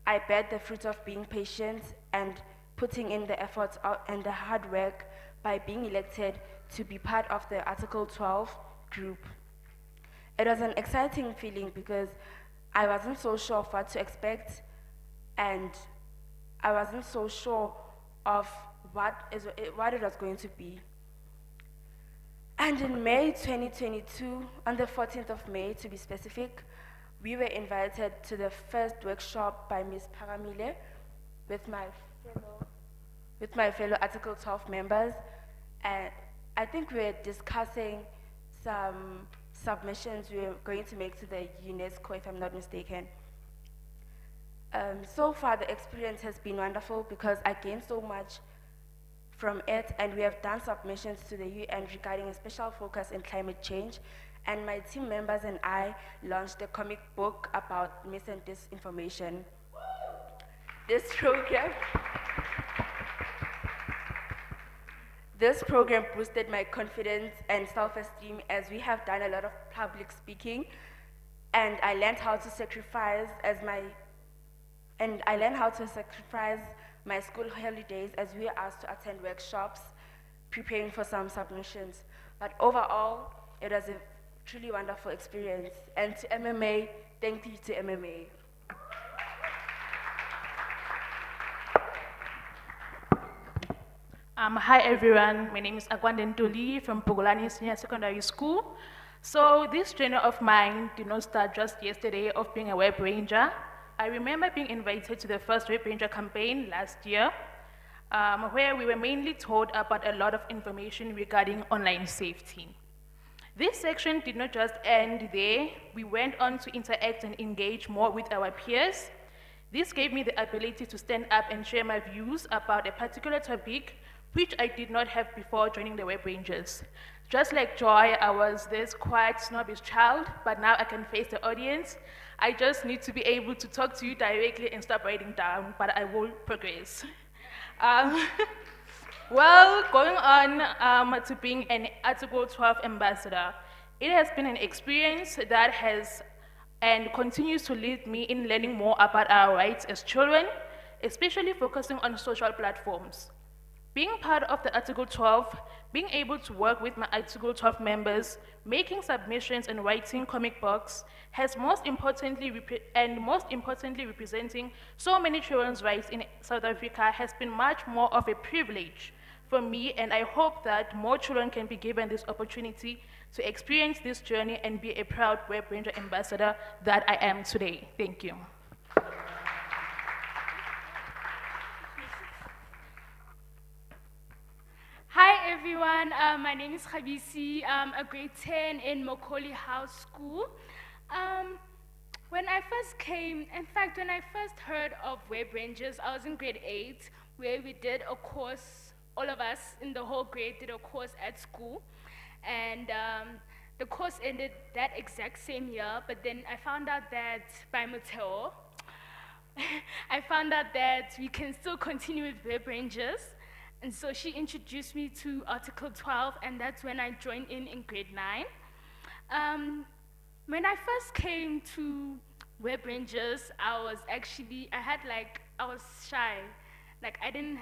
I bear the fruit of being patient and putting in the efforts and the hard work by being elected to be part of the Article 12 group. It was an exciting feeling because I wasn't so sure of what to expect, and I wasn't so sure of what it was going to be. And in May 2022, on the 14th of May to be specific, we were invited to the first workshop by Ms. Paramile with my fellow Article 12 members. And I think we were discussing some submissions we were going to make to the UNESCO, if I'm not mistaken. So far, the experience has been wonderful because I gained so much from it, and we have done submissions to the UN regarding a special focus in climate change, and my team members and I launched a comic book about mis and disinformation. This program boosted my confidence and self-esteem as we have done a lot of public speaking, and I learned how to sacrifice my school holidays as we were asked to attend workshops, preparing for some submissions. But overall, it was a truly wonderful experience. And to MMA, thank you to MMA. Hi everyone, my name is Agwanden Tuli from Pogolani Senior Secondary School. So this journey of mine did not start just yesterday of being a Web Ranger. I remember being invited to the first Web Ranger campaign last year, where we were mainly told about a lot of information regarding online safety. This section did not just end there. We went on to interact and engage more with our peers. This gave me the ability to stand up and share my views about a particular topic, which I did not have before joining the Web Rangers. Just like Joy, I was this quiet, snobbish child, but now I can face the audience. I just need to be able to talk to you directly and stop writing down, but I will progress. Well, going on to being an Article 12 ambassador, it has been an experience that has and continues to lead me in learning more about our rights as children, especially focusing on social platforms. Being part of the Article 12, being able to work with my Article 12 members, making submissions and writing comic books, has most importantly representing so many children's rights in South Africa has been much more of a privilege for me, and I hope that more children can be given this opportunity to experience this journey and be a proud Web Ranger ambassador that I am today. Thank you. Hi everyone, my name is Khabisi. I'm a grade 10 in Mokoli House School. When I first heard of Web Rangers, I was in grade 8, where we did a course, all of us in the whole grade did a course at school. And the course ended that exact same year, but then I found out that by Mateo, I found out that we can still continue with Web Rangers. And so she introduced me to Article 12, and that's when I joined in grade 9. When I first came to Web Rangers, I was shy. like I didn't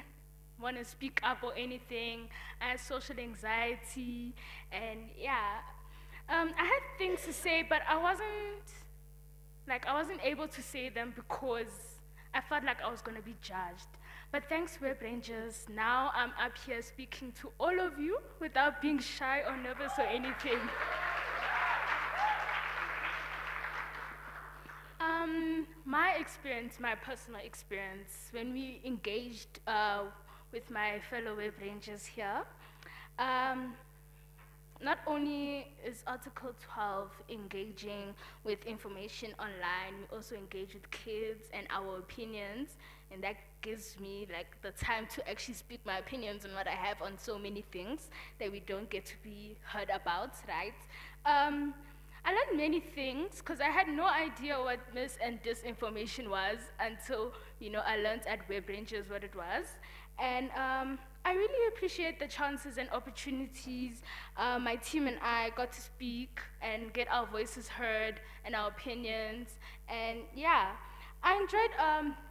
want to speak up or anything. I had social anxiety, and yeah, I had things to say, but I wasn't able to say them because I felt like I was going to be judged. But thanks, Web Rangers, now I'm up here speaking to all of you without being shy or nervous or anything. My experience, my personal experience, when we engaged with my fellow Web Rangers here, not only is Article 12 engaging with information online, we also engage with kids and our opinions, and that gives me like the time to actually speak my opinions on what I have on so many things that we don't get to be heard about, right? I learned many things because I had no idea what mis and disinformation was until, I learned at Web Rangers what it was. And I really appreciate the chances and opportunities my team and I got to speak and get our voices heard and our opinions. And yeah, I enjoyed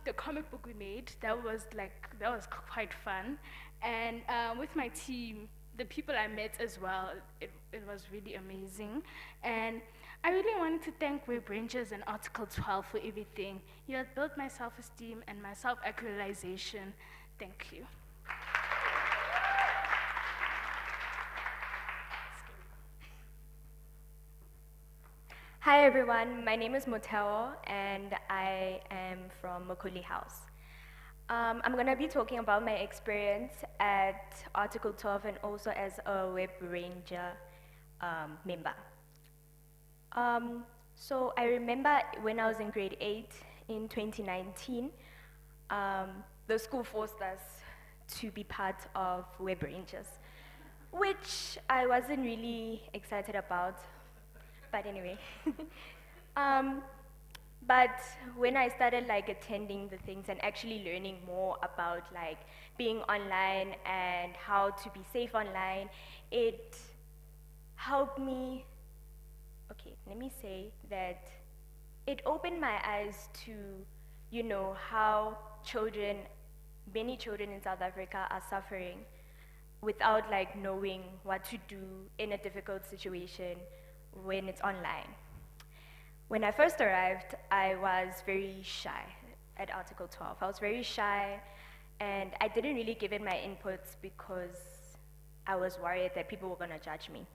the comic book we made. That was quite fun. And with my team, the people I met as well, it was really amazing. And I really wanted to thank Web Rangers and Article 12 for everything. You have built my self-esteem and my self-actualization. Thank you. Hi everyone, my name is Moteo and I am from Mokoli House. I'm going to be talking about my experience at Article 12 and also as a Web Ranger member. So I remember when I was in grade 8 in 2019, the school forced us to be part of Web Rangers, which I wasn't really excited about, but anyway. But when I started attending the things and actually learning more about being online and how to be safe online, it helped me, let me say that it opened my eyes to, how many children in South Africa are suffering without knowing what to do in a difficult situation when it's online. When I first arrived, I was very shy at Article 12. I was very shy, and I didn't really give in my inputs because I was worried that people were gonna judge me.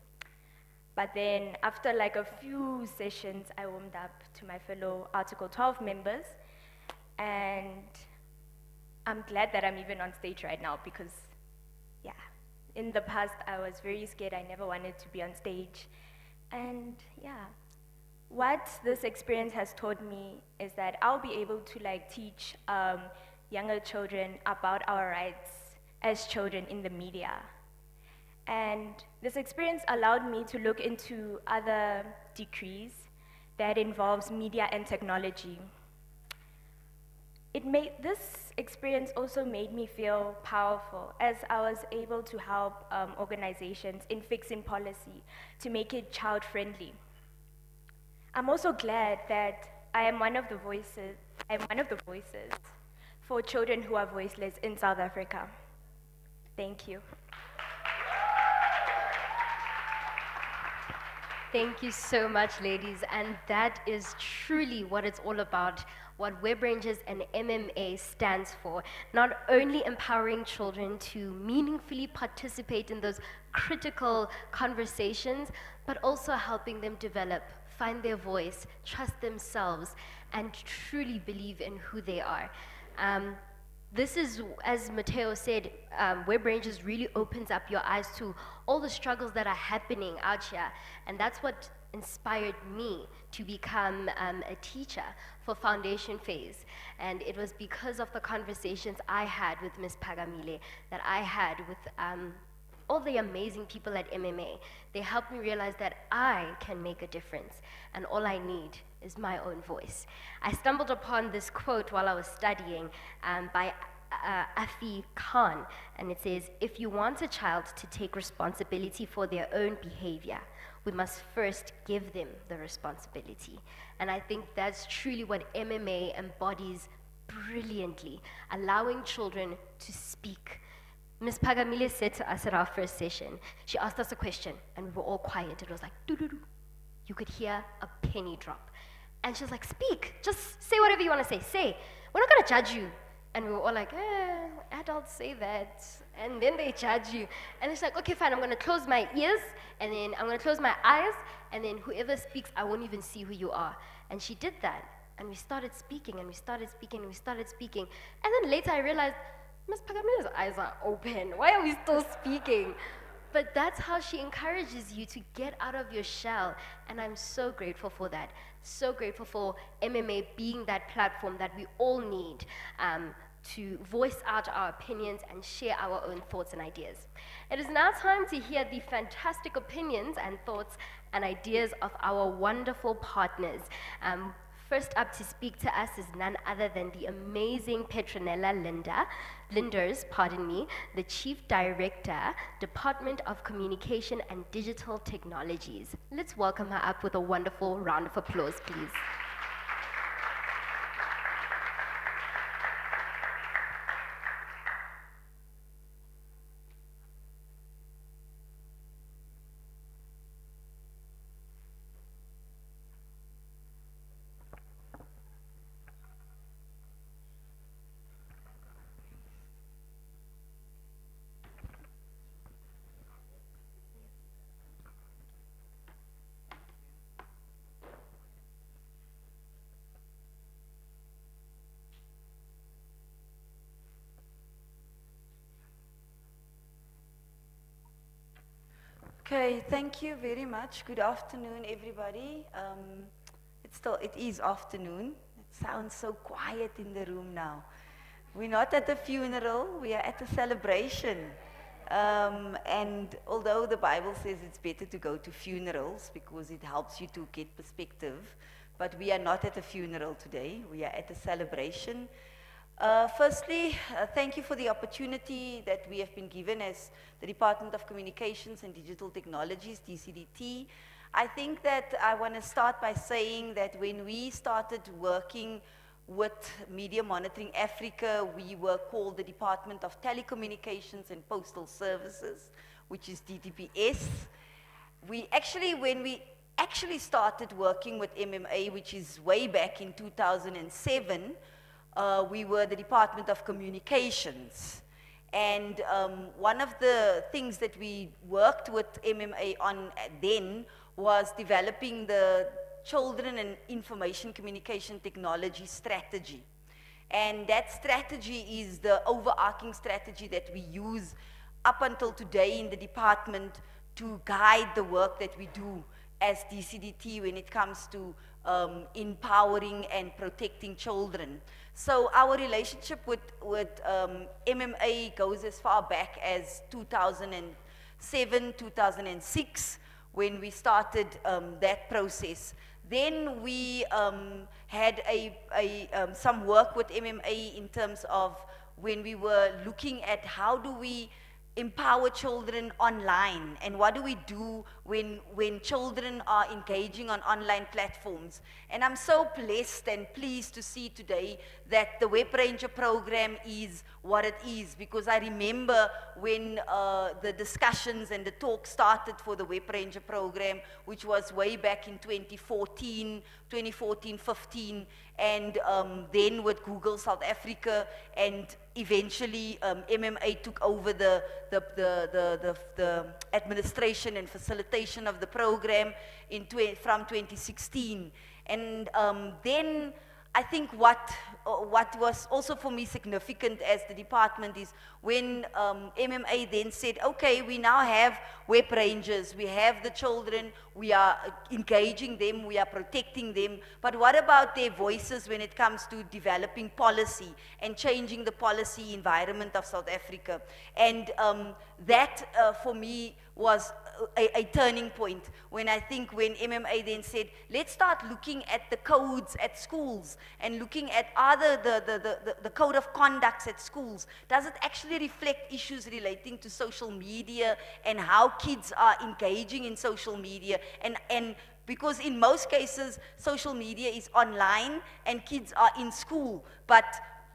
But then after a few sessions, I warmed up to my fellow Article 12 members, and I'm glad that I'm even on stage right now because, yeah, in the past I was very scared. I never wanted to be on stage, and yeah. What this experience has taught me is that I'll be able to teach younger children about our rights as children in the media. And this experience allowed me to look into other degrees that involves media and technology. This experience also made me feel powerful as I was able to help organizations in fixing policy to make it child-friendly. I'm also glad that I am one of the voices for children who are voiceless in South Africa. Thank you. Thank you so much, ladies. And that is truly what it's all about, what Web Rangers and MMA stands for. Not only empowering children to meaningfully participate in those critical conversations, but also helping them develop, find their voice, trust themselves, and truly believe in who they are. This is, as Mateo said, Web Rangers really opens up your eyes to all the struggles that are happening out here. And that's what inspired me to become a teacher for foundation phase. And it was because of the conversations I had with Ms. Pagamile, that I had with all the amazing people at MMA. They helped me realize that I can make a difference, and all I need is my own voice. I stumbled upon this quote while I was studying by Afi Khan, and it says, "If you want a child to take responsibility for their own behavior, we must first give them the responsibility." And I think that's truly what MMA embodies brilliantly, allowing children to speak. Ms. Pagamile said to us at our first session, she asked us a question, and we were all quiet. It was like, doo-doo-doo. You could hear a penny drop. And she was like, speak, just say whatever you want to say, say. We're not going to judge you. And we were all like, adults say that. And then they judge you. And it's like, okay, fine, I'm going to close my ears, and then I'm going to close my eyes, and then whoever speaks, I won't even see who you are. And she did that. And we started speaking, and we started speaking, and we started speaking. And then later I realized, Ms. Pagamile's eyes are open. Why are we still speaking? But that's how she encourages you to get out of your shell. And I'm so grateful for that. So grateful for MMA being that platform that we all need to voice out our opinions and share our own thoughts and ideas. It is now time to hear the fantastic opinions and thoughts and ideas of our wonderful partners. First up to speak to us is none other than the amazing Petronella Linders, the Chief Director, Department of Communication and Digital Technologies. Let's welcome her up with a wonderful round of applause, please. Okay, thank you very much. Good afternoon, everybody. It is afternoon. It sounds so quiet in the room now. We're not at a funeral, we are at a celebration. And although the Bible says it's better to go to funerals because it helps you to get perspective, but we are not at a funeral today, we are at a celebration. Firstly, thank you for the opportunity that we have been given as the Department of Communications and Digital Technologies, DCDT. I think that I want to start by saying that when we started working with Media Monitoring Africa, we were called the Department of Telecommunications and Postal Services, which is DTPS. When we actually started working with MMA, which is way back in 2007, we were the Department of Communications. And one of the things that we worked with MMA on then was developing the Children and Information Communication Technology strategy. And that strategy is the overarching strategy that we use up until today in the department to guide the work that we do as DCDT when it comes to empowering and protecting children. So our relationship with MMA goes as far back as 2007, 2006, when we started that process. Then we had some work with MMA in terms of when we were looking at how do we empower children online, and what do we do when children are engaging on online platforms. And I'm so blessed and pleased to see today that the Web Ranger program is what it is, because I remember when the discussions and the talk started for the Web Ranger program, which was way back in 2014, 15, and then with Google South Africa, and eventually MMA took over the administration and facilitation of the program from 2016. And then I think what was also for me significant as the department is when MMA then said, okay, we now have Web Rangers, we have the children, we are engaging them, we are protecting them, but what about their voices when it comes to developing policy and changing the policy environment of South Africa? And that for me was a turning point when MMA then said, let's start looking at the codes at schools and looking at the code of conducts at schools. Does it actually reflect issues relating to social media and how kids are engaging in social media? And because in most cases, social media is online and kids are in school, but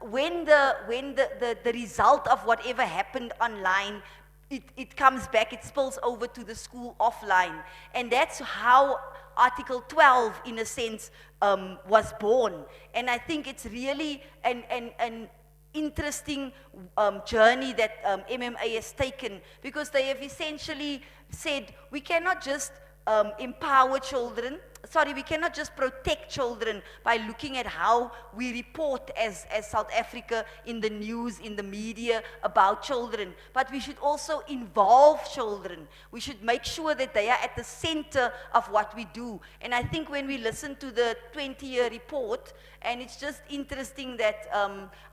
when the result of whatever happened online, it comes back, it spills over to the school offline. And that's how Article 12, in a sense, was born. And I think it's really an interesting journey that MMA has taken, because they have essentially said we cannot just empower children. Sorry, we cannot just protect children by looking at how we report as South Africa in the news, in the media about children, but we should also involve children. We should make sure that they are at the center of what we do. And I think when we listen to the 20-year report, and it's just interesting that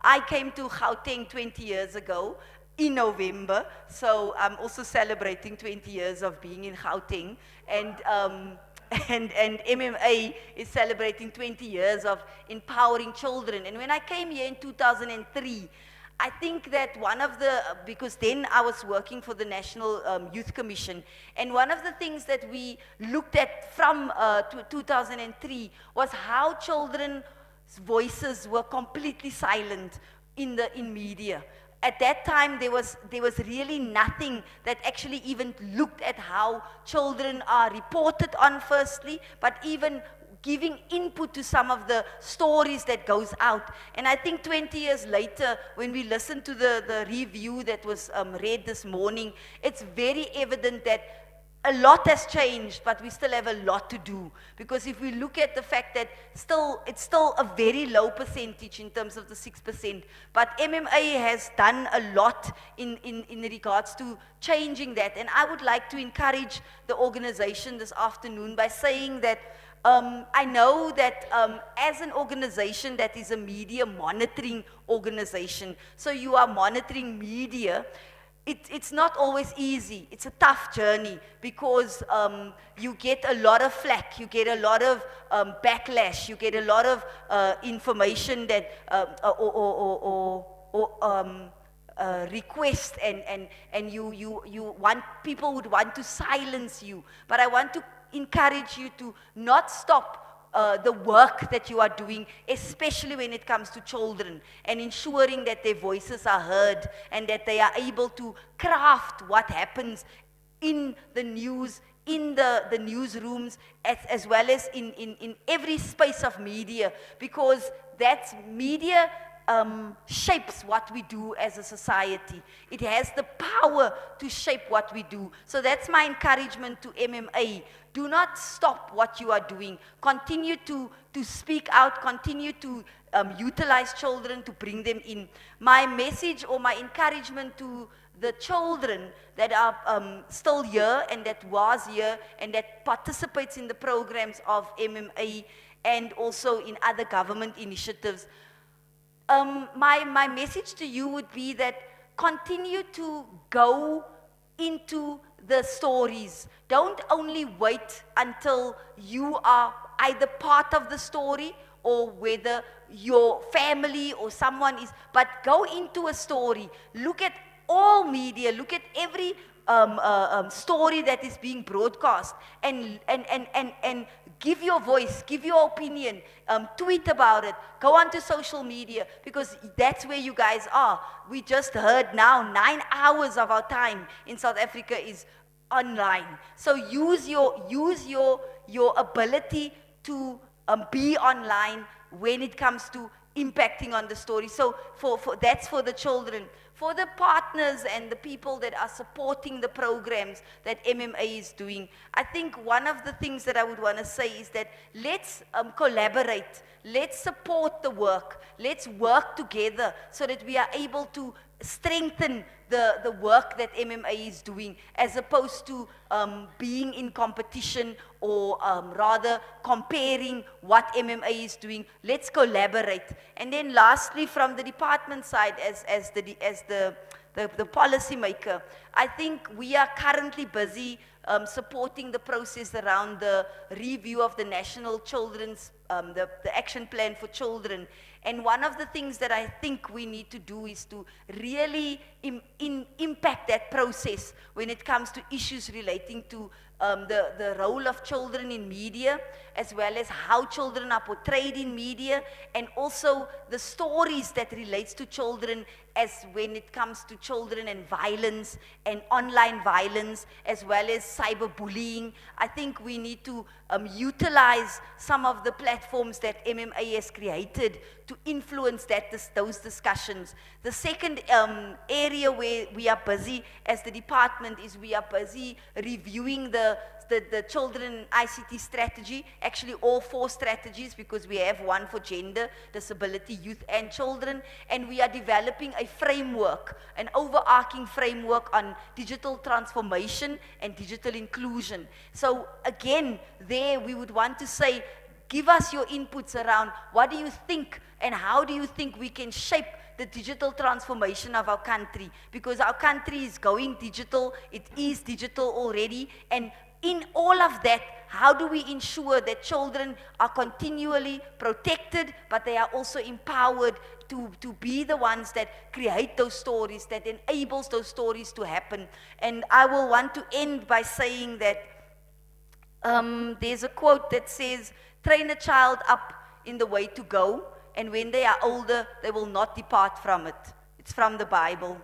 I came to Gauteng 20 years ago, in November, so I'm also celebrating 20 years of being in Gauteng, and MMA is celebrating 20 years of empowering children. And when I came here in 2003, I think that one of the, because then I was working for the National Youth Commission, and one of the things that we looked at from 2003 was how children's voices were completely silent in media. At that time, there was really nothing that actually even looked at how children are reported on firstly, but even giving input to some of the stories that goes out. And I think 20 years later, when we listen to the review that was read this morning, it's very evident that a lot has changed, but we still have a lot to do. Because if we look at the fact that it's still a very low percentage in terms of the 6%, but MMA has done a lot in regards to changing that. And I would like to encourage the organization this afternoon by saying that I know that as an organization that is a media monitoring organization, so you are monitoring media, it's not always easy. It's a tough journey because you get a lot of flack, you get a lot of backlash, you get a lot of information that request, and you want, people would want to silence you. But I want to encourage you to not stop the work that you are doing, especially when it comes to children, and ensuring that their voices are heard and that they are able to craft what happens in the news, in the newsrooms, as well as in every space of media, because that's media shapes what we do as a society. It has the power to shape what we do. So that's my encouragement to MMA. Do not stop what you are doing. Continue to speak out, continue to utilize children to bring them in. My message or my encouragement to the children that are still here and that was here and that participates in the programs of MMA and also in other government initiatives, my message to you would be that continue to go into the stories. Don't only wait until you are either part of the story or whether your family or someone is, but go into a story. Look at all media, look at every story that is being broadcast, and give your voice, give your opinion, tweet about it, go onto social media, because that's where you guys are. We just heard now 9 hours of our time in South Africa is online. So use your ability to be online when it comes to impacting on the story. So that's for the children. For the partners and the people that are supporting the programs that MMA is doing, I think one of the things that I would want to say is that let's collaborate, let's support the work, let's work together so that we are able to strengthen the work that MMA is doing, as opposed to being in competition or rather comparing what MMA is doing. Let's collaborate. And then lastly, from the department side, as the policy maker, I think we are currently busy supporting the process around the review of the National Children's, the Action Plan for Children. And one of the things that I think we need to do is to really impact that process when it comes to issues relating to the role of children in media, as well as how children are portrayed in media, and also the stories that relates to children as when it comes to children and violence and online violence, as well as cyberbullying. I think we need to utilize some of the platforms that MMA has created to influence those discussions. The second area where we are busy as the department is we are busy reviewing the children ICT strategy, actually all 4 strategies, because we have one for gender, disability, youth, and children, and we are developing a framework, an overarching framework on digital transformation and digital inclusion. So again, there we would want to say, give us your inputs around what do you think and how do you think we can shape the digital transformation of our country, because our country is going digital, it is digital already, and in all of that, how do we ensure that children are continually protected, but they are also empowered to be the ones that create those stories, that enables those stories to happen. And I will want to end by saying that there's a quote that says, train a child up in the way to go, and when they are older, they will not depart from it. It's from the Bible.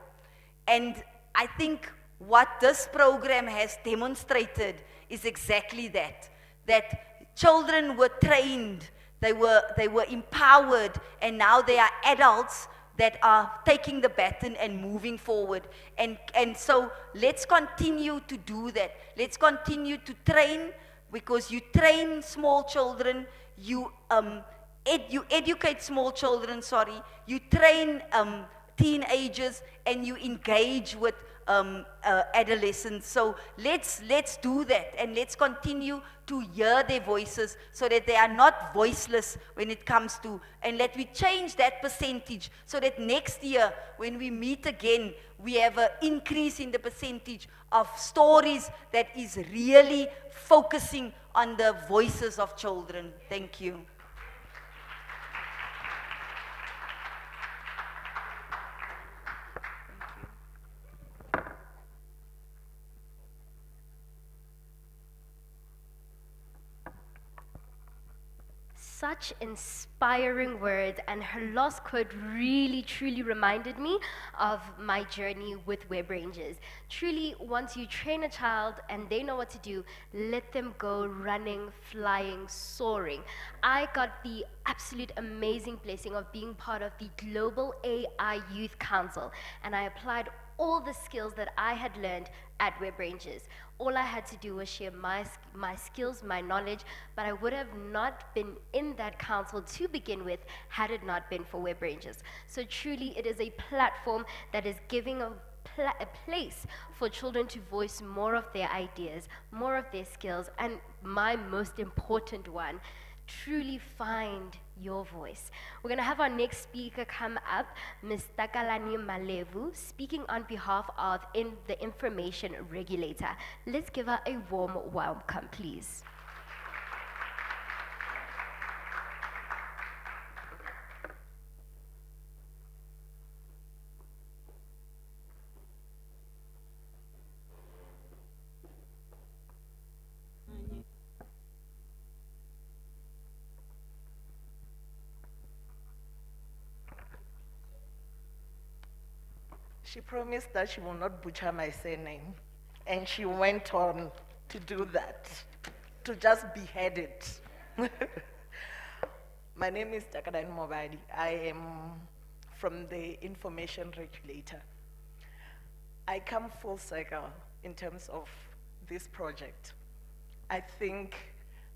And I think what this program has demonstrated is exactly that children were trained, they were empowered, and now they are adults that are taking the baton and moving forward. And so let's continue to do that. Let's continue to train, because you train small children, you educate small children, you train teenagers, and you engage with adolescents. So let's do that, and let's continue to hear their voices so that they are not voiceless when it comes to, and let we change that percentage so that next year when we meet again, we have an increase in the percentage of stories that is really focusing on the voices of children. Thank you. Such inspiring words, and her last quote really truly reminded me of my journey with Web Rangers. Truly, once you train a child and they know what to do, let them go running, flying, soaring. I got the absolute amazing blessing of being part of the Global AI Youth Council, and I applied all the skills that I had learned at Web Rangers. All I had to do was share my skills, my knowledge, but I would have not been in that council to begin with had it not been for Web Rangers. So truly, it is a platform that is giving a place for children to voice more of their ideas, more of their skills, and my most important one, truly find your voice. We're going to have our next speaker come up, Ms. Takalani Malevu, speaking on behalf of the Information Regulator. Let's give her a warm welcome, please. She promised that she will not butcher my surname, and she went on to do that, to just behead it. My name is Takadan Mobadi. I am from the Information Regulator. I come full circle in terms of this project. I think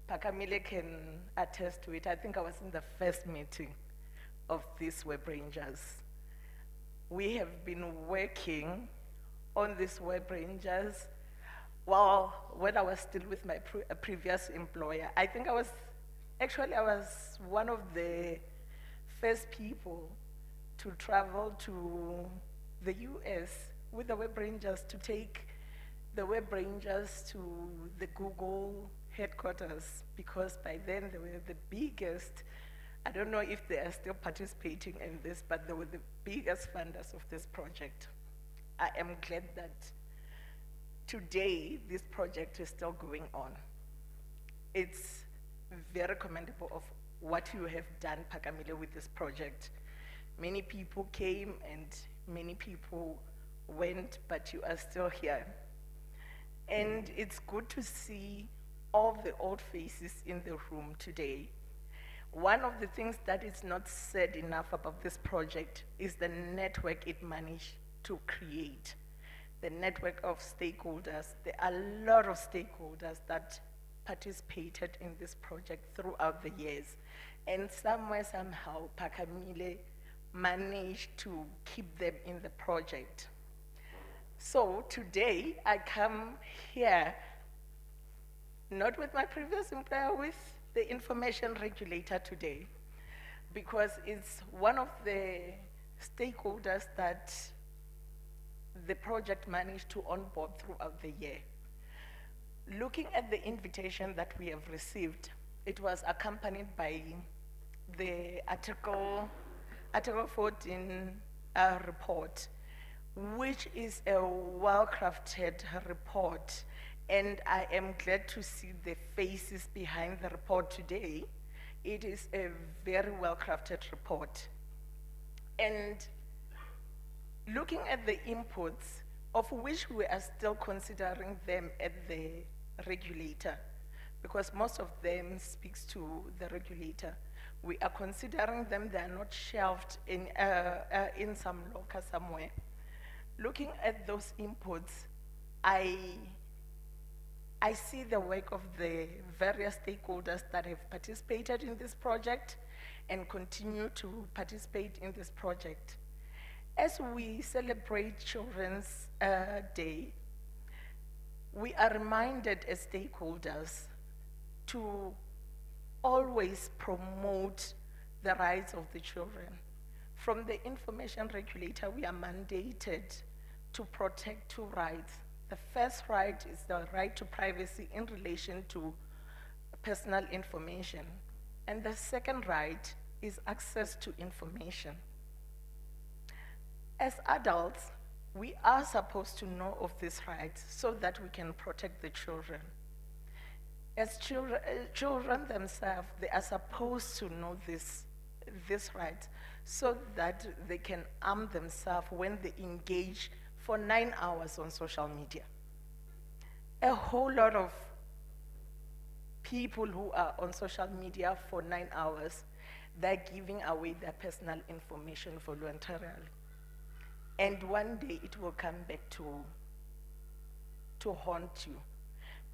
Pakamile can attest to it. I think I was in the first meeting of these Web Rangers. We have been working on these Web Rangers when I was still with my previous employer. I think I was one of the first people to travel to the US with the Web Rangers to take the Web Rangers to the Google headquarters, because by then they were the biggest. I don't know if they are still participating in this, but they were the biggest funders of this project. I am glad that today this project is still going on. It's very commendable of what you have done, Phakamile, with this project. Many people came and many people went, but you are still here. And it's good to see all the old faces in the room today. One of the things that is not said enough about this project is the network it managed to create. The network of stakeholders. There are a lot of stakeholders that participated in this project throughout the years. And somewhere, somehow, Phakamile managed to keep them in the project. So today, I come here, not with my previous employer, with the information regulator today, because it's one of the stakeholders that the project managed to onboard throughout the year. Looking at the invitation that we have received, it was accompanied by the Article 14 report, which is a well-crafted report. And I am glad to see the faces behind the report today. It is a very well-crafted report. And looking at the inputs, of which we are still considering them at the regulator, because most of them speaks to the regulator. We are considering them, they are not shelved in some locker somewhere. Looking at those inputs, I see the work of the various stakeholders that have participated in this project and continue to participate in this project. As we celebrate Children's Day, we are reminded as stakeholders to always promote the rights of the children. From the information regulator, we are mandated to protect two rights. The first right is the right to privacy in relation to personal information. And the second right is access to information. As adults, we are supposed to know of these rights so that we can protect the children. As children themselves, they are supposed to know this right so that they can arm themselves when they engage for 9 hours on social media. A whole lot of people who are on social media for 9 hours, they're giving away their personal information voluntarily. And one day it will come back to haunt you,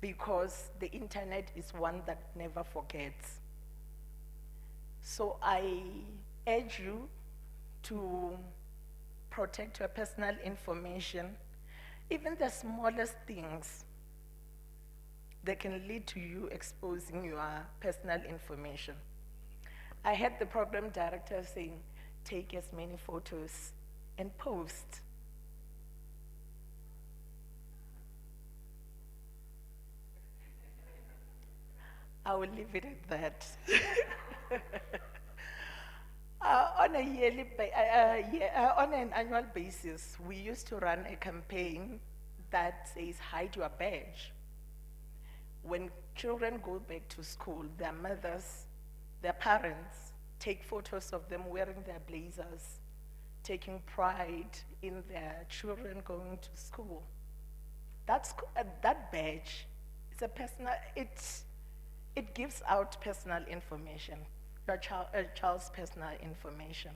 because the internet is one that never forgets. So I urge you to protect your personal information, even the smallest things that can lead to you exposing your personal information. I had the program director saying, take as many photos and post. I will leave it at that. On an annual basis, we used to run a campaign that says hide your badge. When children go back to school, their mothers, their parents take photos of them wearing their blazers, taking pride in their children going to school. That badge is a personal, it gives out personal information, a child's personal information.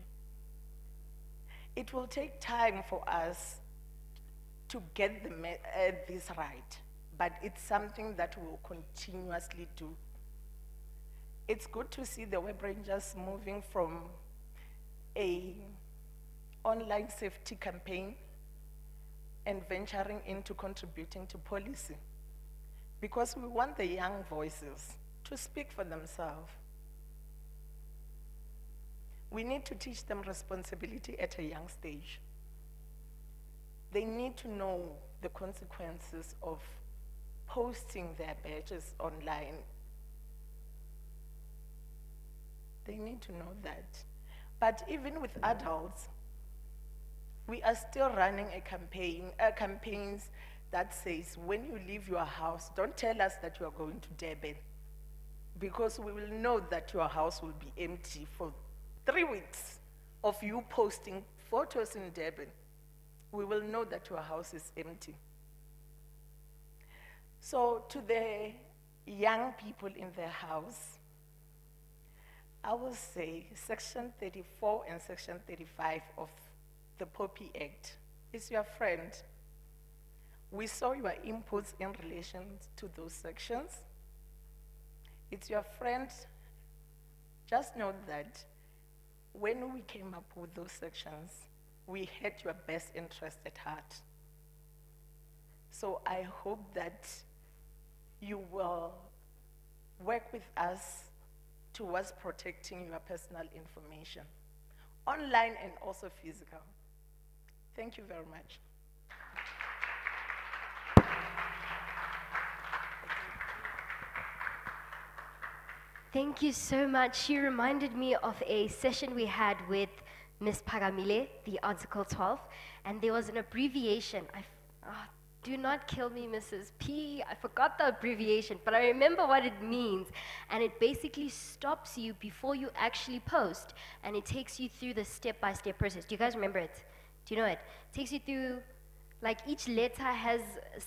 It will take time for us to get this right, but it's something that we'll continuously do. It's good to see the Web Rangers moving from a online safety campaign and venturing into contributing to policy, because we want the young voices to speak for themselves. We need to teach them responsibility at a young stage. They need to know the consequences of posting their badges online. They need to know that. But even with adults, we are still running campaigns that says, when you leave your house, don't tell us that you are going to Durban, because we will know that your house will be empty for 3 weeks of you posting photos in Durban. We will know that your house is empty. So to the young people in the house, I will say Section 34 and Section 35 of the Poppy Act is your friend. We saw your inputs in relation to those sections. It's your friend. Just know that when we came up with those sections, we had your best interest at heart. So I hope that you will work with us towards protecting your personal information, online and also physical. Thank you very much. Thank you so much. She reminded me of a session we had with Ms. Pagamile, the Article 12, and there was an abbreviation. Do not kill me, Mrs. P. I forgot the abbreviation, but I remember what it means. And it basically stops you before you actually post, and it takes you through the step-by-step process. Do you guys remember it? Do you know it? It takes you through, like, each letter has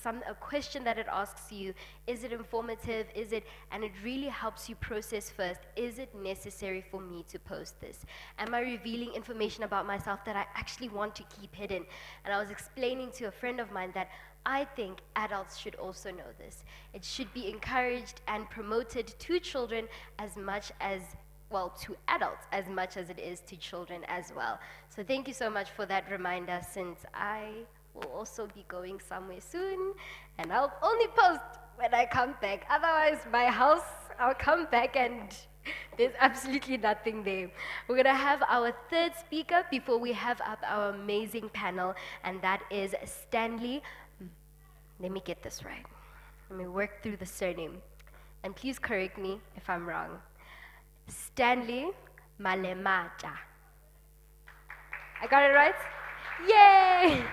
a question that it asks you. Is it informative? Is it, and it really helps you process first. Is it necessary for me to post this? Am I revealing information about myself that I actually want to keep hidden? And I was explaining to a friend of mine that I think adults should also know this. It should be encouraged and promoted to children as much as, well, to adults as much as it is to children as well. So thank you so much for that reminder, since I will also be going somewhere soon, and I'll only post when I come back. Otherwise, my house, I'll come back and there's absolutely nothing there. We're gonna have our third speaker before we have up our amazing panel, and that is Stanley. Let me get this right. Let me work through the surname. And please correct me if I'm wrong. Stanley Malemata. I got it right? Yay!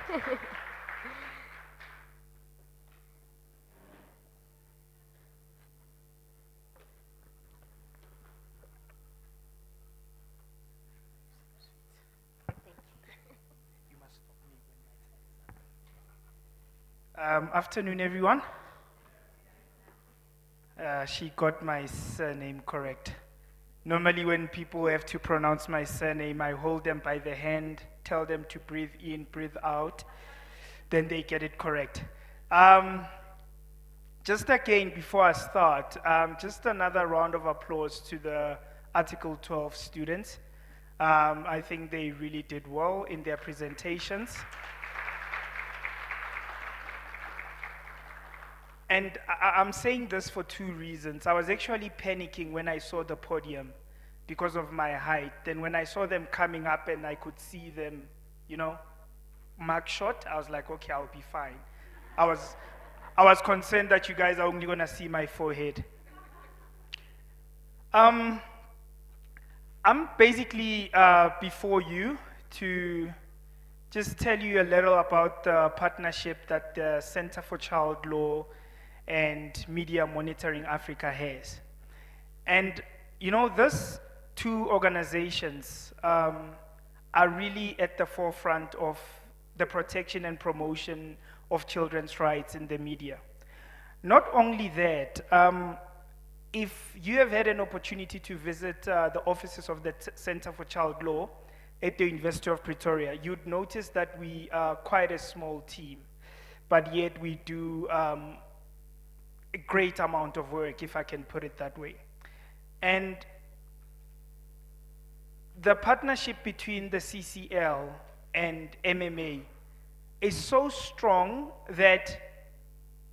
Afternoon, everyone. She got my surname correct. Normally, when people have to pronounce my surname, I hold them by the hand, tell them to breathe in, breathe out, then they get it correct. Just again, before I start, just another round of applause to the Article 12 students. I think they really did well in their presentations. And I'm saying this for two reasons. I was actually panicking when I saw the podium because of my height. Then when I saw them coming up and I could see them, you know, mark shot, I was like, okay, I'll be fine. I was concerned that you guys are only gonna see my forehead. I'm basically before you to just tell you a little about the partnership that the Center for Child Law and Media Monitoring Africa has. And you know, these two organizations are really at the forefront of the protection and promotion of children's rights in the media. Not only that, if you have had an opportunity to visit the offices of the Center for Child Law at the University of Pretoria, you'd notice that we are quite a small team, but yet we do a great amount of work, if I can put it that way. And the partnership between the CCL and MMA is so strong that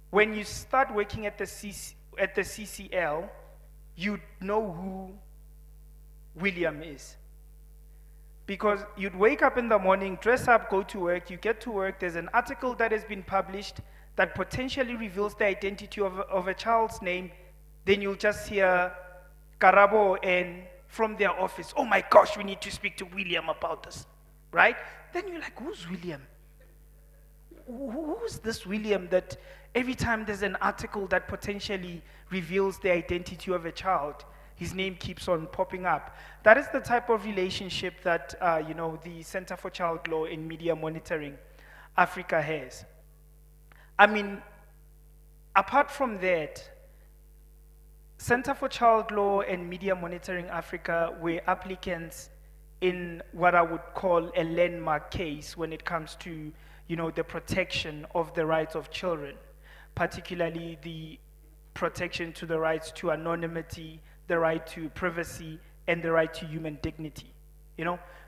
when you start working at the CCL, you know who William is. Because you'd wake up in the morning, dress up, go to work, you get to work, there's an article that has been published that potentially reveals the identity of a child's name, then you'll just hear Karabo and from their office, oh my gosh, we need to speak to William about this, right? Then you're like, who's William? Who's this William that every time there's an article that potentially reveals the identity of a child, his name keeps on popping up? That is the type of relationship that the Center for Child Law and Media Monitoring Africa has. I mean, apart from that, Center for Child Law and Media Monitoring Africa were applicants in what I would call a landmark case when it comes to the protection of the rights of children, particularly the protection to the rights to anonymity, the right to privacy, and the right to human dignity.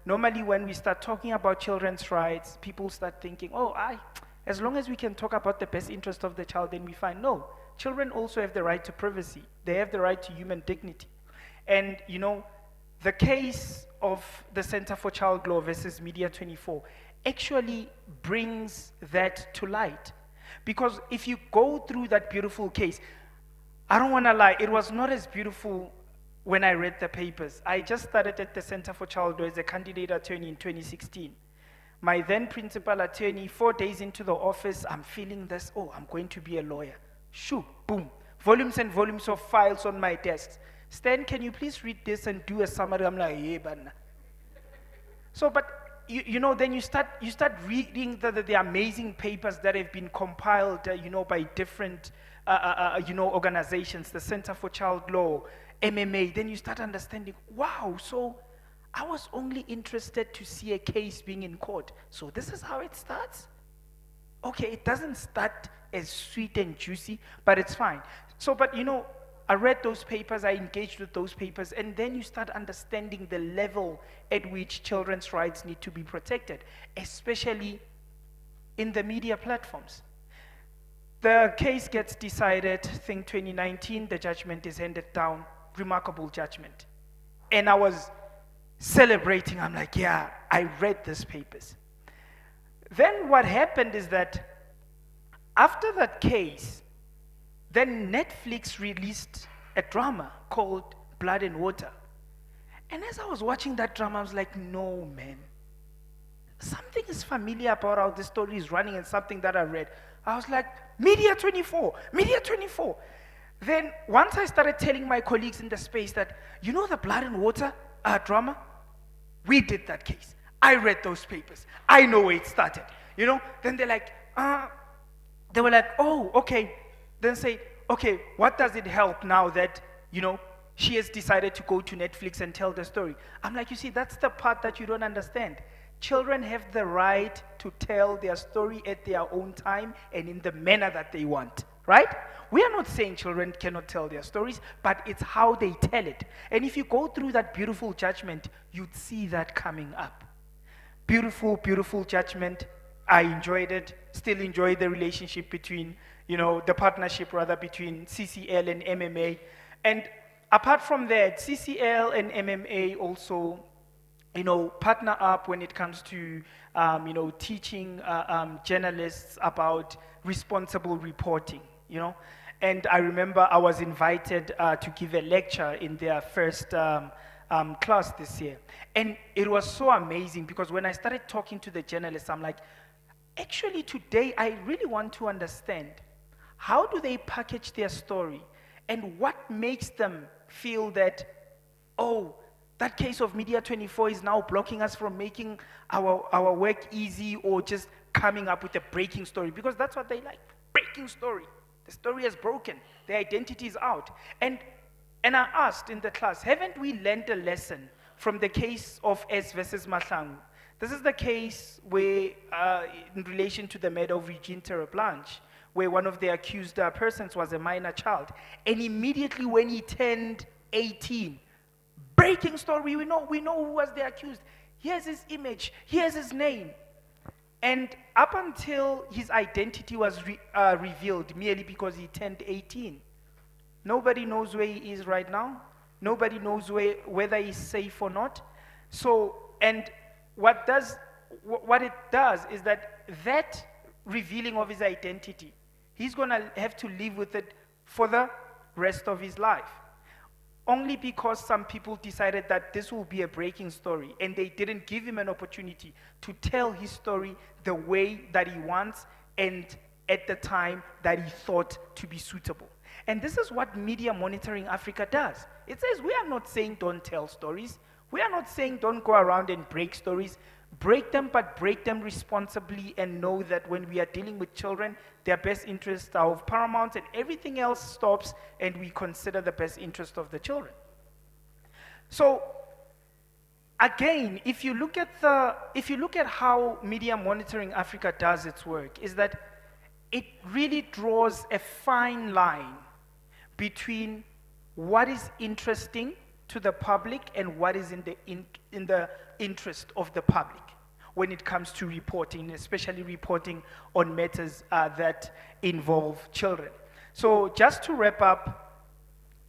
Normally when we start talking about children's rights, people start thinking, as long as we can talk about the best interest of the child, then we find, no, children also have the right to privacy. They have the right to human dignity. And, the case of the Center for Child Law versus Media 24 actually brings that to light. Because if you go through that beautiful case, I don't want to lie, it was not as beautiful when I read the papers. I just started at the Center for Child Law as a candidate attorney in 2016. My then principal attorney, 4 days into the office, I'm feeling this, I'm going to be a lawyer. Shoo, boom, volumes and volumes of files on my desk. Stan, can you please read this and do a summary? I'm like, yeah, but. So, but then you start reading the amazing papers that have been compiled, by different, organizations, the Center for Child Law, MMA. Then you start understanding, wow, so I was only interested to see a case being in court. So this is how it starts? Okay, it doesn't start as sweet and juicy, but it's fine. So, but I read those papers, I engaged with those papers, and then you start understanding the level at which children's rights need to be protected, especially in the media platforms. The case gets decided, I think 2019, the judgment is handed down, remarkable judgment. And I was celebrating, I'm like, yeah, I read these papers. Then what happened is that after that case, then Netflix released a drama called Blood and Water. And as I was watching that drama, I was like, no, man. Something is familiar about how this story is running and something that I read. I was like, Media 24, Media 24. Then once I started telling my colleagues in the space that, the Blood and Water drama, we did that case. I read those papers. I know where it started. Then they're like, they were like, oh, okay. Then say, okay, what does it help now that, she has decided to go to Netflix and tell the story? I'm like, you see, that's the part that you don't understand. Children have the right to tell their story at their own time and in the manner that they want, right? We are not saying children cannot tell their stories, but it's how they tell it. And if you go through that beautiful judgment, you'd see that coming up. Beautiful, beautiful judgment. I enjoyed it, still enjoy the relationship between, the partnership rather between CCL and MMA. And apart from that, CCL and MMA also, partner up when it comes to, teaching journalists about responsible reporting, And I remember I was invited to give a lecture in their first class this year. And it was so amazing because when I started talking to the journalists, I'm like, actually today I really want to understand how do they package their story and what makes them feel that, that case of Media 24 is now blocking us from making our work easy or just coming up with a breaking story, because that's what they like, breaking story. The story is broken, the identity is out. And I asked in the class, haven't we learned a lesson from the case of S versus Mahlangu? This is the case where, in relation to the murder of Regine Terreblanche, where one of the accused persons was a minor child. And immediately when he turned 18, breaking story, we know who was the accused. Here's his image, here's his name. And up until his identity was revealed merely because he turned 18, nobody knows where he is right now. Nobody knows whether he's safe or not. So, and what it does is that revealing of his identity, he's going to have to live with it for the rest of his life. Only because some people decided that this will be a breaking story and they didn't give him an opportunity to tell his story the way that he wants and at the time that he thought to be suitable. And this is what Media Monitoring Africa does. It says we are not saying don't tell stories. We are not saying don't go around and break stories. Break them, but break them responsibly, and know that when we are dealing with children, their best interests are of paramount and everything else stops and we consider the best interest of the children. So again, if you look at how Media Monitoring Africa does its work, is that it really draws a fine line between what is interesting to the public and what is in the interest of the public when it comes to reporting, especially reporting on matters that involve children. So just to wrap up,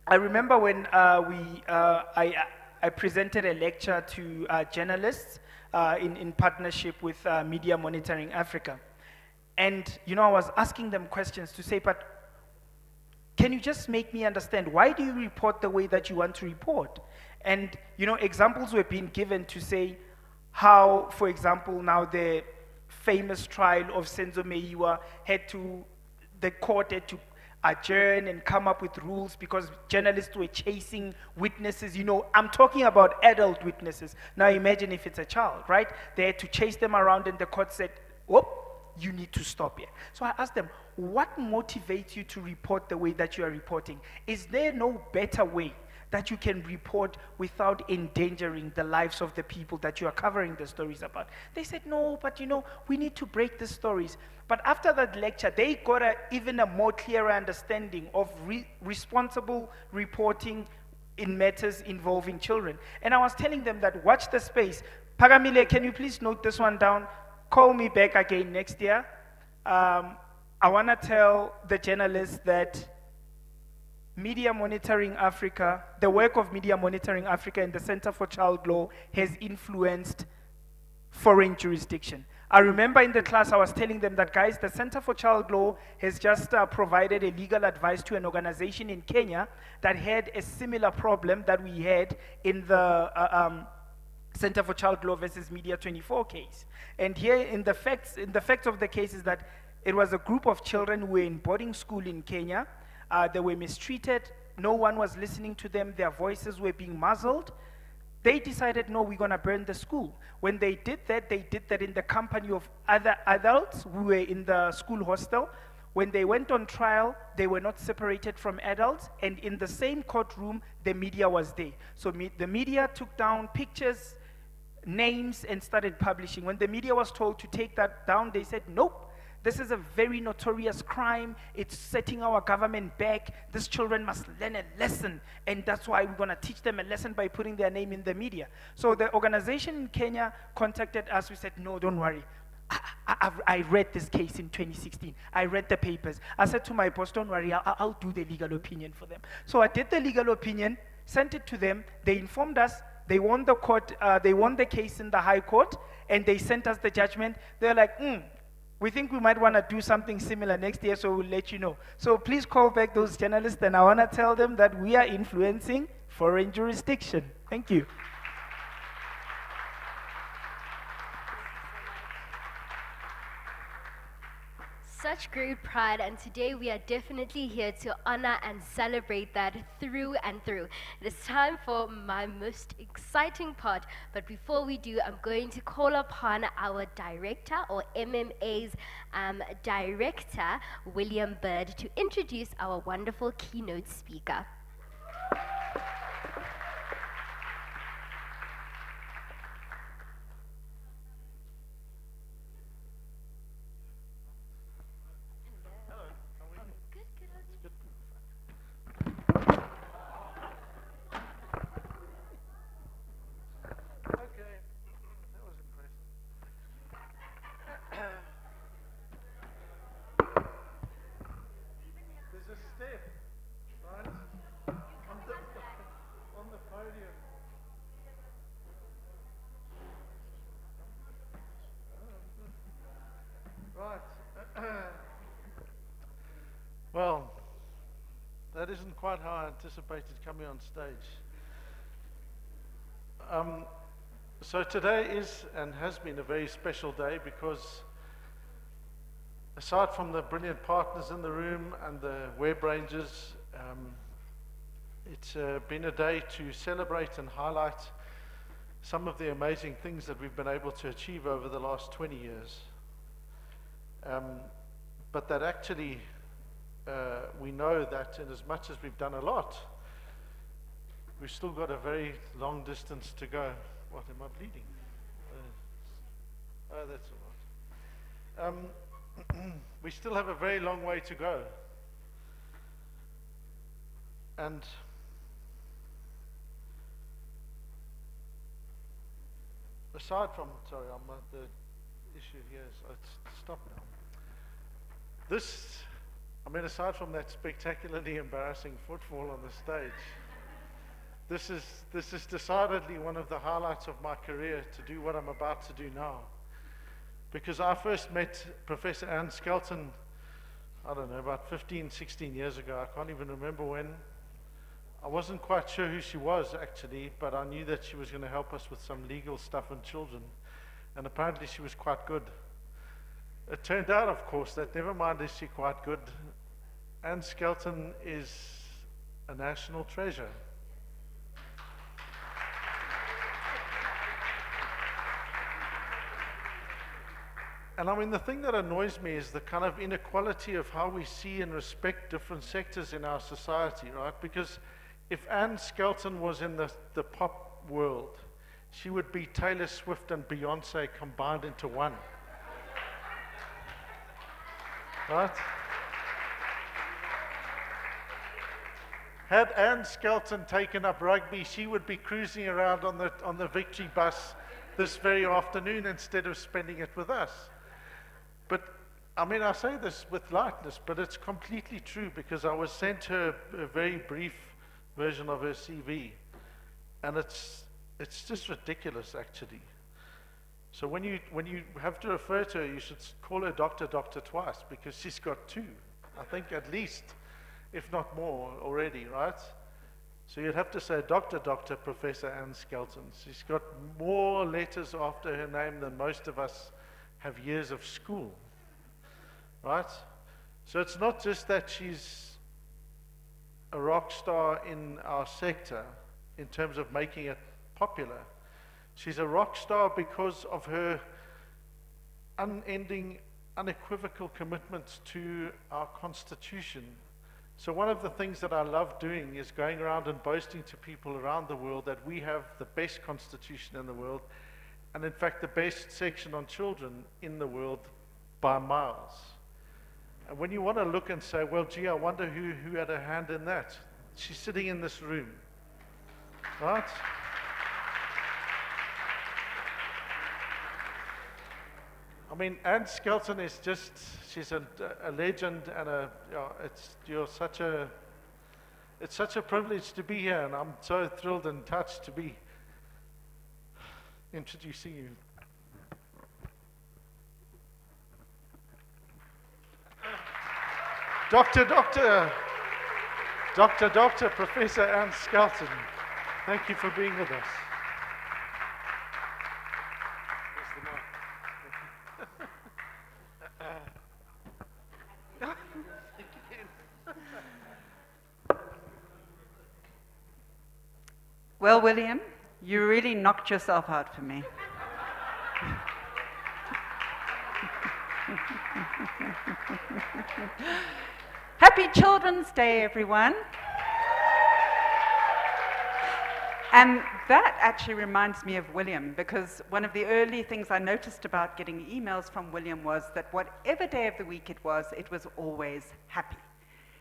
I remember when I presented a lecture to journalists in partnership with Media Monitoring Africa. And I was asking them questions to say, but can you just make me understand, why do you report the way that you want to report? And examples were being given to say how, for example, now the famous trial of Senzo Meyiwa the court had to adjourn and come up with rules because journalists were chasing witnesses. I'm talking about adult witnesses. Now imagine if it's a child, right? They had to chase them around and the court said, whoop, you need to stop here. So I asked them, what motivates you to report the way that you are reporting? Is there no better way that you can report without endangering the lives of the people that you are covering the stories about? They said, no, but we need to break the stories. But after that lecture, they got even a more clearer understanding of responsible reporting in matters involving children. And I was telling them that, watch the space. Pagamile, can you please note this one down? Call me back again next year. I want to tell the journalists that Media Monitoring Africa, the work of Media Monitoring Africa and the Center for Child Law has influenced foreign jurisdiction. I remember in the class I was telling them that, guys, the Center for Child Law has just provided a legal advice to an organization in Kenya that had a similar problem that we had in the Center for Child Law versus Media 24 case. And here in the facts of the case is that it was a group of children who were in boarding school in Kenya. They were mistreated. No one was listening to them. Their voices were being muzzled. They decided, no, we're going to burn the school. When they did that in the company of other adults who were in the school hostel. When they went on trial, they were not separated from adults, and in the same courtroom, the media was there. So the media took down pictures, names, and started publishing. When the media was told to take that down, they said, nope. This is a very notorious crime. It's setting our government back. These children must learn a lesson. And that's why we're going to teach them a lesson by putting their name in the media. So the organization in Kenya contacted us. We said, no, don't worry. I read this case in 2016. I read the papers. I said to my boss, don't worry, I'll do the legal opinion for them. So I did the legal opinion, sent it to them. They informed us. They won the court. They won the case in the High Court. And they sent us the judgment. They're like, we think we might want to do something similar next year, so we'll let you know. So please call back those journalists, and I want to tell them that we are influencing foreign jurisdiction. Thank you. Such great pride, and today we are definitely here to honor and celebrate that through and through. It is time for my most exciting part, but before we do, I'm going to call upon our director, or MMA's director, William Bird, to introduce our wonderful keynote speaker. Well, that isn't quite how I anticipated coming on stage. So today is and has been a very special day because aside from the brilliant partners in the room and the web rangers, it's been a day to celebrate and highlight some of the amazing things that we've been able to achieve over the last 20 years. But that actually, we know that in as much as we've done a lot, we've still got a very long distance to go. What, am I bleeding? Oh, that's all right. We still have a very long way to go. And aside from, sorry, the issue here is, stop now. This, I mean, aside from that spectacularly embarrassing footfall on the stage, this is decidedly one of the highlights of my career to do what I'm about to do now. Because I first met Professor Anne Skelton, I don't know, about 15, 16 years ago. I can't even remember when. I wasn't quite sure who she was, actually, but I knew that she was going to help us with some legal stuff on children. And apparently she was quite good. It turned out, of course, that never mind is she quite good, Anne Skelton is a national treasure. And I mean, the thing that annoys me is the kind of inequality of how we see and respect different sectors in our society, right? Because if Anne Skelton was in the pop world, she would be Taylor Swift and Beyonce combined into one. Right? Had Anne Skelton taken up rugby, she would be cruising around on the Victory bus this very afternoon instead of spending it with us. But, I mean, I say this with lightness, but it's completely true because I was sent her a very brief version of her CV, and it's just ridiculous, actually. So when you have to refer to her, you should call her doctor twice, because she's got two, I think at least, if not more already, right? So you'd have to say Dr. Professor Anne Skelton. She's got more letters after her name than most of us have years of school, right? So it's not just that she's a rock star in our sector in terms of making it popular. She's a rock star because of her unending, unequivocal commitment to our Constitution. So one of the things that I love doing is going around and boasting to people around the world that we have the best Constitution in the world, and in fact the best section on children in the world by miles. And when you want to look and say, well, gee, I wonder who had a hand in that, she's sitting in this room, right? I mean, Anne Skelton is just, she's a legend, and it's such a privilege to be here, and I'm so thrilled and touched to be introducing you. Dr. Professor Anne Skelton, thank you for being with us. Well, William, you really knocked yourself out for me. Happy Children's Day, everyone. And that actually reminds me of William, because one of the early things I noticed about getting emails from William was that whatever day of the week it was always happy.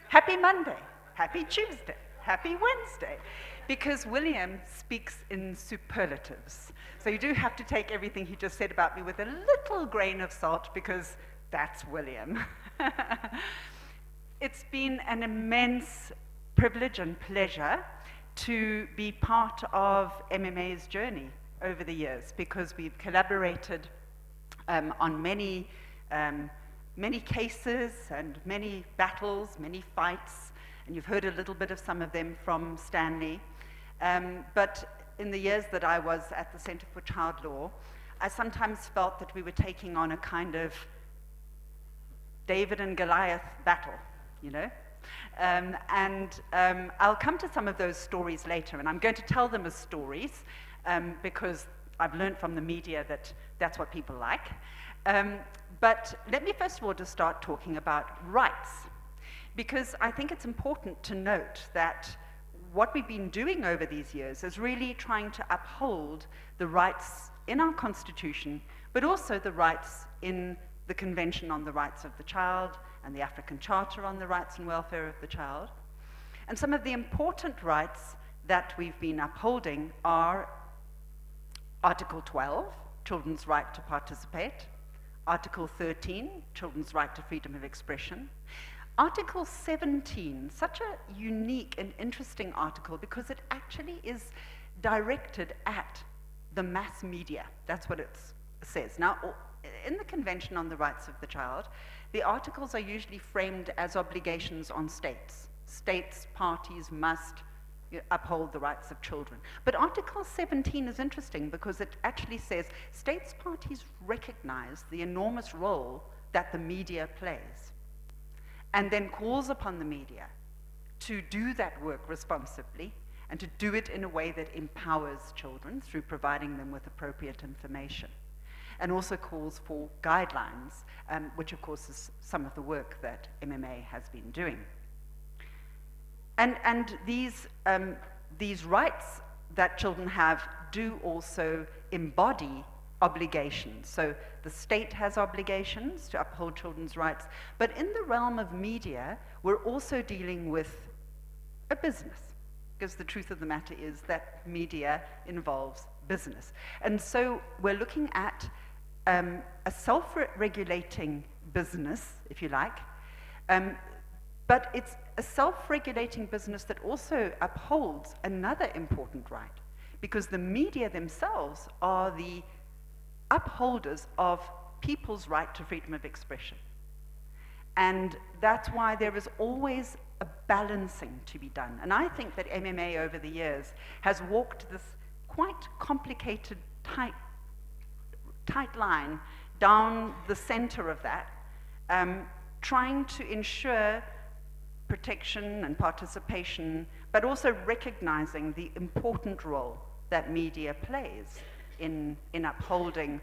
Happy Monday, happy Tuesday, happy Wednesday, because William speaks in superlatives. So you do have to take everything he just said about me with a little grain of salt, because that's William. It's been an immense privilege and pleasure to be part of MMA's journey over the years, because we've collaborated on many many cases and many battles, many fights, and you've heard a little bit of some of them from Stanley. But in the years that I was at the Center for Child Law, I sometimes felt that we were taking on a kind of David and Goliath battle, you know? I'll come to some of those stories later, and I'm going to tell them as stories because I've learned from the media that that's what people like. But let me first of all just start talking about rights, because I think it's important to note that what we've been doing over these years is really trying to uphold the rights in our Constitution, but also the rights in the Convention on the Rights of the Child and the African Charter on the Rights and Welfare of the Child. And some of the important rights that we've been upholding are Article 12, children's right to participate, Article 13, children's right to freedom of expression, Article 17, such a unique and interesting article because it actually is directed at the mass media. That's what it says. Now, in the Convention on the Rights of the Child, the articles are usually framed as obligations on states. States, parties must uphold the rights of children. But Article 17 is interesting because it actually says states, parties recognize the enormous role that the media plays, and then calls upon the media to do that work responsibly and to do it in a way that empowers children through providing them with appropriate information, and also calls for guidelines, which of course is some of the work that MMA has been doing. And these rights that children have do also embody obligations. So the state has obligations to uphold children's rights, but in the realm of media, we're also dealing with a business, because the truth of the matter is that media involves business. And so we're looking at a self-regulating business, if you like, but it's a self-regulating business that also upholds another important right, because the media themselves are the upholders of people's right to freedom of expression. And that's why there is always a balancing to be done. And I think that MMA over the years has walked this quite complicated, tight line down the center of that, trying to ensure protection and participation, but also recognizing the important role that media plays in upholding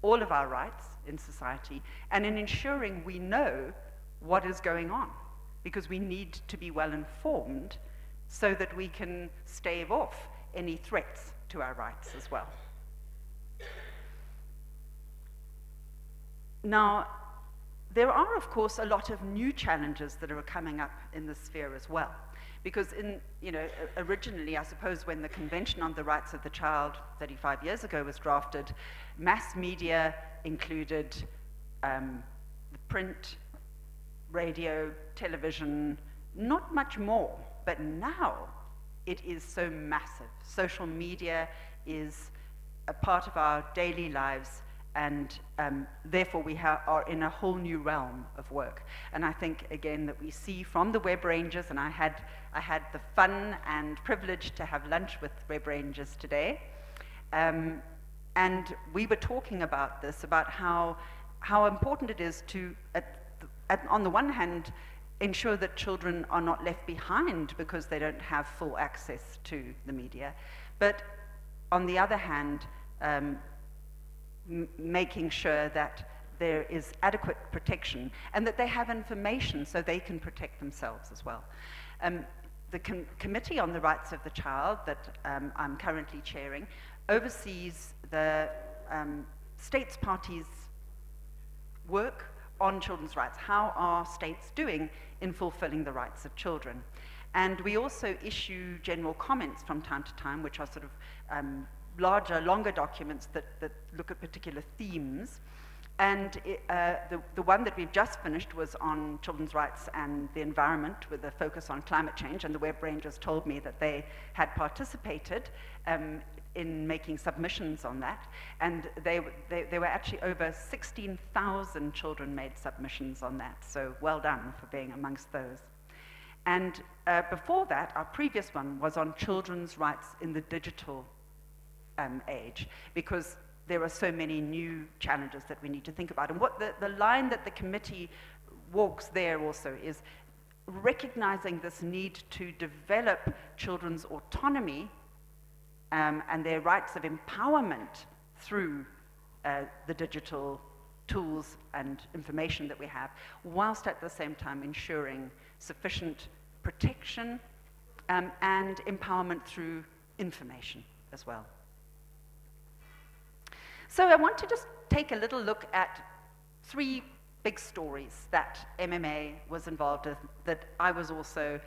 all of our rights in society and in ensuring we know what is going on, because we need to be well informed so that we can stave off any threats to our rights as well. Now, there are, of course, a lot of new challenges that are coming up in this sphere as well. Because originally, I suppose, when the Convention on the Rights of the Child 35 years ago was drafted, mass media included the print, radio, television, not much more. But now it is so massive. Social media is a part of our daily lives, and therefore we are in a whole new realm of work. And I think, again, that we see from the Web Rangers, and I had the fun and privilege to have lunch with Web Rangers today, and we were talking about this, about how important it is to, on the one hand, ensure that children are not left behind because they don't have full access to the media, but on the other hand, making sure that there is adequate protection and that they have information so they can protect themselves as well. The Committee on the Rights of the Child that I'm currently chairing oversees the states parties' work on children's rights. How are states doing in fulfilling the rights of children? And we also issue general comments from time to time, which are sort of larger, longer documents that look at particular themes. And the one that we've just finished was on children's rights and the environment with a focus on climate change. And the Web Rangers told me that they had participated in making submissions on that. And they were actually over 16,000 children made submissions on that. So well done for being amongst those. And before that, our previous one was on children's rights in the digital age, because there are so many new challenges that we need to think about. And what the line that the committee walks there also is recognizing this need to develop children's autonomy and their rights of empowerment through the digital tools and information that we have, whilst at the same time ensuring sufficient protection and empowerment through information as well. So I want to just take a little look at 3 big stories that MMA was involved in, that I was also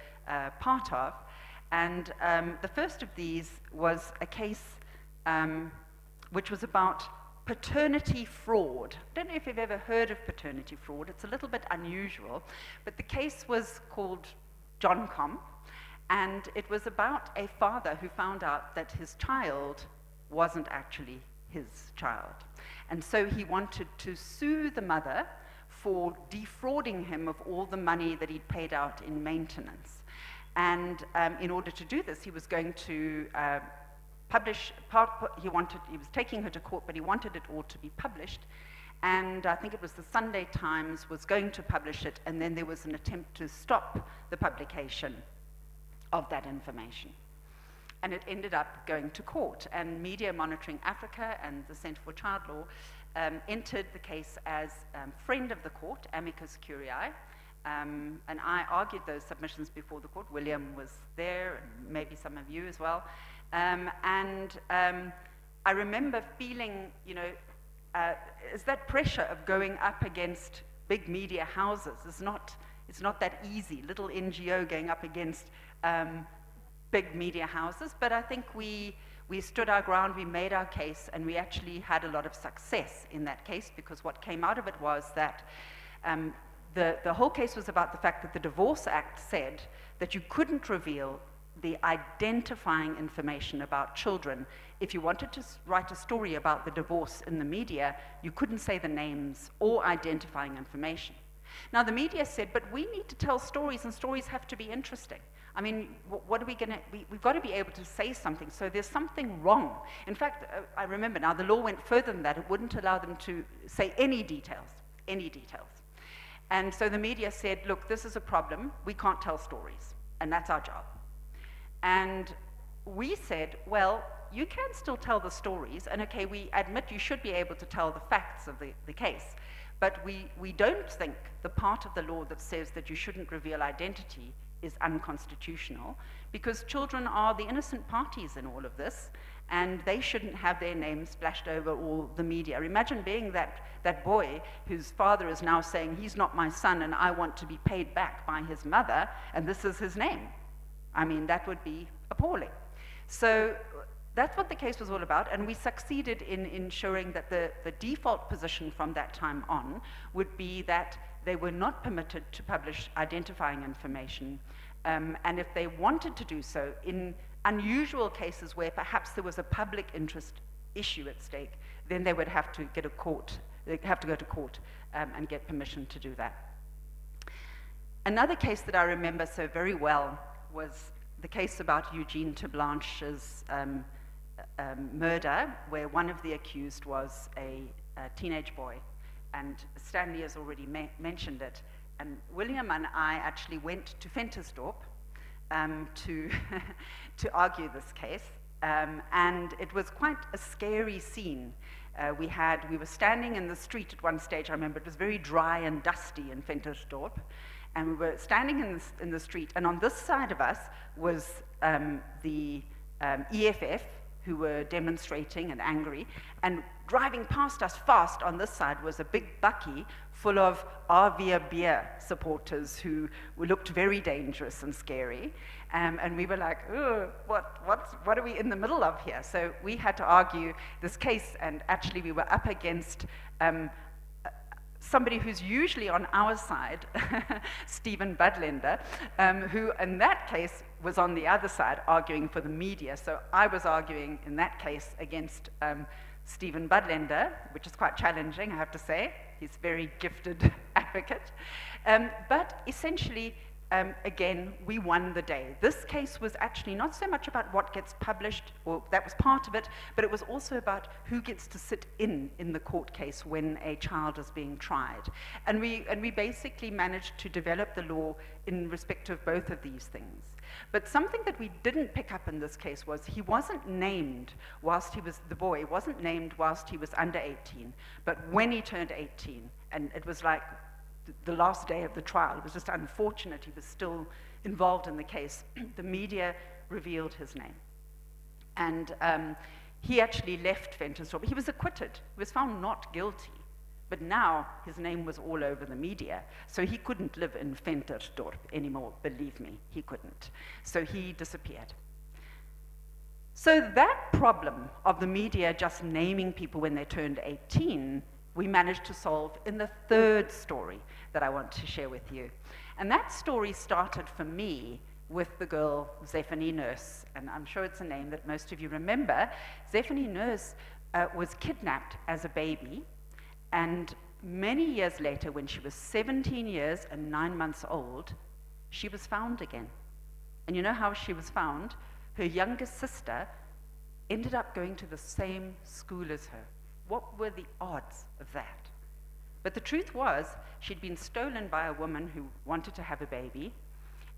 part of. And the first of these was a case which was about paternity fraud. I don't know if you've ever heard of paternity fraud. It's a little bit unusual, but the case was called John Com, and it was about a father who found out that his child wasn't actually his child. And so he wanted to sue the mother for defrauding him of all the money that he'd paid out in maintenance. And in order to do this, he was going to publish he was taking her to court, but he wanted it all to be published. And I think it was the Sunday Times was going to publish it, and then there was an attempt to stop the publication of that information. And it ended up going to court. And Media Monitoring Africa and the Centre for Child Law entered the case as friend of the court, amicus curiae. And I argued those submissions before the court. William was there, and maybe some of you as well. I remember feeling, is that pressure of going up against big media houses. It's not that easy, little NGO going up against big media houses, but I think we stood our ground, we made our case, and we actually had a lot of success in that case, because what came out of it was that the whole case was about the fact that the Divorce Act said that you couldn't reveal the identifying information about children. If you wanted to write a story about the divorce in the media, you couldn't say the names or identifying information. Now the media said, but we need to tell stories, and stories have to be interesting. I mean, what are we going to, we've got to be able to say something, so there's something wrong. In fact, I remember now, the law went further than that. It wouldn't allow them to say any details. And so the media said, look, this is a problem, we can't tell stories, and that's our job. And we said, well, you can still tell the stories, and okay, we admit you should be able to tell the facts of the case, but we don't think the part of the law that says that you shouldn't reveal identity is unconstitutional, because children are the innocent parties in all of this, and they shouldn't have their names splashed over all the media. Imagine being that boy whose father is now saying, he's not my son and I want to be paid back by his mother, and this is his name. I mean, that would be appalling. So that's what the case was all about, and we succeeded in ensuring that the default position from that time on would be that they were not permitted to publish identifying information, and if they wanted to do so in unusual cases where perhaps there was a public interest issue at stake, then they would have to go to court and get permission to do that. Another case that I remember so very well was the case about Eugene Terblanche's murder, where one of the accused was a teenage boy. And Stanley has already mentioned it. And William and I actually went to Ventersdorp to argue this case. And it was quite a scary scene. We were standing in the street at one stage. I remember it was very dry and dusty in Ventersdorp. And we were standing in the street, and on this side of us was the EFF, who were demonstrating and angry, and driving past us fast on this side was a big bakkie full of RV beer supporters who looked very dangerous and scary. And we were like, oh, what are we in the middle of here? So we had to argue this case, and actually we were up against somebody who's usually on our side, Stephen Budlender, who in that case was on the other side arguing for the media. So I was arguing in that case against Stephen Budlender, which is quite challenging, I have to say. He's a very gifted advocate. But essentially, again, we won the day. This case was actually not so much about what gets published, or that was part of it, but it was also about who gets to sit in the court case when a child is being tried. And we basically managed to develop the law in respect of both of these things. But something that we didn't pick up in this case was he wasn't named whilst he was, the boy wasn't named whilst he was under 18, but when he turned 18, and it was like the last day of the trial. It was just unfortunate he was still involved in the case. The media revealed his name. And he actually left Ventersdorp. He was acquitted. He was found not guilty. But now his name was all over the media. So he couldn't live in Ventersdorp anymore, believe me, he couldn't. So he disappeared. So that problem of the media just naming people when they turned 18, we managed to solve in the third story that I want to share with you. And that story started for me with the girl Zephanie Nurse, and I'm sure it's a name that most of you remember. Zephanie Nurse was kidnapped as a baby, and many years later, when she was 17 years and 9 months old, she was found again. And you know how she was found? Her younger sister ended up going to the same school as her. What were the odds of that? But the truth was, she'd been stolen by a woman who wanted to have a baby,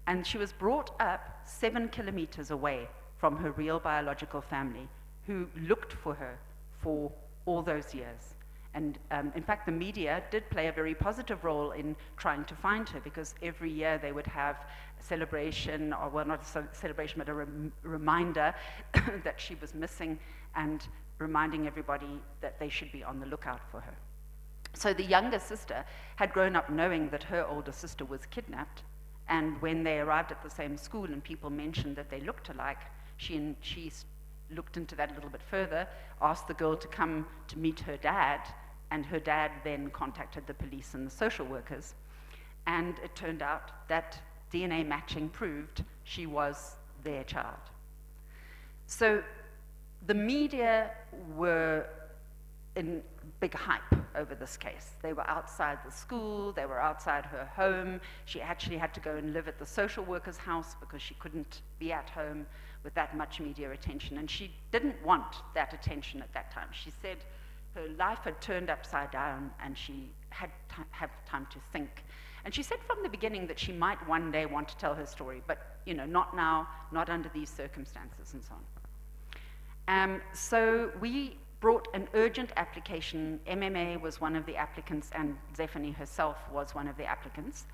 and she was brought up 7 kilometers away from her real biological family, who looked for her for all those years. And in fact, the media did play a very positive role in trying to find her, because every year they would have a celebration, or well, not a celebration, but a reminder that she was missing, and reminding everybody that they should be on the lookout for her. So the younger sister had grown up knowing that her older sister was kidnapped, and when they arrived at the same school and people mentioned that they looked alike, she looked into that a little bit further, asked the girl to come to meet her dad, and her dad then contacted the police and the social workers. And it turned out that DNA matching proved she was their child. So the media were in big hype over this case. They were outside the school, they were outside her home. She actually had to go and live at the social worker's house because she couldn't be at home with that much media attention. And she didn't want that attention at that time. She said her life had turned upside down and she had to have time to think. And she said from the beginning that she might one day want to tell her story, but not now, not under these circumstances and so on. So we brought an urgent application. MMA was one of the applicants, and Zephanie herself was one of the applicants.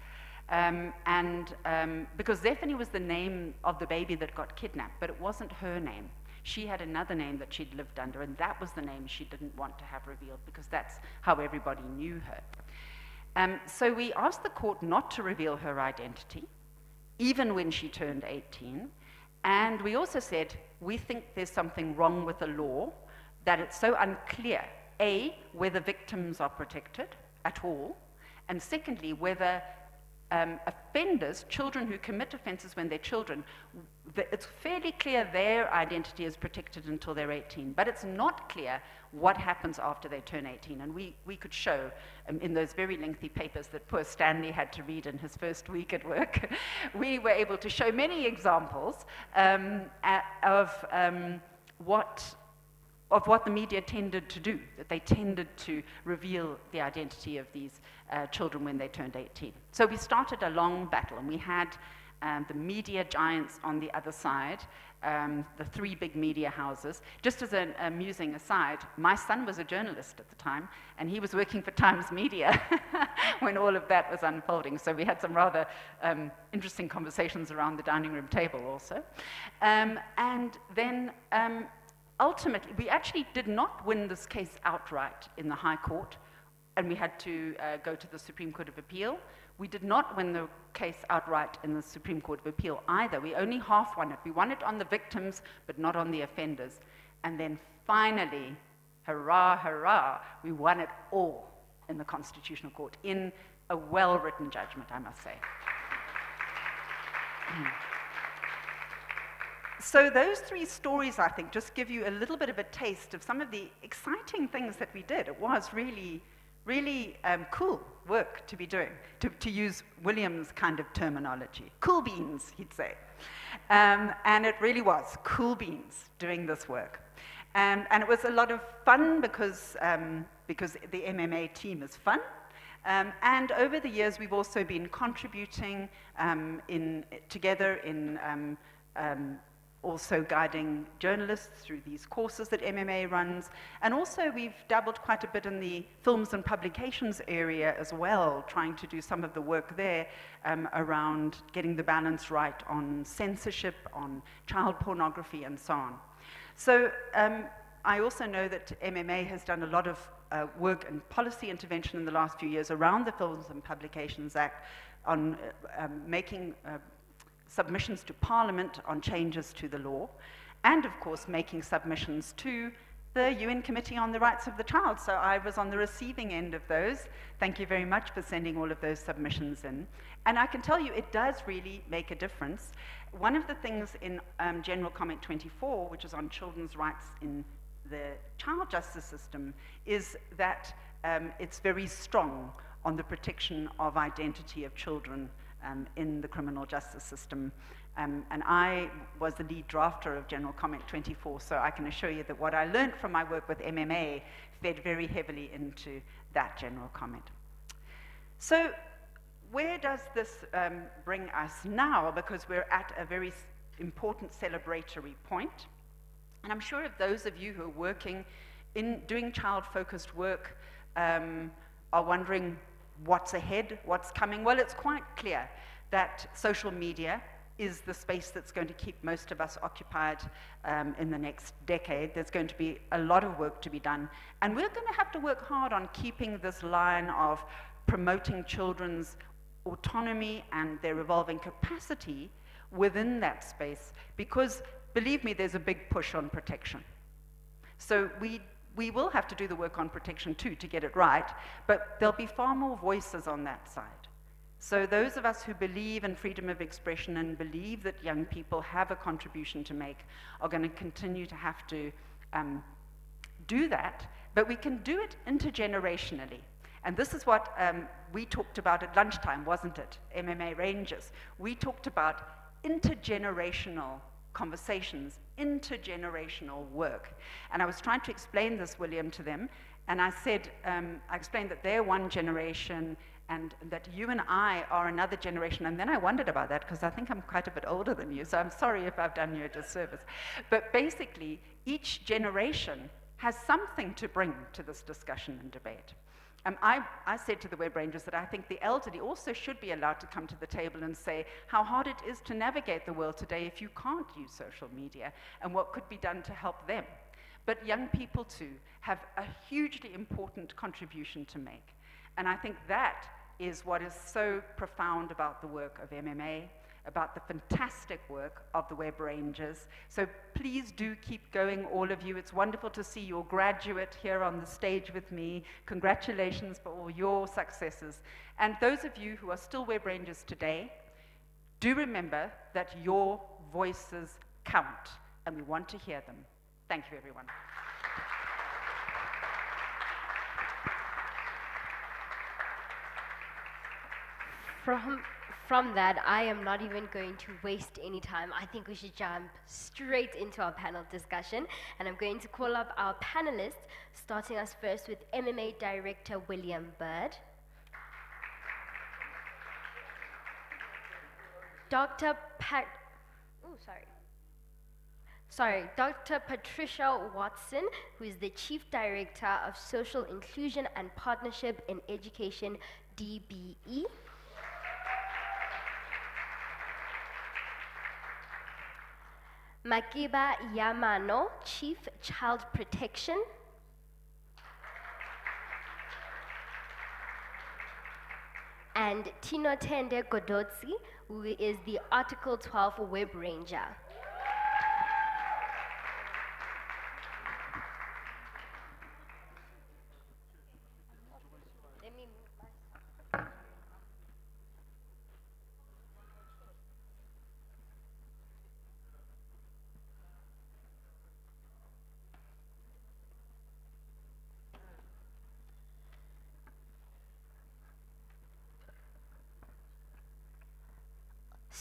Because Zephanie was the name of the baby that got kidnapped, but it wasn't her name. She had another name that she'd lived under, and that was the name she didn't want to have revealed, because that's how everybody knew her. So we asked the court not to reveal her identity, even when she turned 18. And we also said, we think there's something wrong with the law, that it's so unclear, A, whether victims are protected at all, and secondly, whether offenders, children who commit offenses when they're children, it's fairly clear their identity is protected until they're 18, but it's not clear what happens after they turn 18. And we could show in those very lengthy papers that poor Stanley had to read in his first week at work, we were able to show many examples of what the media tended to do, that they tended to reveal the identity of these children when they turned 18. So we started a long battle, and we had the media giants on the other side, the 3 big media houses. Just as an amusing aside, my son was a journalist at the time, and he was working for Times Media when all of that was unfolding. So we had some rather interesting conversations around the dining room table also. And then ultimately, we actually did not win this case outright in the High Court, and we had to go to the Supreme Court of Appeal. We did not win the case outright in the Supreme Court of Appeal either. We only half won it. We won it on the victims, but not on the offenders. And then finally, hurrah, hurrah, we won it all in the Constitutional Court, in a well-written judgment, I must say. So those three stories, I think, just give you a little bit of a taste of some of the exciting things that we did. It was really, really cool work to be doing, to use William's kind of terminology. Cool beans, he'd say. And it really was cool beans doing this work. And it was a lot of fun because the MMA team is fun. And over the years, we've also been contributing together in also guiding journalists through these courses that MMA runs. And also we've dabbled quite a bit in the films and publications area as well, trying to do some of the work there around getting the balance right on censorship, on child pornography, and so on. So I also know that MMA has done a lot of work and policy intervention in the last few years around the Films and Publications Act on making submissions to Parliament on changes to the law, and of course making submissions to the UN Committee on the Rights of the Child. So I was on the receiving end of those. Thank you very much for sending all of those submissions in. And I can tell you it does really make a difference. One of the things in General Comment 24, which is on children's rights in the child justice system, is that it's very strong on the protection of identity of children in the criminal justice system. And I was the lead drafter of General Comment 24, so I can assure you that what I learned from my work with MMA fed very heavily into that general comment. So where does this bring us now? Because we're at a very important celebratory point. And I'm sure if those of you who are working in doing child-focused work are wondering what's ahead, what's coming. Well, it's quite clear that social media is the space that's going to keep most of us occupied in the next decade. There's going to be a lot of work to be done. And we're going to have to work hard on keeping this line of promoting children's autonomy and their evolving capacity within that space, because believe me, there's a big push on protection. So we will have to do the work on protection too to get it right, but there'll be far more voices on that side. So those of us who believe in freedom of expression and believe that young people have a contribution to make are going to continue to have to do that, but we can do it intergenerationally. And this is what we talked about at lunchtime, wasn't it? MMA Rangers. We talked about intergenerational conversations, intergenerational work. And I was trying to explain this, William, to them, and I said, I explained that they're one generation and that you and I are another generation. And then I wondered about that because I think I'm quite a bit older than you, so I'm sorry if I've done you a disservice. But basically, each generation has something to bring to this discussion and debate. I said to the Web Rangers that I think the elderly also should be allowed to come to the table and say how hard it is to navigate the world today if you can't use social media and what could be done to help them. But young people too have a hugely important contribution to make. And I think that is what is so profound about the work of MMA, about the fantastic work of the Web Rangers. So please do keep going, all of you. It's wonderful to see your graduate here on the stage with me. Congratulations for all your successes. And those of you who are still Web Rangers today, do remember that your voices count, and we want to hear them. Thank you, everyone. From that, I am not even going to waste any time. I think we should jump straight into our panel discussion. And I'm going to call up our panelists, starting us first with MMA Director William Bird, Dr. Patricia Watson, who is the Chief Director of Social Inclusion and Partnership in Education, DBE. Makiba Yamano, Chief Child Protection. And Tino Tende Godotsi, who is the Article 12 Web Ranger.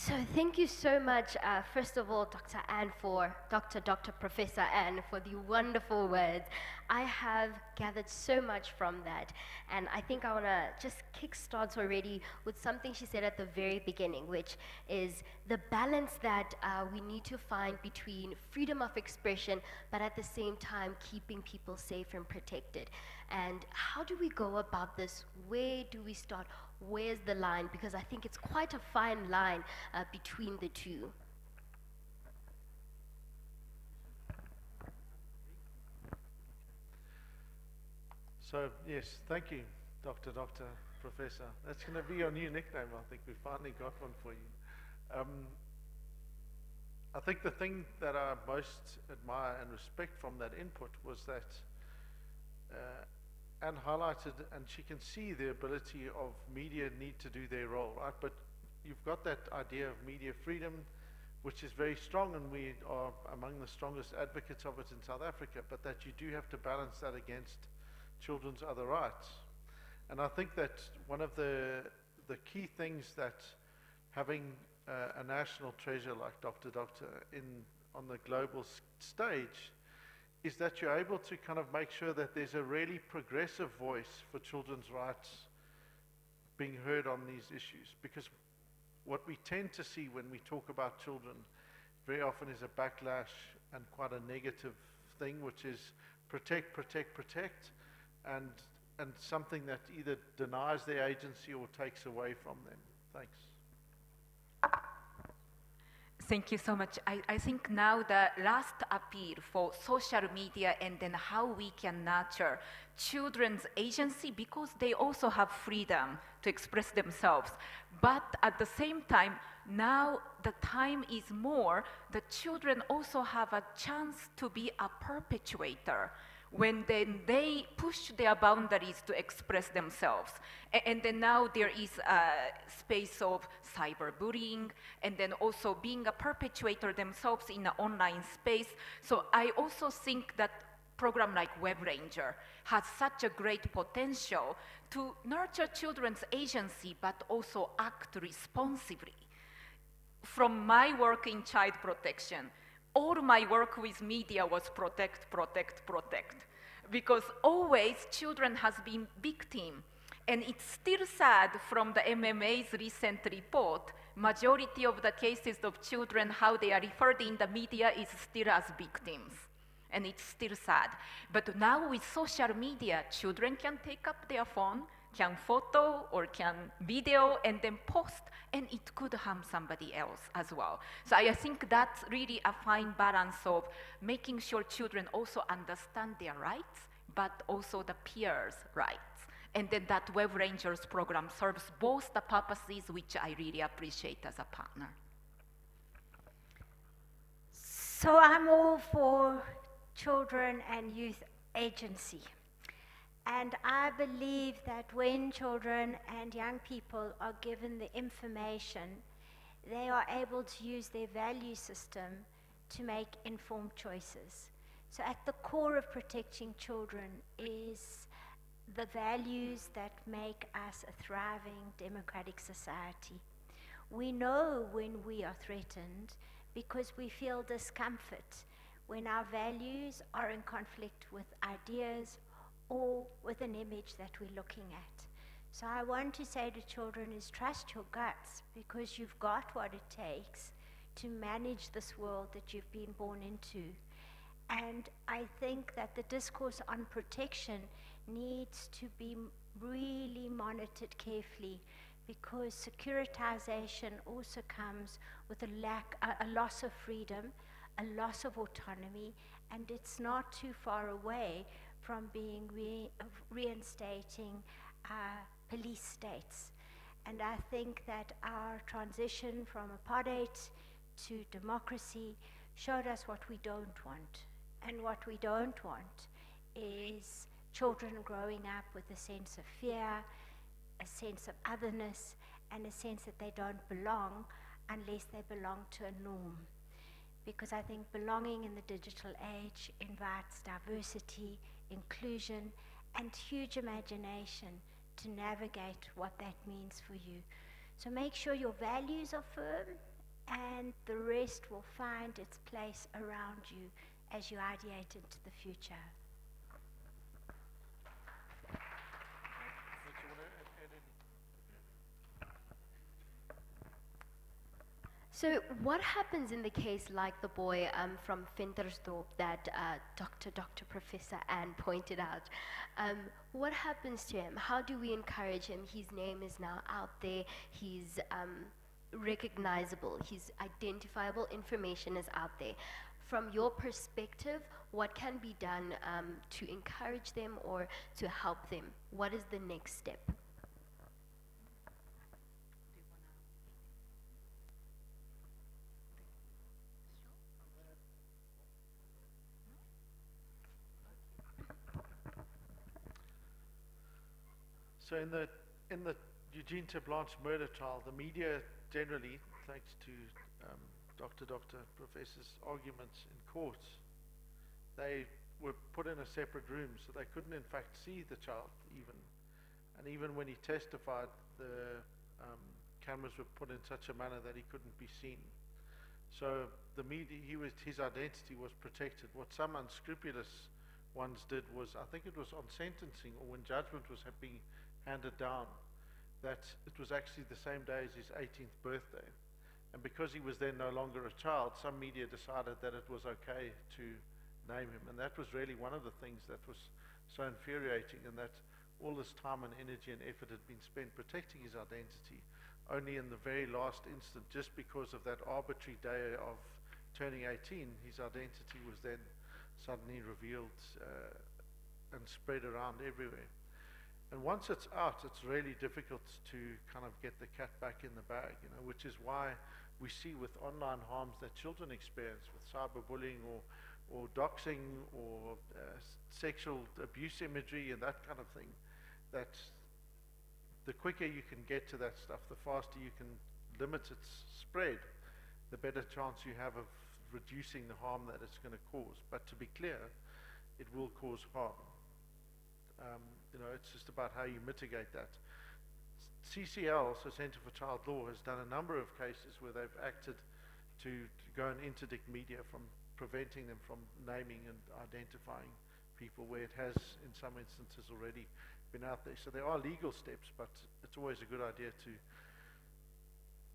So thank you so much, first of all, Dr. Professor Anne, for the wonderful words. I have gathered so much from that, and I think I want to just kickstart already with something she said at the very beginning, which is the balance that we need to find between freedom of expression, but at the same time keeping people safe and protected. And how do we go about this? Where do we start? Where's the line? Because I think it's quite a fine line between the two. So, yes, thank you, Dr. Professor. That's going to be your new nickname. I think we finally got one for you. I think the thing that I most admire and respect from that input was that Anne highlighted, and she can see the ability of media need to do their role, right? But you've got that idea of media freedom, which is very strong, and we are among the strongest advocates of it in South Africa, but that you do have to balance that against children's other rights. And I think that one of the key things that having a national treasure like Dr. on the global stage is that you're able to kind of make sure that there's a really progressive voice for children's rights being heard on these issues. Because what we tend to see when we talk about children very often is a backlash and quite a negative thing, which is protect, protect, protect, and something that either denies their agency or takes away from them. Thanks. Thank you so much. I think now the last appeal for social media and then how we can nurture children's agency, because they also have freedom to express themselves. But at the same time, now the time is more, the children also have a chance to be a perpetuator when then they push their boundaries to express themselves. And then now there is a space of cyberbullying, and then also being a perpetuator themselves in the online space. So I also think that program like Web Ranger has such a great potential to nurture children's agency, but also act responsibly. From my work in child protection, all my work with media was protect, protect, protect. Because always children has been victim. And it's still sad from the MMA's recent report, majority of the cases of children, how they are referred in the media is still as victims. And it's still sad. But now with social media, children can take up their phone, can photo or can video and then post, and it could harm somebody else as well. So I think that's really a fine balance of making sure children also understand their rights, but also the peers' rights. And then that Web Rangers program serves both the purposes, which I really appreciate as a partner. So I'm all for children and youth agency. And I believe that when children and young people are given the information, they are able to use their value system to make informed choices. So at the core of protecting children is the values that make us a thriving democratic society. We know when we are threatened because we feel discomfort when our values are in conflict with ideas or with an image that we're looking at. So I want to say to children is trust your guts, because you've got what it takes to manage this world that you've been born into. And I think that the discourse on protection needs to be really monitored carefully, because securitization also comes with a loss of freedom, a loss of autonomy, and it's not too far away from being reinstating police states. And I think that our transition from apartheid to democracy showed us what we don't want. And what we don't want is children growing up with a sense of fear, a sense of otherness, and a sense that they don't belong unless they belong to a norm. Because I think belonging in the digital age invites diversity, inclusion, and huge imagination to navigate what that means for you. So make sure your values are firm and the rest will find its place around you as you ideate into the future. So what happens in the case like the boy from Ventersdorp that Dr. Professor Anne pointed out? What happens to him? How do we encourage him? His name is now out there. He's recognizable. He's identifiable. Information is out there. From your perspective, what can be done to encourage them or to help them? What is the next step? So in the Eugene Blanche murder trial, the media generally, thanks to Dr. Professor's arguments in court, they were put in a separate room, so they couldn't in fact see the child even. And even when he testified, the cameras were put in such a manner that he couldn't be seen. So the media, his identity was protected. What some unscrupulous ones did was, I think it was on sentencing or when judgment was being handed down, that it was actually the same day as his 18th birthday. And because he was then no longer a child, some media decided that it was okay to name him. And that was really one of the things that was so infuriating, and that all this time and energy and effort had been spent protecting his identity. Only in the very last instant, just because of that arbitrary day of turning 18, his identity was then suddenly revealed and spread around everywhere. And once it's out, it's really difficult to kind of get the cat back in the bag, you know, which is why we see with online harms that children experience with cyberbullying or doxing or sexual abuse imagery and that kind of thing, that the quicker you can get to that stuff, the faster you can limit its spread, the better chance you have of reducing the harm that it's going to cause. But to be clear, it will cause harm. You know, it's just about how you mitigate that. CCL, so Centre for Child Law, has done a number of cases where they've acted to go and interdict media from preventing them from naming and identifying people where it has, in some instances, already been out there. So there are legal steps, but it's always a good idea to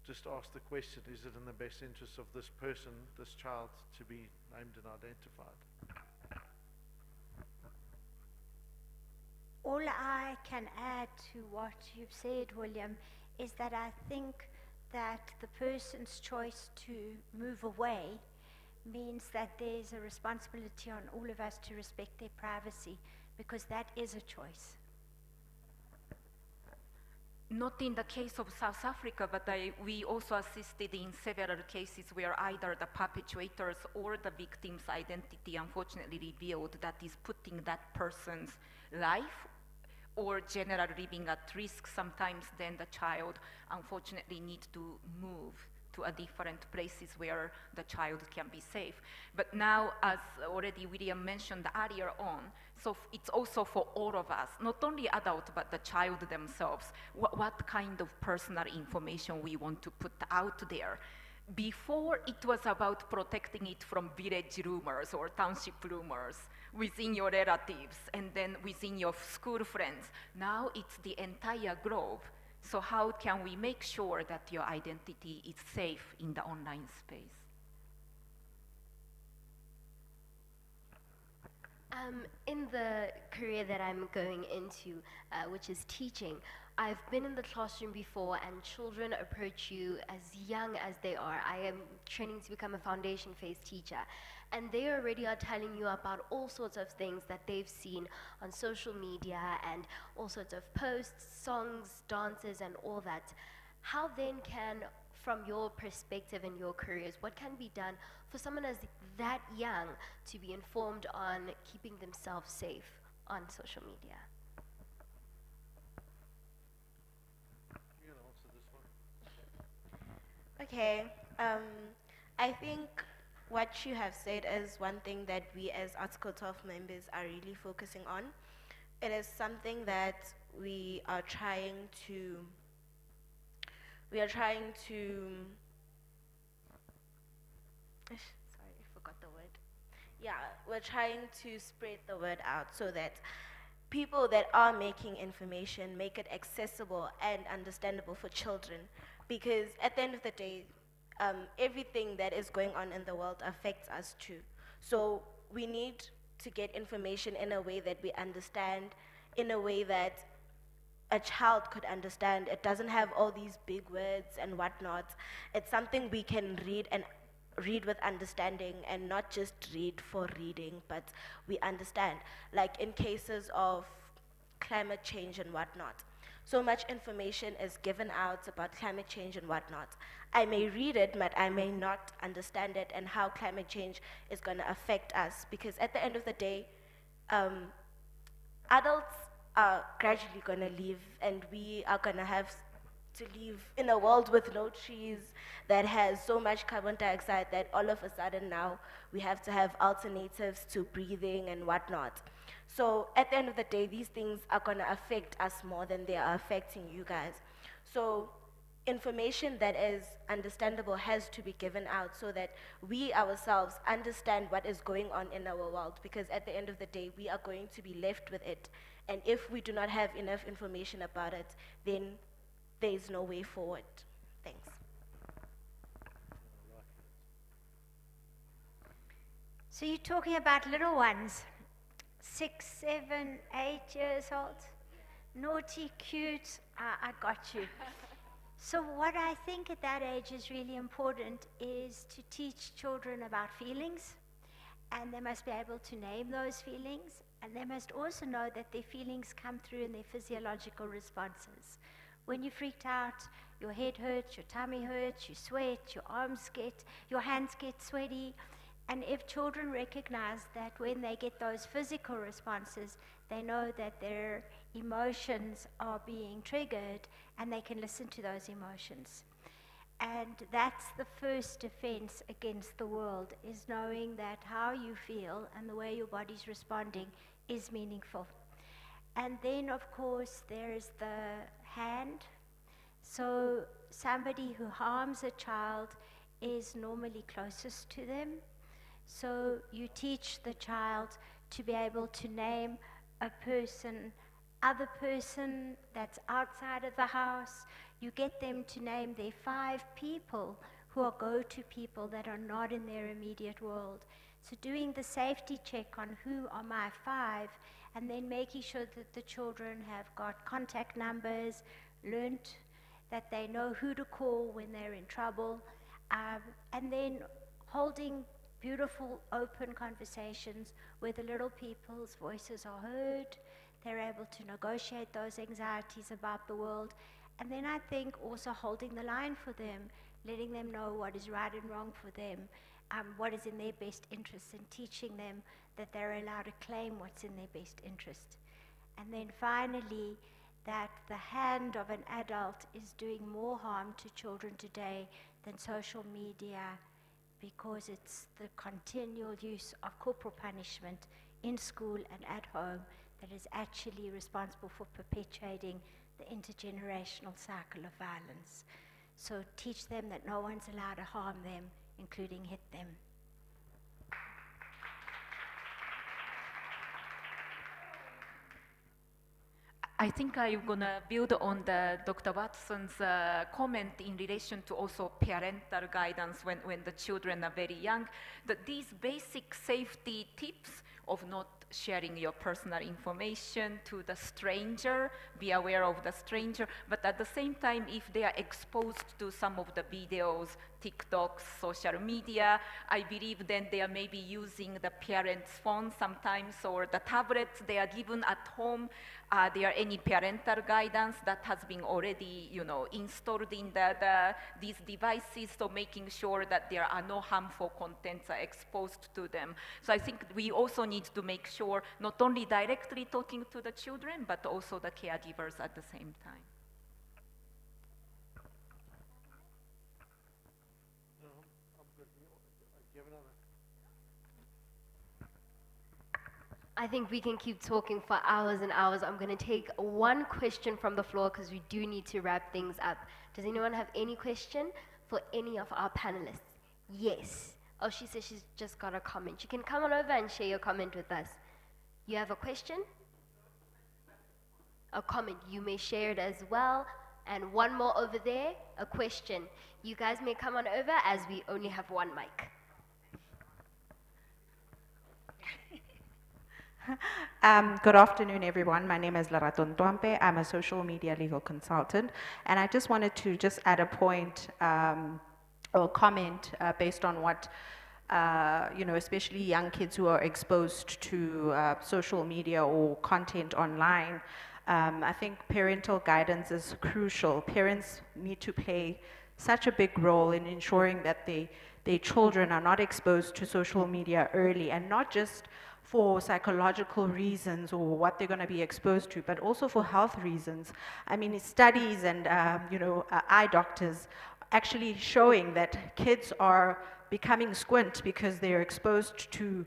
just ask the question, is it in the best interest of this person, this child, to be named and identified? All I can add to what you've said, William, is that I think that the person's choice to move away means that there's a responsibility on all of us to respect their privacy, because that is a choice. Not in the case of South Africa, but we also assisted in several cases where either the perpetrators or the victim's identity unfortunately revealed that is putting that person's life or general living at risk. Sometimes then the child unfortunately needs to move to a different places where the child can be safe. But now, as already William mentioned earlier on, so it's also for all of us, not only adult, but the child themselves, what kind of personal information we want to put out there. Before, it was about protecting it from village rumors or township rumors within your relatives and then within your school friends. Now it's the entire globe. So how can we make sure that your identity is safe in the online space? In the career that I'm going into, which is teaching, I've been in the classroom before and children approach you as young as they are. I am training to become a foundation phase teacher, and they already are telling you about all sorts of things that they've seen on social media and all sorts of posts, songs, dances, and all that. How then can, from your perspective and your careers, what can be done for someone as that young to be informed on keeping themselves safe on social media? You can answer this one. Okay, I think what you have said is one thing that we as Article 12 members are really focusing on. It is something that we are trying to Sorry, I forgot the word. Yeah, we're trying to spread the word out so that people that are making information make it accessible and understandable for children. Because at the end of the day, everything that is going on in the world affects us too. So we need to get information in a way that we understand, in a way that a child could understand. It doesn't have all these big words and whatnot. It's something we can read and read with understanding and not just read for reading, but we understand. Like in cases of climate change and whatnot. So much information is given out about climate change and whatnot. I may read it, but I may not understand it and how climate change is going to affect us. Because at the end of the day, adults are gradually going to leave, and we are going to have to live in a world with no trees that has so much carbon dioxide that all of a sudden now we have to have alternatives to breathing and whatnot. So at the end of the day, these things are going to affect us more than they are affecting you guys. So information that is understandable has to be given out so that we ourselves understand what is going on in our world, because at the end of the day, we are going to be left with it. And if we do not have enough information about it, then there is no way forward. Thanks. So you're talking about little ones, 6, 7, 8 years old, naughty, cute, I got you. So what I think at that age is really important is to teach children about feelings, and they must be able to name those feelings, and they must also know that their feelings come through in their physiological responses. When you're freaked out, your head hurts, your tummy hurts, you sweat, your hands get sweaty. And if children recognize that when they get those physical responses, they know that their emotions are being triggered and they can listen to those emotions. And that's the first defense against the world, is knowing that how you feel and the way your body's responding is meaningful. And then, of course, there is the hand. So somebody who harms a child is normally closest to them. So you teach the child to be able to name a other person that's outside of the house. You get them to name their 5 people who are go-to people that are not in their immediate world. So doing the safety check on who are my 5, and then making sure that the children have got contact numbers, learnt that they know who to call when they're in trouble, and then holding beautiful open conversations where the little people's voices are heard. They're able to negotiate those anxieties about the world. And then I think also holding the line for them, letting them know what is right and wrong for them, what is in their best interest, and teaching them that they're allowed to claim what's in their best interest. And then finally, that the hand of an adult is doing more harm to children today than social media, because it's the continual use of corporal punishment in school and at home that is actually responsible for perpetuating the intergenerational cycle of violence. So teach them that no one's allowed to harm them, including hit them. I think I'm gonna build on Dr. Watson's comment in relation to also parental guidance when the children are very young, that these basic safety tips of not sharing your personal information to the stranger, be aware of the stranger, but at the same time, if they are exposed to some of the videos, TikToks, social media, I believe then they are maybe using the parents' phone sometimes, or the tablets they are given at home. There are any parental guidance that has been already, installed in these devices, so making sure that there are no harmful contents are exposed to them. So I think we also need to make sure not only directly talking to the children, but also the caregivers at the same time. I think we can keep talking for hours and hours. I'm going to take one question from the floor because we do need to wrap things up. Does anyone have any question for any of our panelists? Yes. Oh, she says she's just got a comment. You can come on over and share your comment with us. You have a question? A comment. You may share it as well. And one more over there, a question. You guys may come on over as we only have one mic. Good afternoon, everyone. My name is Lerato Ntwampe. I'm a social media legal consultant, and I just wanted to just add a point or comment based on what, especially young kids who are exposed to social media or content online. I think parental guidance is crucial. Parents need to play such a big role in ensuring that their children are not exposed to social media early, and not just for psychological reasons or what they're going to be exposed to, but also for health reasons. I mean, studies and eye doctors actually showing that kids are becoming squint because they're exposed to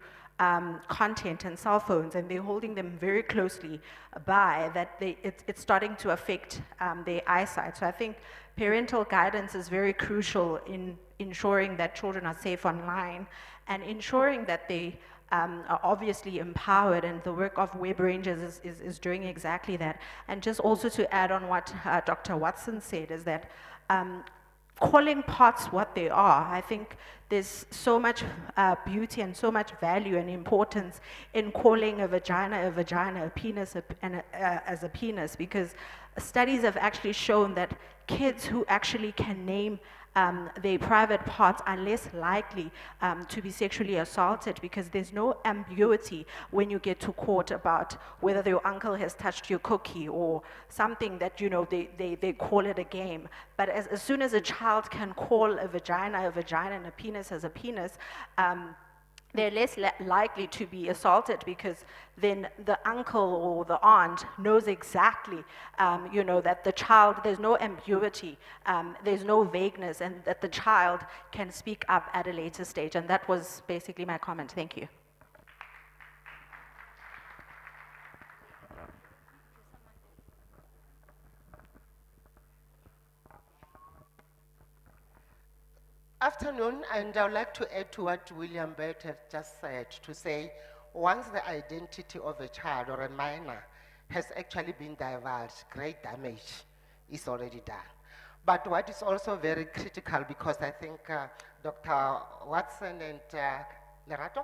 content and cell phones, and they're holding them very closely by that. It's starting to affect their eyesight. So I think parental guidance is very crucial in ensuring that children are safe online, and ensuring that they are obviously empowered, and the work of Web Rangers is doing exactly that. And just also to add on what Dr. Watson said is that calling parts what they are, I think there's so much beauty and so much value and importance in calling a vagina, a penis as a penis, because studies have actually shown that kids who actually can name their private parts are less likely to be sexually assaulted, because there's no ambiguity when you get to court about whether your uncle has touched your cookie or something that, they call it a game. But as soon as a child can call a vagina, and a penis as a penis, they're less likely to be assaulted, because then the uncle or the aunt knows exactly, that the child, there's no ambiguity, there's no vagueness, and that the child can speak up at a later stage. And that was basically my comment. Thank you. Afternoon, and I would like to add to what William Burt has just said, to say once the identity of a child or a minor has actually been divulged, great damage is already done. But what is also very critical, because I think Dr. Watson and Lerato,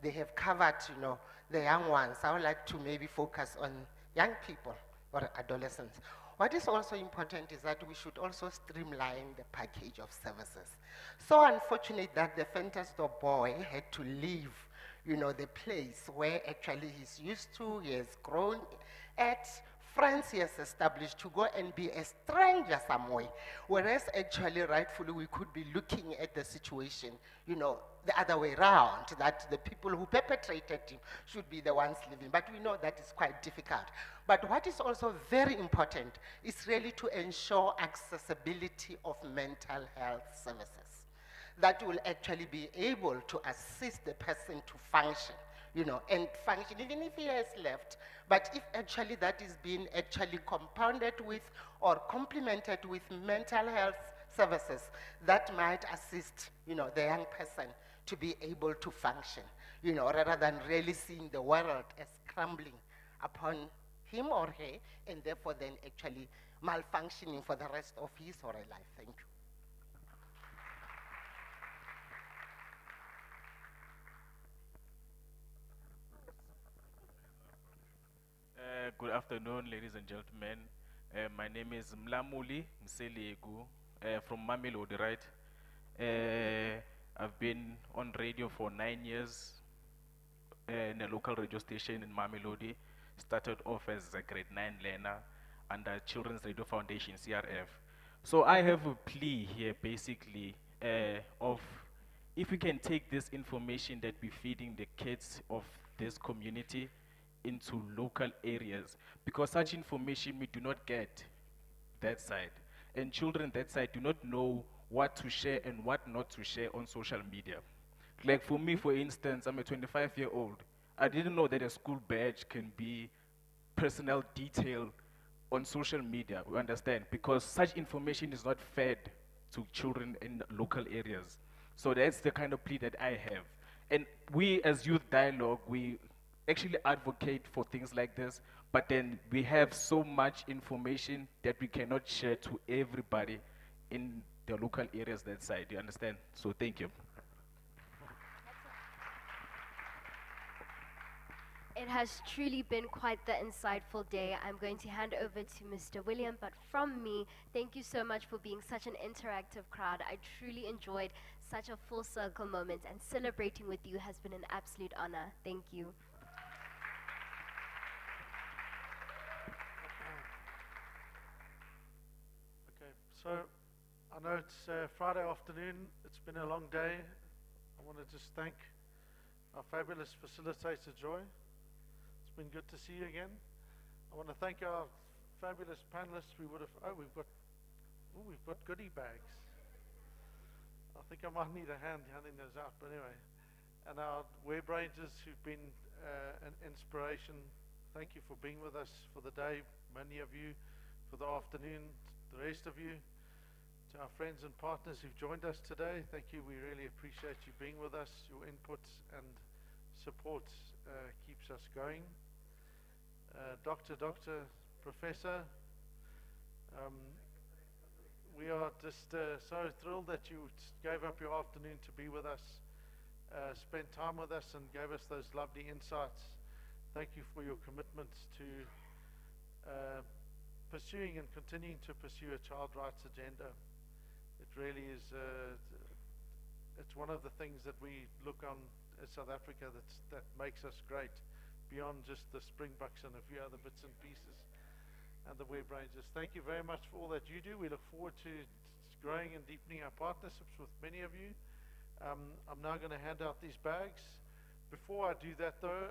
they have covered, the young ones. I would like to maybe focus on young people or adolescents. What is also important is that we should also streamline the package of services. So unfortunate that the Fantastor boy had to leave, the place where actually he's used to, he has grown at, friends he has established, to go and be a stranger somewhere. Whereas actually, rightfully, we could be looking at the situation, the other way around, that the people who perpetrated him should be the ones living. But we know that is quite difficult. But what is also very important is really to ensure accessibility of mental health services that will actually be able to assist the person to function, and function even if he has left. But if actually that is being actually compounded with or complemented with mental health services, that might assist, the young person to be able to function, rather than really seeing the world as crumbling upon him or her, and therefore then actually malfunctioning for the rest of his or her life. Thank you. Good afternoon, ladies and gentlemen. My name is Mlamuli Mselegu from Mamelodi, right? I've been on radio for 9 years in a local radio station in Mamelodi. Started off as a grade 9 learner under Children's Radio Foundation, CRF. So I have a plea here basically of if we can take this information that we're feeding the kids of this community into local areas, because such information we do not get that side, and children that side do not know what to share and what not to share on social media. Like for me, for instance, I'm a 25-year-old. I didn't know that a school badge can be personal detail on social media, we understand, because such information is not fed to children in local areas. So that's the kind of plea that I have. And we as Youth Dialogue, we actually advocate for things like this, but then we have so much information that we cannot share to everybody in the local areas that side, you understand? So thank you. It has truly been quite the insightful day. I'm going to hand over to Mr. William, but from me, thank you so much for being such an interactive crowd. I truly enjoyed such a full circle moment, and celebrating with you has been an absolute honor. Thank you. Okay, so I know it's Friday afternoon. It's been a long day. I want to just thank our fabulous facilitator, Joy. It's been good to see you again. I want to thank our fabulous panelists. We've got goodie bags. I think I might need a hand handing those out, but anyway. And our web rangers who've been an inspiration. Thank you for being with us for the day, many of you, for the afternoon, the rest of you. To our friends and partners who've joined us today, thank you. We really appreciate you being with us. Your input and support keeps us going. Doctor, Professor, we are just so thrilled that you gave up your afternoon to be with us, spent time with us and gave us those lovely insights. Thank you for your commitment to pursuing and continuing to pursue a child rights agenda. It really is, it's one of the things that we look on as South Africa that makes us great, beyond just the Springboks and a few other bits and pieces, and the web rangers. Thank you very much for all that you do. We look forward to growing and deepening our partnerships with many of you. I'm now going to hand out these bags. Before I do that though,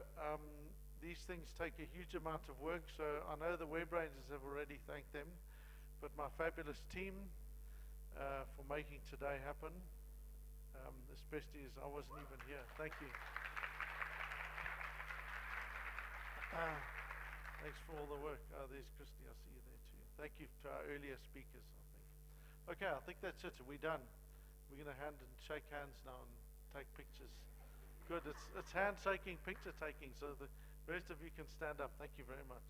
these things take a huge amount of work, so I know the web rangers have already thanked them, but my fabulous team for making today happen, especially as I wasn't even here. Thank you. Thanks for all the work. There's Christy, I see you there too. Thank you to our earlier speakers, I think. Okay, I think that's it. We're done. We're going to hand and shake hands now and take pictures. Good, it's handshaking, picture taking, so the rest of you can stand up. Thank you very much.